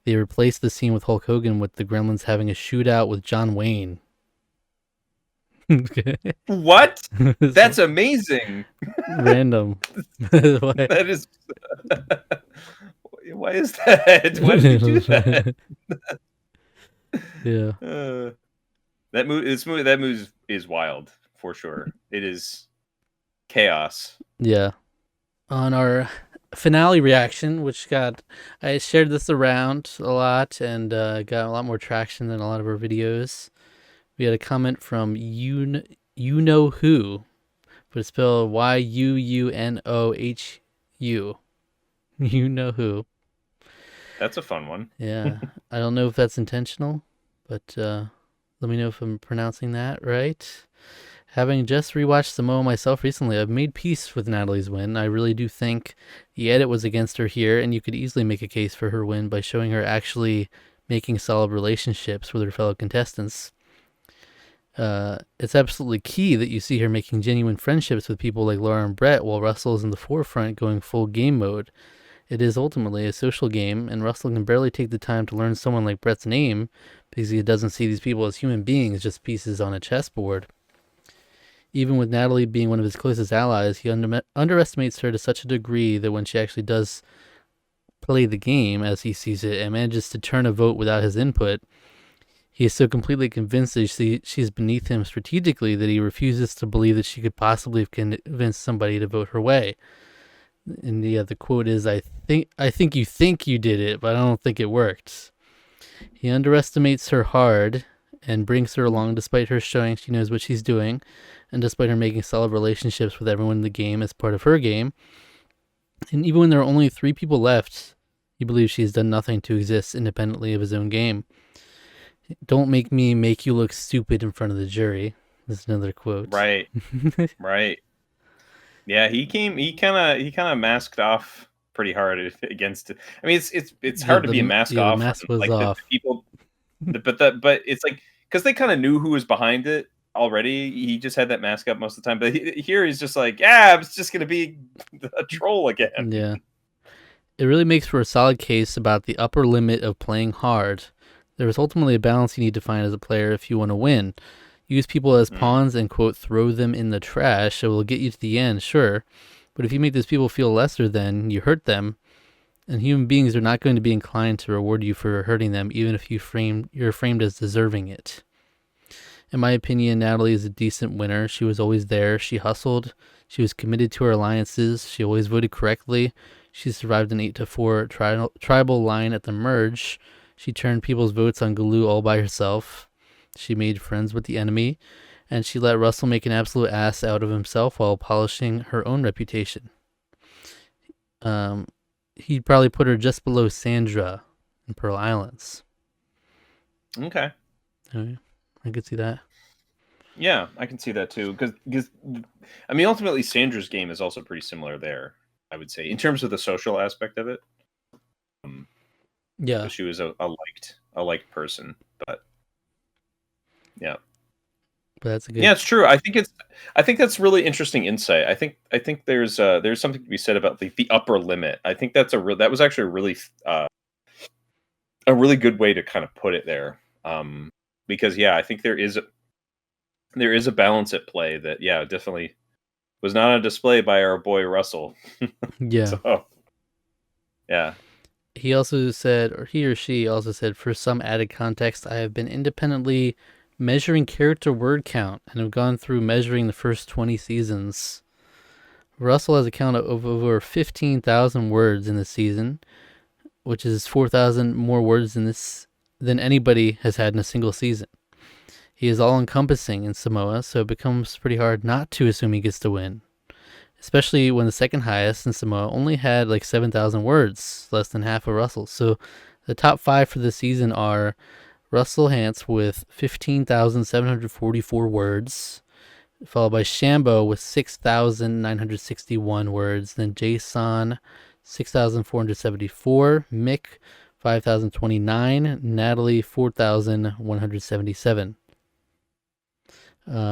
Speaker 1: they replaced the scene with Hulk Hogan with the Gremlins having a shootout with John Wayne.
Speaker 2: What? That's amazing.
Speaker 1: Random.
Speaker 2: That is. Why is that? Why did you do that?
Speaker 1: Yeah.
Speaker 2: That movie is wild for sure. It is chaos.
Speaker 1: Yeah. On our finale reaction, which I shared this around a lot and got a lot more traction than a lot of our videos. We had a comment from you know who, but it's spelled Yuunohu. You know who.
Speaker 2: That's a fun one.
Speaker 1: Yeah, I don't know if that's intentional, but let me know if I'm pronouncing that right. Having just rewatched Samoa myself recently, I've made peace with Natalie's win. I really do think the edit was against her here, and you could easily make a case for her win by showing her actually making solid relationships with her fellow contestants. It's absolutely key that you see her making genuine friendships with people like Laura and Brett, while Russell is in the forefront going full game mode. It is ultimately a social game, and Russell can barely take the time to learn someone like Brett's name because he doesn't see these people as human beings, just pieces on a chessboard. Even with Natalie being one of his closest allies, he underestimates her to such a degree that when she actually does play the game as he sees it and manages to turn a vote without his input, he is so completely convinced that she's beneath him strategically that he refuses to believe that she could possibly have convinced somebody to vote her way. And the quote is, I think you did it, but I don't think it worked." He underestimates her hard and brings her along despite her showing she knows what she's doing, and despite her making solid relationships with everyone in the game as part of her game. And even when there are only 3 people left, he believes she has done nothing to exist independently of his own game. "Don't make me make you look stupid in front of the jury." This is another quote.
Speaker 2: Right. Right. Yeah, he kind of masked off pretty hard against it. I mean, it's
Speaker 1: Yeah,
Speaker 2: hard to be a mask
Speaker 1: the
Speaker 2: off
Speaker 1: mask
Speaker 2: when
Speaker 1: was
Speaker 2: like the
Speaker 1: off.
Speaker 2: people, but it's like because they kind of knew who was behind it already. He just had that mask up most of the time. But here he's just like, yeah, it's just gonna be a troll again.
Speaker 1: Yeah. It really makes for a solid case about the upper limit of playing hard. There is ultimately a balance you need to find as a player if you want to win. Use people as
Speaker 2: Mm,
Speaker 1: pawns and, quote, throw them in the trash. It will get you to the end, sure. But if you make those people feel lesser than, you hurt them. And human beings are not going to be inclined to reward you for hurting them, even if you're framed as deserving it. In my opinion, Natalie is a decent winner. She was always there. She hustled. She was committed to her alliances. She always voted correctly. She survived an 8-4 tribal line at the merge. She turned people's votes on Galoo all by herself. She made friends with the enemy. And she let Russell make an absolute ass out of himself while polishing her own reputation. He'd probably put her just below Sandra in Pearl Islands.
Speaker 2: okay.
Speaker 1: I could see that.
Speaker 2: Yeah, I can see that too. Because I mean, ultimately, Sandra's game is also pretty similar there. I would say in terms of the social aspect of it. Um,
Speaker 1: Yeah,
Speaker 2: so she was a liked person, but yeah.
Speaker 1: but that's a
Speaker 2: Yeah,
Speaker 1: good.
Speaker 2: it's true. I think that's really interesting insight. I think there's something to be said about the upper limit. I think that was actually a really good way to kind of put it there. Because yeah, I think there is a balance at play that yeah, definitely was not on display by our boy Russell.
Speaker 1: Yeah.
Speaker 2: So, yeah.
Speaker 1: He also said, or he or she also said, for some added context, I have been independently measuring character word count and have gone through measuring the first 20 seasons. Russell has a count of over 15,000 words in this season, which is 4,000 more words than anybody has had in a single season. He is all encompassing in Samoa, so it becomes pretty hard not to assume he gets to win, especially when the second highest in Samoa only had like 7,000 words, less than half of Russell's. So the top 5 for the season are Russell Hantz with 15,744 words, followed by Shambo with 6,961 words, then Jason 6,474, Mick 5,029, Natalie 4,177.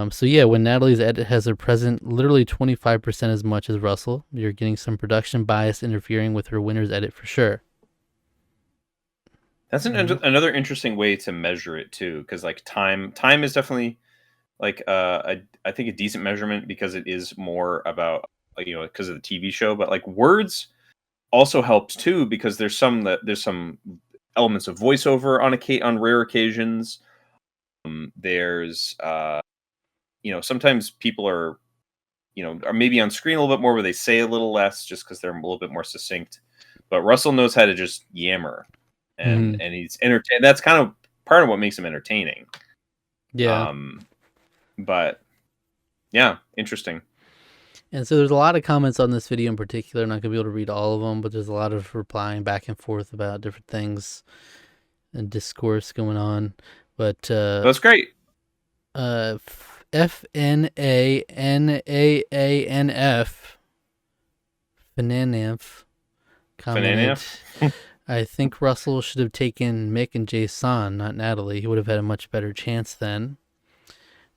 Speaker 1: So yeah, when Natalie's edit has a present literally 25% as much as Russell, you're getting some production bias interfering with her winner's edit for sure.
Speaker 2: That's
Speaker 1: Mhm.
Speaker 2: another interesting way to measure it too, because like time is definitely like I think a decent measurement because it is more about because of the TV show, but like words also helps too because there's some elements of voiceover on rare occasions. There's sometimes people are or maybe on screen a little bit more, where they say a little less, just because they're a little bit more succinct. But Russell knows how to just yammer, and
Speaker 1: Mhm.
Speaker 2: he's entertaining. That's kind of part of what makes him entertaining.
Speaker 1: Yeah.
Speaker 2: But yeah, interesting.
Speaker 1: And so there's a lot of comments on this video in particular. I'm not gonna be able to read all of them, but there's a lot of replying back and forth about different things and discourse going on. But
Speaker 2: That's great.
Speaker 1: FNANAANF Fananf commented,
Speaker 2: Fananaf.
Speaker 1: I think Russell should have taken Mick and Jason, not Natalie. He would have had a much better chance then.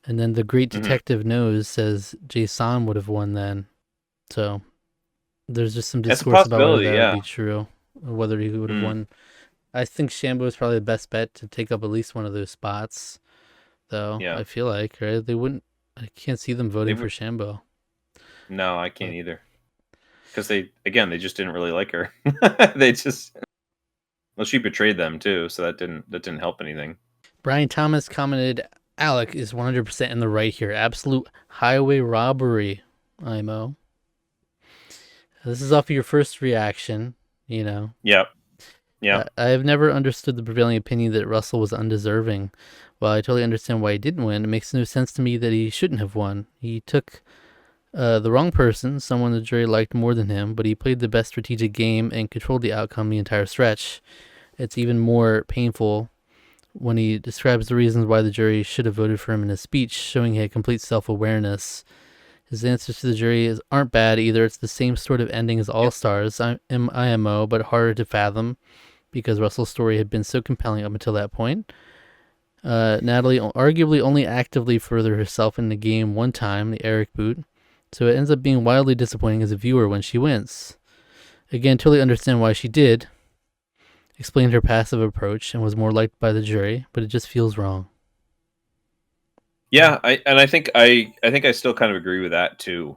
Speaker 1: And then the great
Speaker 2: Mm-hmm.
Speaker 1: detective knows says Jason would have won then. So there's just some
Speaker 2: That's a
Speaker 1: discourse about whether
Speaker 2: possibility.
Speaker 1: that would
Speaker 2: Yeah.
Speaker 1: be true or whether he would have
Speaker 2: Mm,
Speaker 1: won. I think Shambo is probably the best bet to take up at least one of those spots, though.
Speaker 2: yeah.
Speaker 1: I feel like, right? They wouldn't. I can't see them
Speaker 2: They
Speaker 1: voting for
Speaker 2: would.
Speaker 1: Shambo.
Speaker 2: No, I can't
Speaker 1: But
Speaker 2: either. Because they just didn't really like her. They just well, she betrayed them too, so that didn't help anything.
Speaker 1: Brian Thomas commented, Alec is 100% in the right here. Absolute highway robbery, IMO. This is off of your first reaction, you know.
Speaker 2: Yep. Yeah.
Speaker 1: I have never understood the prevailing opinion that Russell was undeserving. While I totally understand why he didn't win, it makes no sense to me that he shouldn't have won. He took the wrong person, someone the jury liked more than him, but he played the best strategic game and controlled the outcome the entire stretch. It's even more painful when he describes the reasons why the jury should have voted for him in his speech, showing he had complete self-awareness. His answers to the jury aren't bad either. It's the same sort of ending as All
Speaker 2: Yep.
Speaker 1: Stars, IMO, but harder to fathom because Russell's story had been so compelling up until that point. Natalie arguably only actively furthered herself in the game one time, the Eric boot, so it ends up being wildly disappointing as a viewer when she wins. Again, totally understand why she did. Explained her passive approach and was more liked by the jury, but it just feels wrong.
Speaker 2: Yeah, I think I still kind of agree with that too.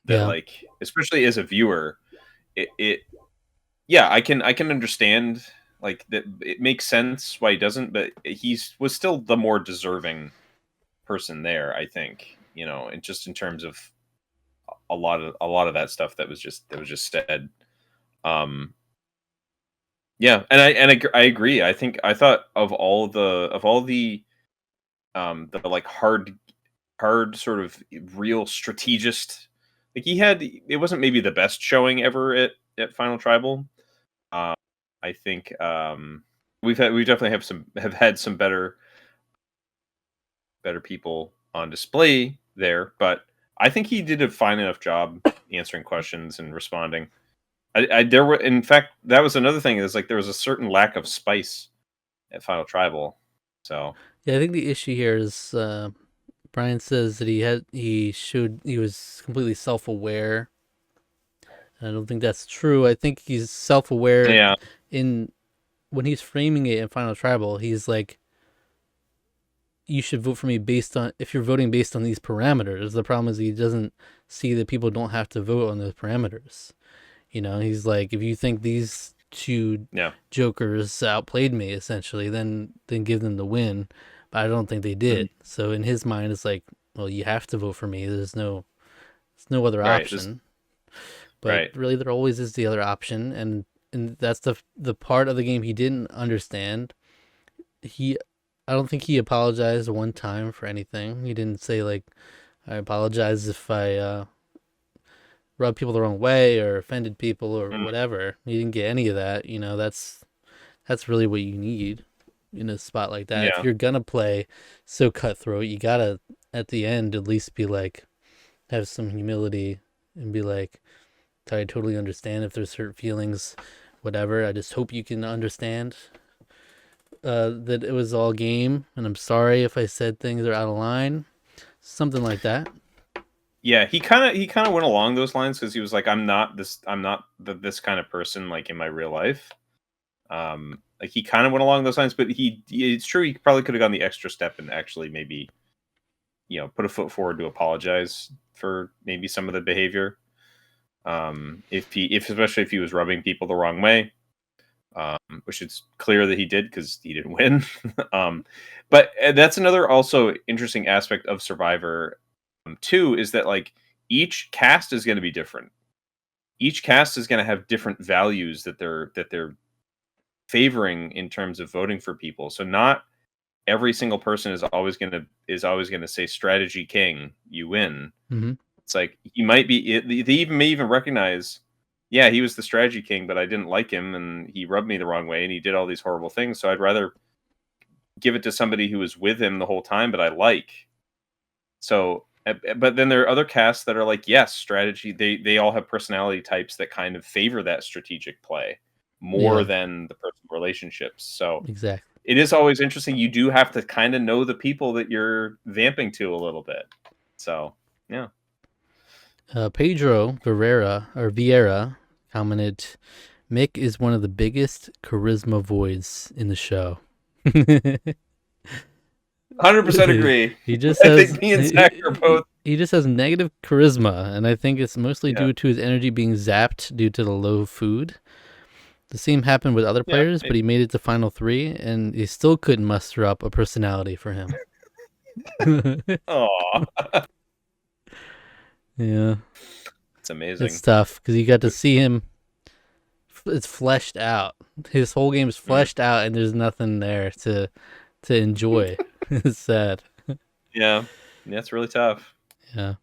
Speaker 2: That,
Speaker 1: Yeah.
Speaker 2: like, especially as a viewer, it yeah, I can understand, like, that it makes sense why he doesn't, but was still the more deserving person there, I think, and just in terms of a lot of that stuff that was just said. Um yeah, and I agree. I thought of all the like hard sort of real strategist, like, it wasn't maybe the best showing ever at Final Tribal. Um, I think we definitely have had some better people on display there, but I think he did a fine enough job answering questions and responding. There were, in fact, that was another thing, is like there was a certain lack of spice at Final Tribal. So
Speaker 1: Yeah, I think the issue here is Brian says that he was completely self-aware. I don't think that's true. I think he's self-aware
Speaker 2: yeah.
Speaker 1: in when he's framing it in Final Tribal. He's like, you should vote for me based on if you're voting based on these parameters. The problem is he doesn't see that people don't have to vote on those parameters. He's like, if you think these two
Speaker 2: Yeah.
Speaker 1: jokers outplayed me, essentially, then give them the win. But I don't think they
Speaker 2: Mhm.
Speaker 1: did. So in his mind, it's like, well, you have to vote for me. There's no other
Speaker 2: Right. This
Speaker 1: option. But
Speaker 2: right.
Speaker 1: really, there always is the other option, and that's the part of the game he didn't understand. He, I don't think he apologized one time for anything. He didn't say like, I apologize if I rubbed people the wrong way or offended people or
Speaker 2: Mhm.
Speaker 1: whatever. You didn't get any of that. That's really what you need in a spot like that. If
Speaker 2: Yeah.
Speaker 1: you're gonna play so cutthroat, you gotta at the end at least be like, have some humility and be like, I totally understand if there's hurt feelings, whatever. I just hope you can understand that it was all game, and I'm sorry if I said things are out of line, something like that.
Speaker 2: Yeah, he kind of went along those lines, because he was like, I'm not this kind of person, like, in my real life. Like, he kind of went along those lines, but it's true, he probably could have gone the extra step and actually maybe, put a foot forward to apologize for maybe some of the behavior. If especially if he was rubbing people the wrong way, which it's clear that he did, because he didn't win. But that's another also interesting aspect of Survivor. Two is that like each cast is going to be different. Each cast is going to have different values that they're favoring in terms of voting for people. So not every single person is always going to say strategy king, you win.
Speaker 1: Mm-hmm.
Speaker 2: It's like he might be. They may even recognize, yeah, he was the strategy king, but I didn't like him, and he rubbed me the wrong way, and he did all these horrible things. So I'd rather give it to somebody who was with him the whole time, but I like. So, but then there are other casts that are like, yes, strategy. They all have personality types that kind of favor that strategic play more
Speaker 1: Yeah,
Speaker 2: than the personal relationships. So
Speaker 1: exactly.
Speaker 2: it is always interesting. You do have to kind of know the people that you're vamping to a little bit. So yeah.
Speaker 1: Pedro Vieira commented, Mick is one of the biggest charisma voids in the show.
Speaker 2: 100% agree.
Speaker 1: He just
Speaker 2: I
Speaker 1: has
Speaker 2: think me and Zach are both.
Speaker 1: he just has negative charisma, and I think it's mostly
Speaker 2: Yeah.
Speaker 1: due to his energy being zapped due to the low food. The same happened with other
Speaker 2: Yeah,
Speaker 1: players, but he made it to final 3, and he still couldn't muster up a personality for him.
Speaker 2: Aw,
Speaker 1: Yeah,
Speaker 2: it's amazing.
Speaker 1: it's tough because you got to see him. It's fleshed out. His whole game is fleshed out, and there's nothing there to enjoy. It's sad.
Speaker 2: Yeah, it's really tough.
Speaker 1: Yeah.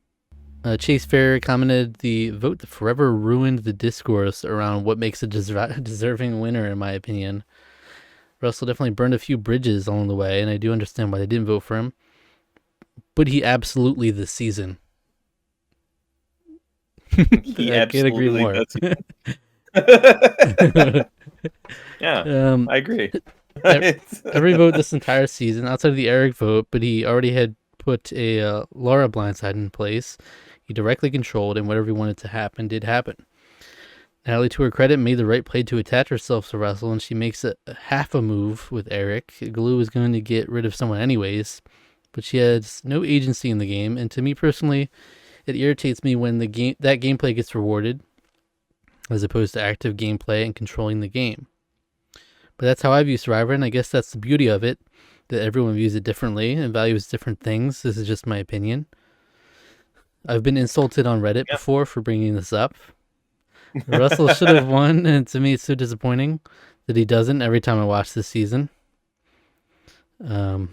Speaker 1: Chase Fair commented, the vote that forever ruined the discourse around what makes a deserving winner, in my opinion. Russell definitely burned a few bridges along the way, and I do understand why they didn't vote for him. But he absolutely this season.
Speaker 2: He
Speaker 1: I can't agree
Speaker 2: absolutely
Speaker 1: more.
Speaker 2: does. Yeah, I agree.
Speaker 1: Every vote this entire season, outside of the Eric vote, but he already had put a Laura blindside in place. He directly controlled, and whatever he wanted to happen did happen. Natalie, to her credit, made the right play to attach herself to Russell, and she makes a half a move with Eric. Glue is going to get rid of someone anyways, but she has no agency in the game, and to me personally, it irritates me when that gameplay gets rewarded, as opposed to active gameplay and controlling the game. But that's how I view Survivor, and I guess that's the beauty of it, that everyone views it differently and values different things. This is just my opinion. I've been insulted on Reddit before for bringing this up. Russell should have won, and to me it's so disappointing that he doesn't every time I watch this season. Yeah.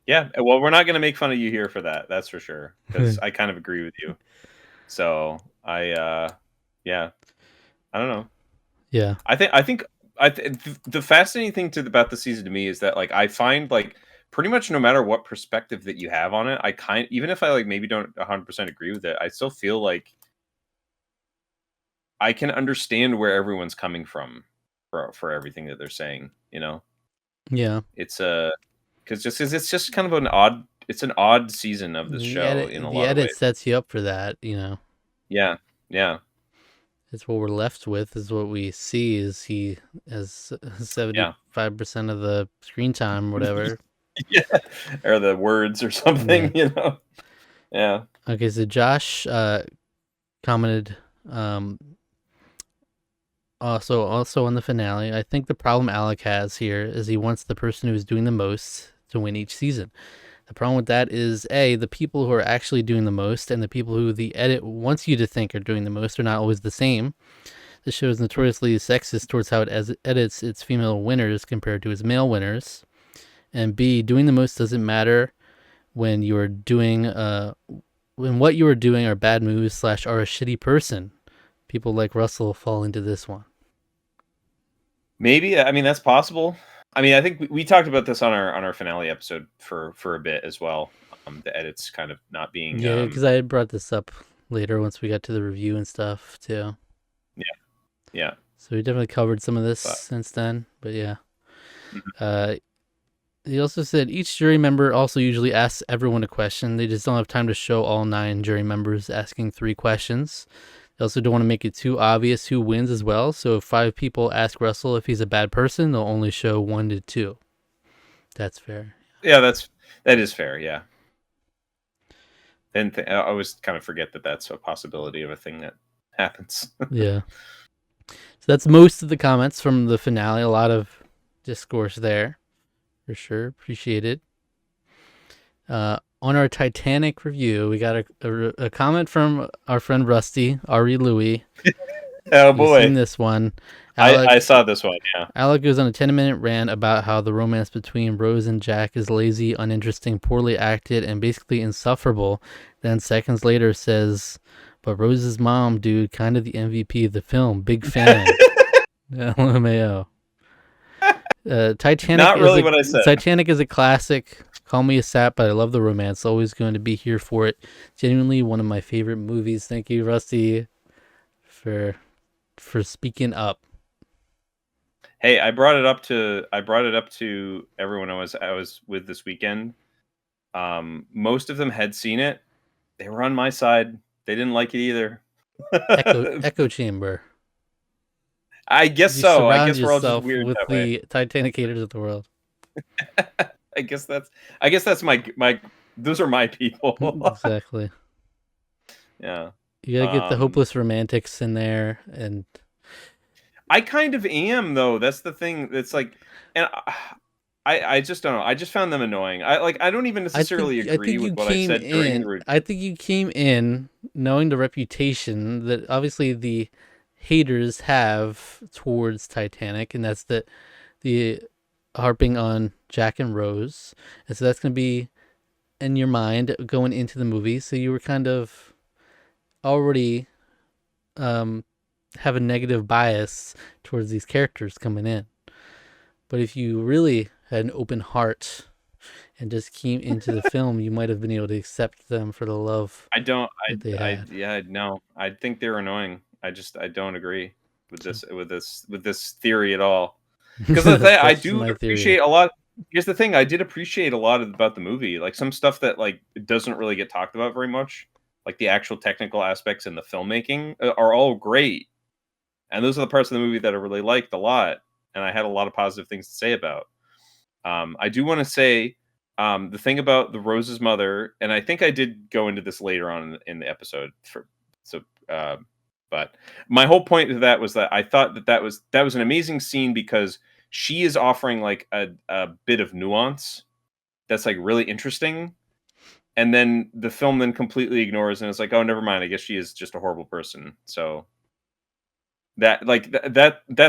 Speaker 2: Yeah, well, we're not going to make fun of you here for that. That's for sure, because I kind of agree with you. So I don't know.
Speaker 1: Yeah.
Speaker 2: I think the fascinating thing about the season to me is that like I find like pretty much no matter what perspective that you have on it, even if I like maybe don't 100% agree with it, I still feel like I can understand where everyone's coming from for everything that they're saying. You know,
Speaker 1: Yeah.
Speaker 2: it's because it's just kind of an odd season of the show in a lot of ways.
Speaker 1: The edit sets you up for that, you know.
Speaker 2: Yeah.
Speaker 1: It's what we're left with, is what we see is he has 75% of the screen time, whatever.
Speaker 2: Yeah, or the words or something, you know. Yeah.
Speaker 1: Okay, so Josh commented also on the finale. I think the problem Alec has here is he wants the person who's doing the most to win each season. The problem with that is, A, the people who are actually doing the most and the people who the edit wants you to think are doing the most are not always the same. The show is notoriously sexist towards how it edits its female winners compared to its male winners. And B, doing the most doesn't matter when you are doing, when what you are doing are bad moves / are a shitty person. People like Russell fall into this one.
Speaker 2: Maybe, I mean, that's possible. I mean, I think we talked about this on our finale episode for a bit as well. The edits kind of not being
Speaker 1: because I had brought this up later once we got to the review and stuff too.
Speaker 2: Yeah.
Speaker 1: So we definitely covered some of this since then, but yeah. He also said each jury member also usually asks everyone a question. They just don't have time to show all 9 jury members asking 3 questions. They also don't want to make it too obvious who wins as well. So if 5 people ask Russell if he's a bad person, they'll only show 1 to 2. That's fair.
Speaker 2: Yeah, that is fair. Yeah. Then I always kind of forget that that's a possibility of a thing that happens.
Speaker 1: Yeah. So that's most of the comments from the finale. A lot of discourse there, for sure. Appreciate it. On on our Titanic review, we got a comment from our friend Rusty, Ari Louie.
Speaker 2: Oh
Speaker 1: You've seen
Speaker 2: boy,
Speaker 1: this one.
Speaker 2: I
Speaker 1: Alec
Speaker 2: saw this one. Yeah.
Speaker 1: Alec goes on a 10-minute rant about how the romance between Rose and Jack is lazy, uninteresting, poorly acted, and basically insufferable. Then seconds later says, "But Rose's mom, dude, kind of the MVP of the film. Big fan." LMAO.
Speaker 2: Not really what I said.
Speaker 1: Titanic is a classic. Call me a sap, but I love the romance. Always going to be here for it. Genuinely one of my favorite movies. Thank you, Rusty, for speaking up.
Speaker 2: Hey, I brought it up to everyone I was with this weekend. Most of them had seen it. They were on my side. They didn't like it either.
Speaker 1: Echo chamber.
Speaker 2: I guess
Speaker 1: You
Speaker 2: so. I
Speaker 1: surround
Speaker 2: guess we're all just
Speaker 1: yourself
Speaker 2: weird
Speaker 1: with
Speaker 2: that way.
Speaker 1: the Titanic haters of the world.
Speaker 2: I guess that's my those are my people.
Speaker 1: Exactly.
Speaker 2: Yeah.
Speaker 1: You gotta get the hopeless romantics in there, and
Speaker 2: I kind of am though. That's the thing. It's like, and I just don't know. I just found them annoying. I don't even necessarily
Speaker 1: I
Speaker 2: agree
Speaker 1: think
Speaker 2: with
Speaker 1: you
Speaker 2: what I
Speaker 1: came
Speaker 2: said during the
Speaker 1: in.
Speaker 2: review.
Speaker 1: I think you came in knowing the reputation that obviously the haters have towards Titanic, and that's the harping on Jack and Rose, and so that's gonna be in your mind going into the movie. So you were kind of already have a negative bias towards these characters coming in. But if you really had an open heart and just came into the film, you might have been able to accept them for the love
Speaker 2: I don't.
Speaker 1: that they had.
Speaker 2: Yeah. No. I think they're annoying. I don't agree with this theory at all. Because I
Speaker 1: That's
Speaker 2: do
Speaker 1: my
Speaker 2: appreciate
Speaker 1: theory.
Speaker 2: a lot. Here's the thing: I did appreciate a lot about the movie, like some stuff that like doesn't really get talked about very much, like the actual technical aspects and the filmmaking are all great, and those are the parts of the movie that I really liked a lot, and I had a lot of positive things to say about. I do want to say the thing about the Rose's mother, and I think I did go into this later on in the episode. So, uh, but my whole point to that was that I thought that was an amazing scene because she is offering like a bit of nuance that's like really interesting, and then the film then completely ignores and it's like, oh, never mind. I guess she is just a horrible person. So that's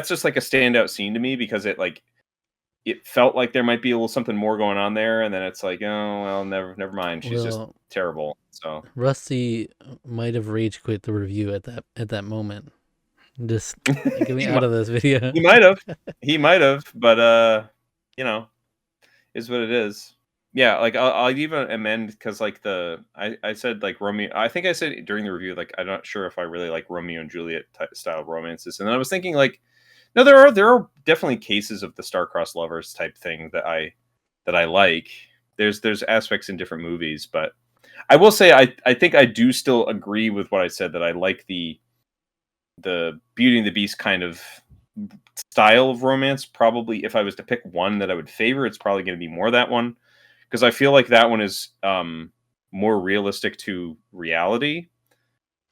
Speaker 2: just like a standout scene to me because it felt like there might be a little something more going on there, and then it's like, oh well, never mind. She's just
Speaker 1: Well,
Speaker 2: terrible. So
Speaker 1: Rusty might have rage quit the review at that moment. Just get me
Speaker 2: he
Speaker 1: out
Speaker 2: might
Speaker 1: of this video.
Speaker 2: he might have, but you know, is what it is. Yeah, like I'll even amend because like I said like Romeo. I think I said during the review like I'm not sure if I really like Romeo and Juliet style romances, and then I was thinking like no, there are definitely cases of the star-crossed lovers type thing that I like. There's aspects in different movies, but I will say I think I do still agree with what I said that I like the Beauty and the Beast kind of style of romance. Probably if I was to pick one that I would favor, it's probably going to be more that one because I feel like that one is more realistic to reality.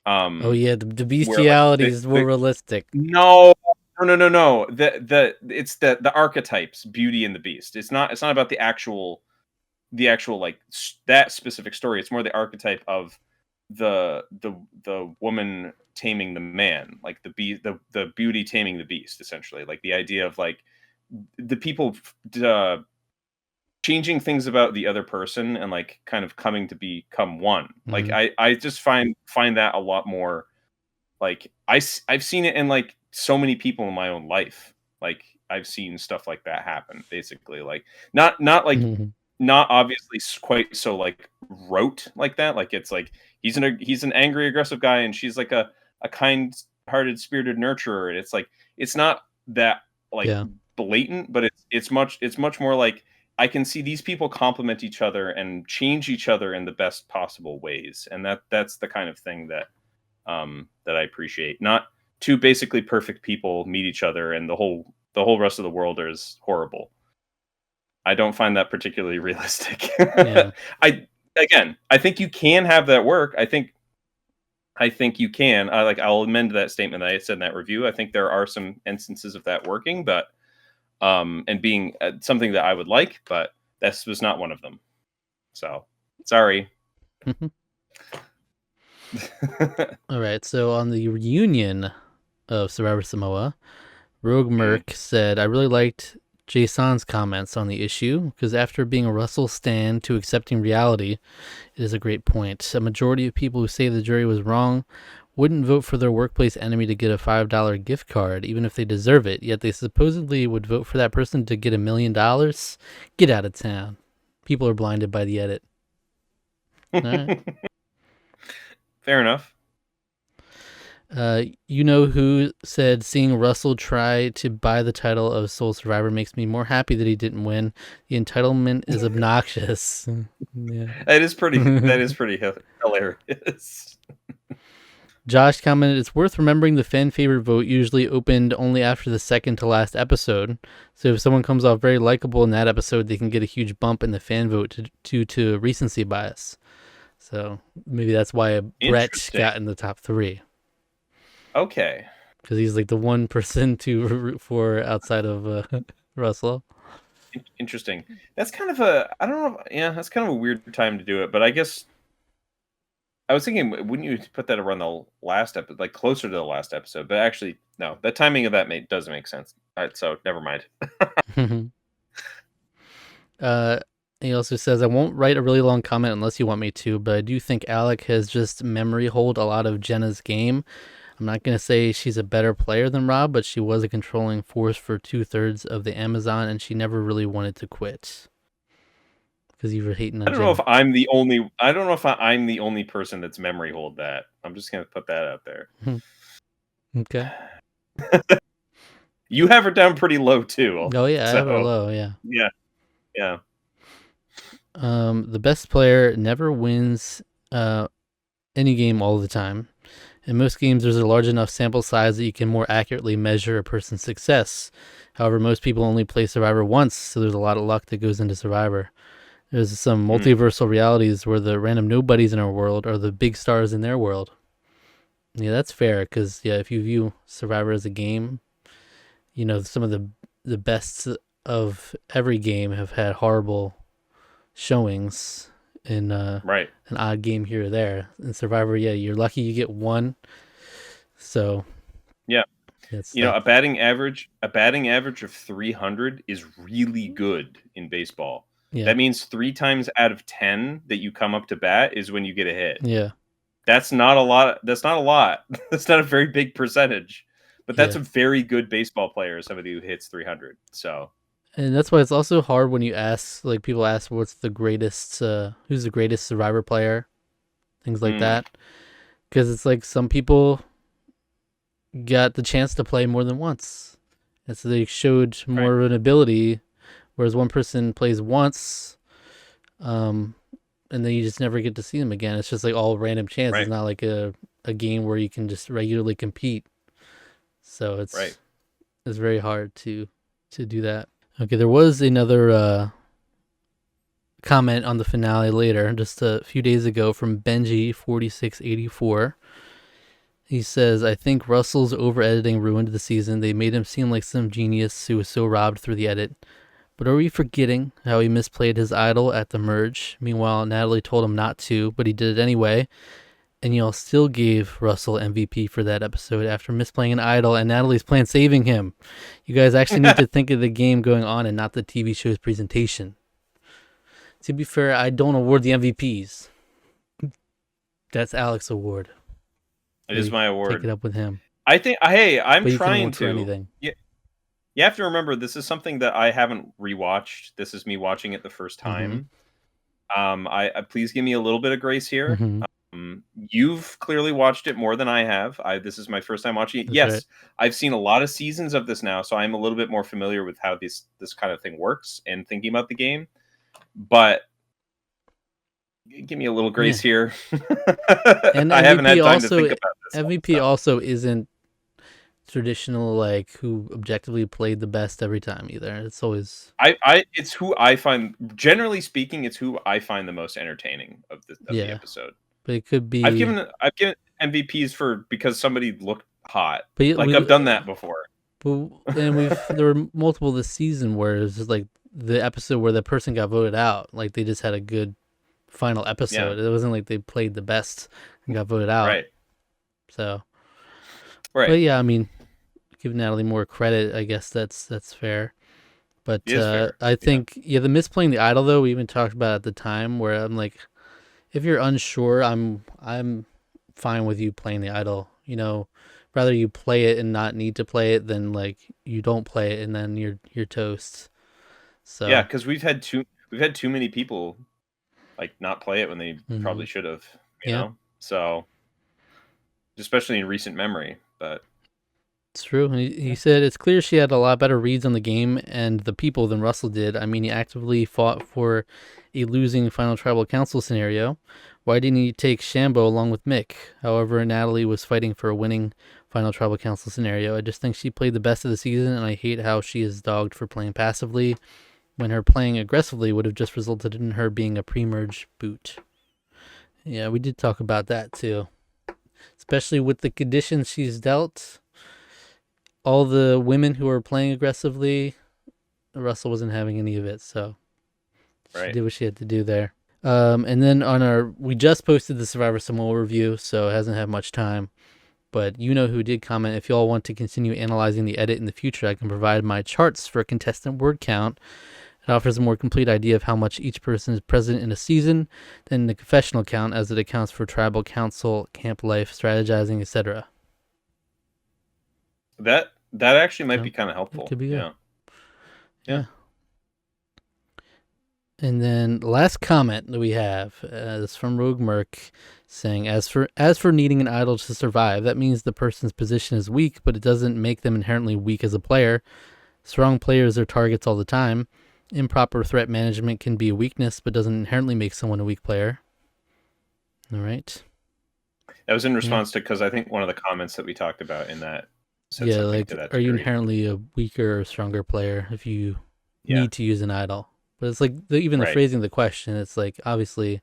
Speaker 1: Oh yeah, the
Speaker 2: Where like
Speaker 1: bestiality is more
Speaker 2: the
Speaker 1: realistic.
Speaker 2: no, no. It's the archetypes, Beauty and the Beast. It's not about the actual like that specific story. It's more the archetype of the woman taming the man, like the beauty taming the beast, essentially. Like the idea of like the people uh, changing things about the other person and like kind of coming to become one. Like
Speaker 1: Mm.
Speaker 2: I just find that a lot more like I've seen it in like so many people in my own life. Like I've seen stuff like that happen. Basically, like not like not obviously quite so like rote like that. Like it's like he's an angry aggressive guy and she's like a kind-hearted spirited nurturer. And it's like it's not that like
Speaker 1: Yeah.
Speaker 2: blatant, but it's much more like I can see these people complement each other and change each other in the best possible ways. And that's the kind of thing that I appreciate. Not two basically perfect people meet each other and the whole rest of the world is horrible. I don't find that particularly realistic.
Speaker 1: Yeah.
Speaker 2: I think you can have that work. I think you can. I'll amend that statement that I said in that review. I think there are some instances of that working, but and being something that I would like, but this was not one of them. So Sorry.
Speaker 1: All right, so on the reunion of Survivor Samoa, Rogue Merc said, I really liked Jason's comments on the issue because after being a Russell stan to accepting reality, it is a great point. A majority of people who say the jury was wrong wouldn't vote for their workplace enemy to get a $5 gift card, even if they deserve it, yet they supposedly would vote for that person to get $1 million. Get out of town. People are blinded by the edit. All right.
Speaker 2: Fair enough.
Speaker 1: You know who said seeing Russell try to buy the title of Sole Survivor makes me more happy that he didn't win. The entitlement is obnoxious. Yeah.
Speaker 2: That is pretty hilarious.
Speaker 1: Josh commented, it's worth remembering the fan favorite vote usually opened only after the second to last episode. So if someone comes off very likable in that episode, they can get a huge bump in the fan vote due to recency bias. So maybe that's why Brett got in the top 3.
Speaker 2: Okay.
Speaker 1: Because he's like the one person to root for outside of Russell.
Speaker 2: Interesting. That's kind of that's kind of a weird time to do it. But I guess I was thinking, wouldn't you put that around the last episode, like closer to the last episode? But actually, no. The timing of that doesn't make sense. All right, so never mind.
Speaker 1: He also says, I won't write a really long comment unless you want me to, but I do think Alec has just memory hold a lot of Jenna's game. I'm not going to say she's a better player than Rob, but she was a controlling force for 2/3 of the Amazon, and she never really wanted to quit. Because you were hating on
Speaker 2: I don't know if I'm the only person that's memory hold that. I'm just going to put that out there.
Speaker 1: Okay.
Speaker 2: You have her down pretty low, too.
Speaker 1: Oh, yeah, I have her low, yeah.
Speaker 2: Yeah.
Speaker 1: The best player never wins any game all the time. In most games, there's a large enough sample size that you can more accurately measure a person's success. However, most people only play Survivor once, so there's a lot of luck that goes into Survivor. There's some multiversal realities where the random nobodies in our world are the big stars in their world. Yeah, that's fair, because, if you view Survivor as a game, some of the best of every game have had horrible showings in an odd game here or there. In Survivor, you're lucky you get one. So
Speaker 2: a batting average of 300 is really good in baseball. Yeah. That means 3 times out of 10 that you come up to bat is when you get a hit.
Speaker 1: Yeah.
Speaker 2: That's not a lot. That's not a very big percentage. But that's a very good baseball player, somebody who hits 300. So
Speaker 1: and that's why it's also hard when you ask, like people ask what's the greatest, who's the greatest Survivor player, things like that. Because it's like some people got the chance to play more than once. And so they showed more of an ability, whereas one person plays once, and then you just never get to see them again. It's just like all random chance. Right. It's not like a game where you can just regularly compete. So it's very hard to do that. Okay, there was another comment on the finale later, just a few days ago, from Benji4684. He says, I think Russell's over-editing ruined the season. They made him seem like some genius who was so robbed through the edit. But are we forgetting how he misplayed his idol at the merge? Meanwhile, Natalie told him not to, but he did it anyway. And y'all still gave Russell MVP for that episode after misplaying an idol, and Natalie's plan saving him. You guys actually need to think of the game going on and not the TV show's presentation. To be fair, I don't award the MVPs. That's Alex's award.
Speaker 2: It is my award.
Speaker 1: Take it up with him.
Speaker 2: I think, I'm
Speaker 1: but
Speaker 2: trying to.
Speaker 1: Anything.
Speaker 2: Yeah, you have to remember, this is something that I haven't rewatched. This is me watching it the first time. I please give me a little bit of grace here. You've clearly watched it more than I have. This is my first time watching it. Yes, I've seen a lot of seasons of this now, so I'm a little bit more familiar with how this kind of thing works and thinking about the game. But give me a little grace here.
Speaker 1: And
Speaker 2: I haven't had time to think about this.
Speaker 1: MVP also isn't traditional, like who objectively played the best every time either. It's always
Speaker 2: it's who I find, generally speaking, it's who I find the most entertaining of the episode.
Speaker 1: But it could be
Speaker 2: I've given MVPs because somebody looked hot. I've done that before.
Speaker 1: But and there were multiple this season where it was just like the episode where the person got voted out. Like they just had a good final episode. It wasn't like they played the best and got voted out.
Speaker 2: Right.
Speaker 1: So,
Speaker 2: Right.
Speaker 1: but yeah, I mean, give Natalie more credit. I guess that's fair. But
Speaker 2: It is fair.
Speaker 1: I think the misplaying the idol though, we even talked about at the time, where I'm like, if you're unsure, I'm fine with you playing the idol. You know, rather you play it and not need to play it than like you don't play it and then you're toast. So
Speaker 2: Yeah, because we've had too many people like not play it when they probably should have. You know, so especially in recent memory, but.
Speaker 1: It's true. He said it's clear she had a lot better reads on the game and the people than Russell did. I mean, he actively fought for a losing final tribal council scenario. Why didn't he take Shambo along with Mick? However, Natalie was fighting for a winning final tribal council scenario. I just think she played the best of the season, and I hate how she is dogged for playing passively when her playing aggressively would have just resulted in her being a pre-merge boot. Yeah, we did talk about that too. Especially with the conditions she's dealt. All the women who were playing aggressively, Russell wasn't having any of it, so she did what she had to do there. And then we just posted the Survivor Samoa review, so it hasn't had much time. But you know who did comment, if you all want to continue analyzing the edit in the future, I can provide my charts for contestant word count. It offers a more complete idea of how much each person is present in a season than the confessional count, as it accounts for tribal council, camp life, strategizing, etc.
Speaker 2: That actually might be kind of helpful.
Speaker 1: It could be good.
Speaker 2: Yeah.
Speaker 1: And then the last comment that we have is from Rogue Merc, saying, as for needing an idol to survive, that means the person's position is weak, but it doesn't make them inherently weak as a player. Strong players are targets all the time. Improper threat management can be a weakness, but doesn't inherently make someone a weak player. All right.
Speaker 2: That was in response to, because I think one of the comments that we talked about in that.
Speaker 1: Yeah, like, are you inherently a weaker or stronger player if you need to use an idol? But it's like even the phrasing of the question, it's like, obviously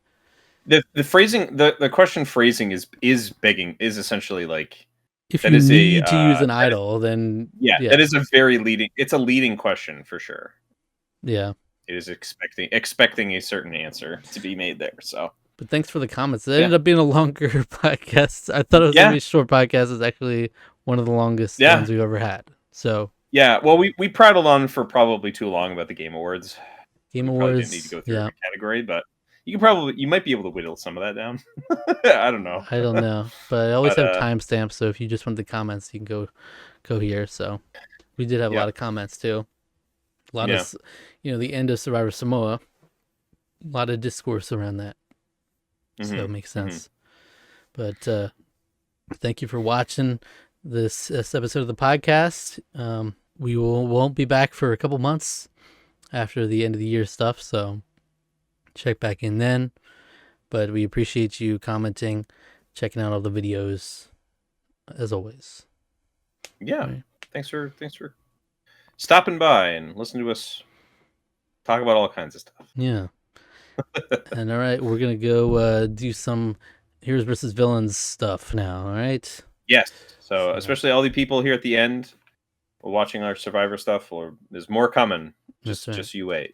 Speaker 2: the phrasing, the question phrasing is essentially like,
Speaker 1: if you need to use an idol, then
Speaker 2: that is it's a leading question for sure.
Speaker 1: Yeah,
Speaker 2: it is expecting a certain answer to be made there. So,
Speaker 1: but thanks for the comments. It ended up being a longer podcast. I thought it was gonna be a short podcast. It's actually one of the longest ones we've ever had. So
Speaker 2: well, we prattled on for probably too long about the Game Awards.
Speaker 1: Probably
Speaker 2: didn't need to go through every category, but you might be able to whittle some of that down. I don't know.
Speaker 1: But I always have timestamps, so if you just want the comments, you can go here. So we did have a lot of comments too. A lot of the end of Survivor Samoa. A lot of discourse around that. So it makes sense. But thank you for watching this episode of the podcast. We won't be back for a couple months after the end of the year stuff, so check back in then. But we appreciate you commenting, checking out all the videos, as always.
Speaker 2: Thanks for stopping by and listening to us talk about all kinds of stuff.
Speaker 1: And all right, we're gonna go do some Heroes versus Villains stuff now. All right.
Speaker 2: Yes. So especially all the people here at the end watching our Survivor stuff, or there's more coming. Just you wait.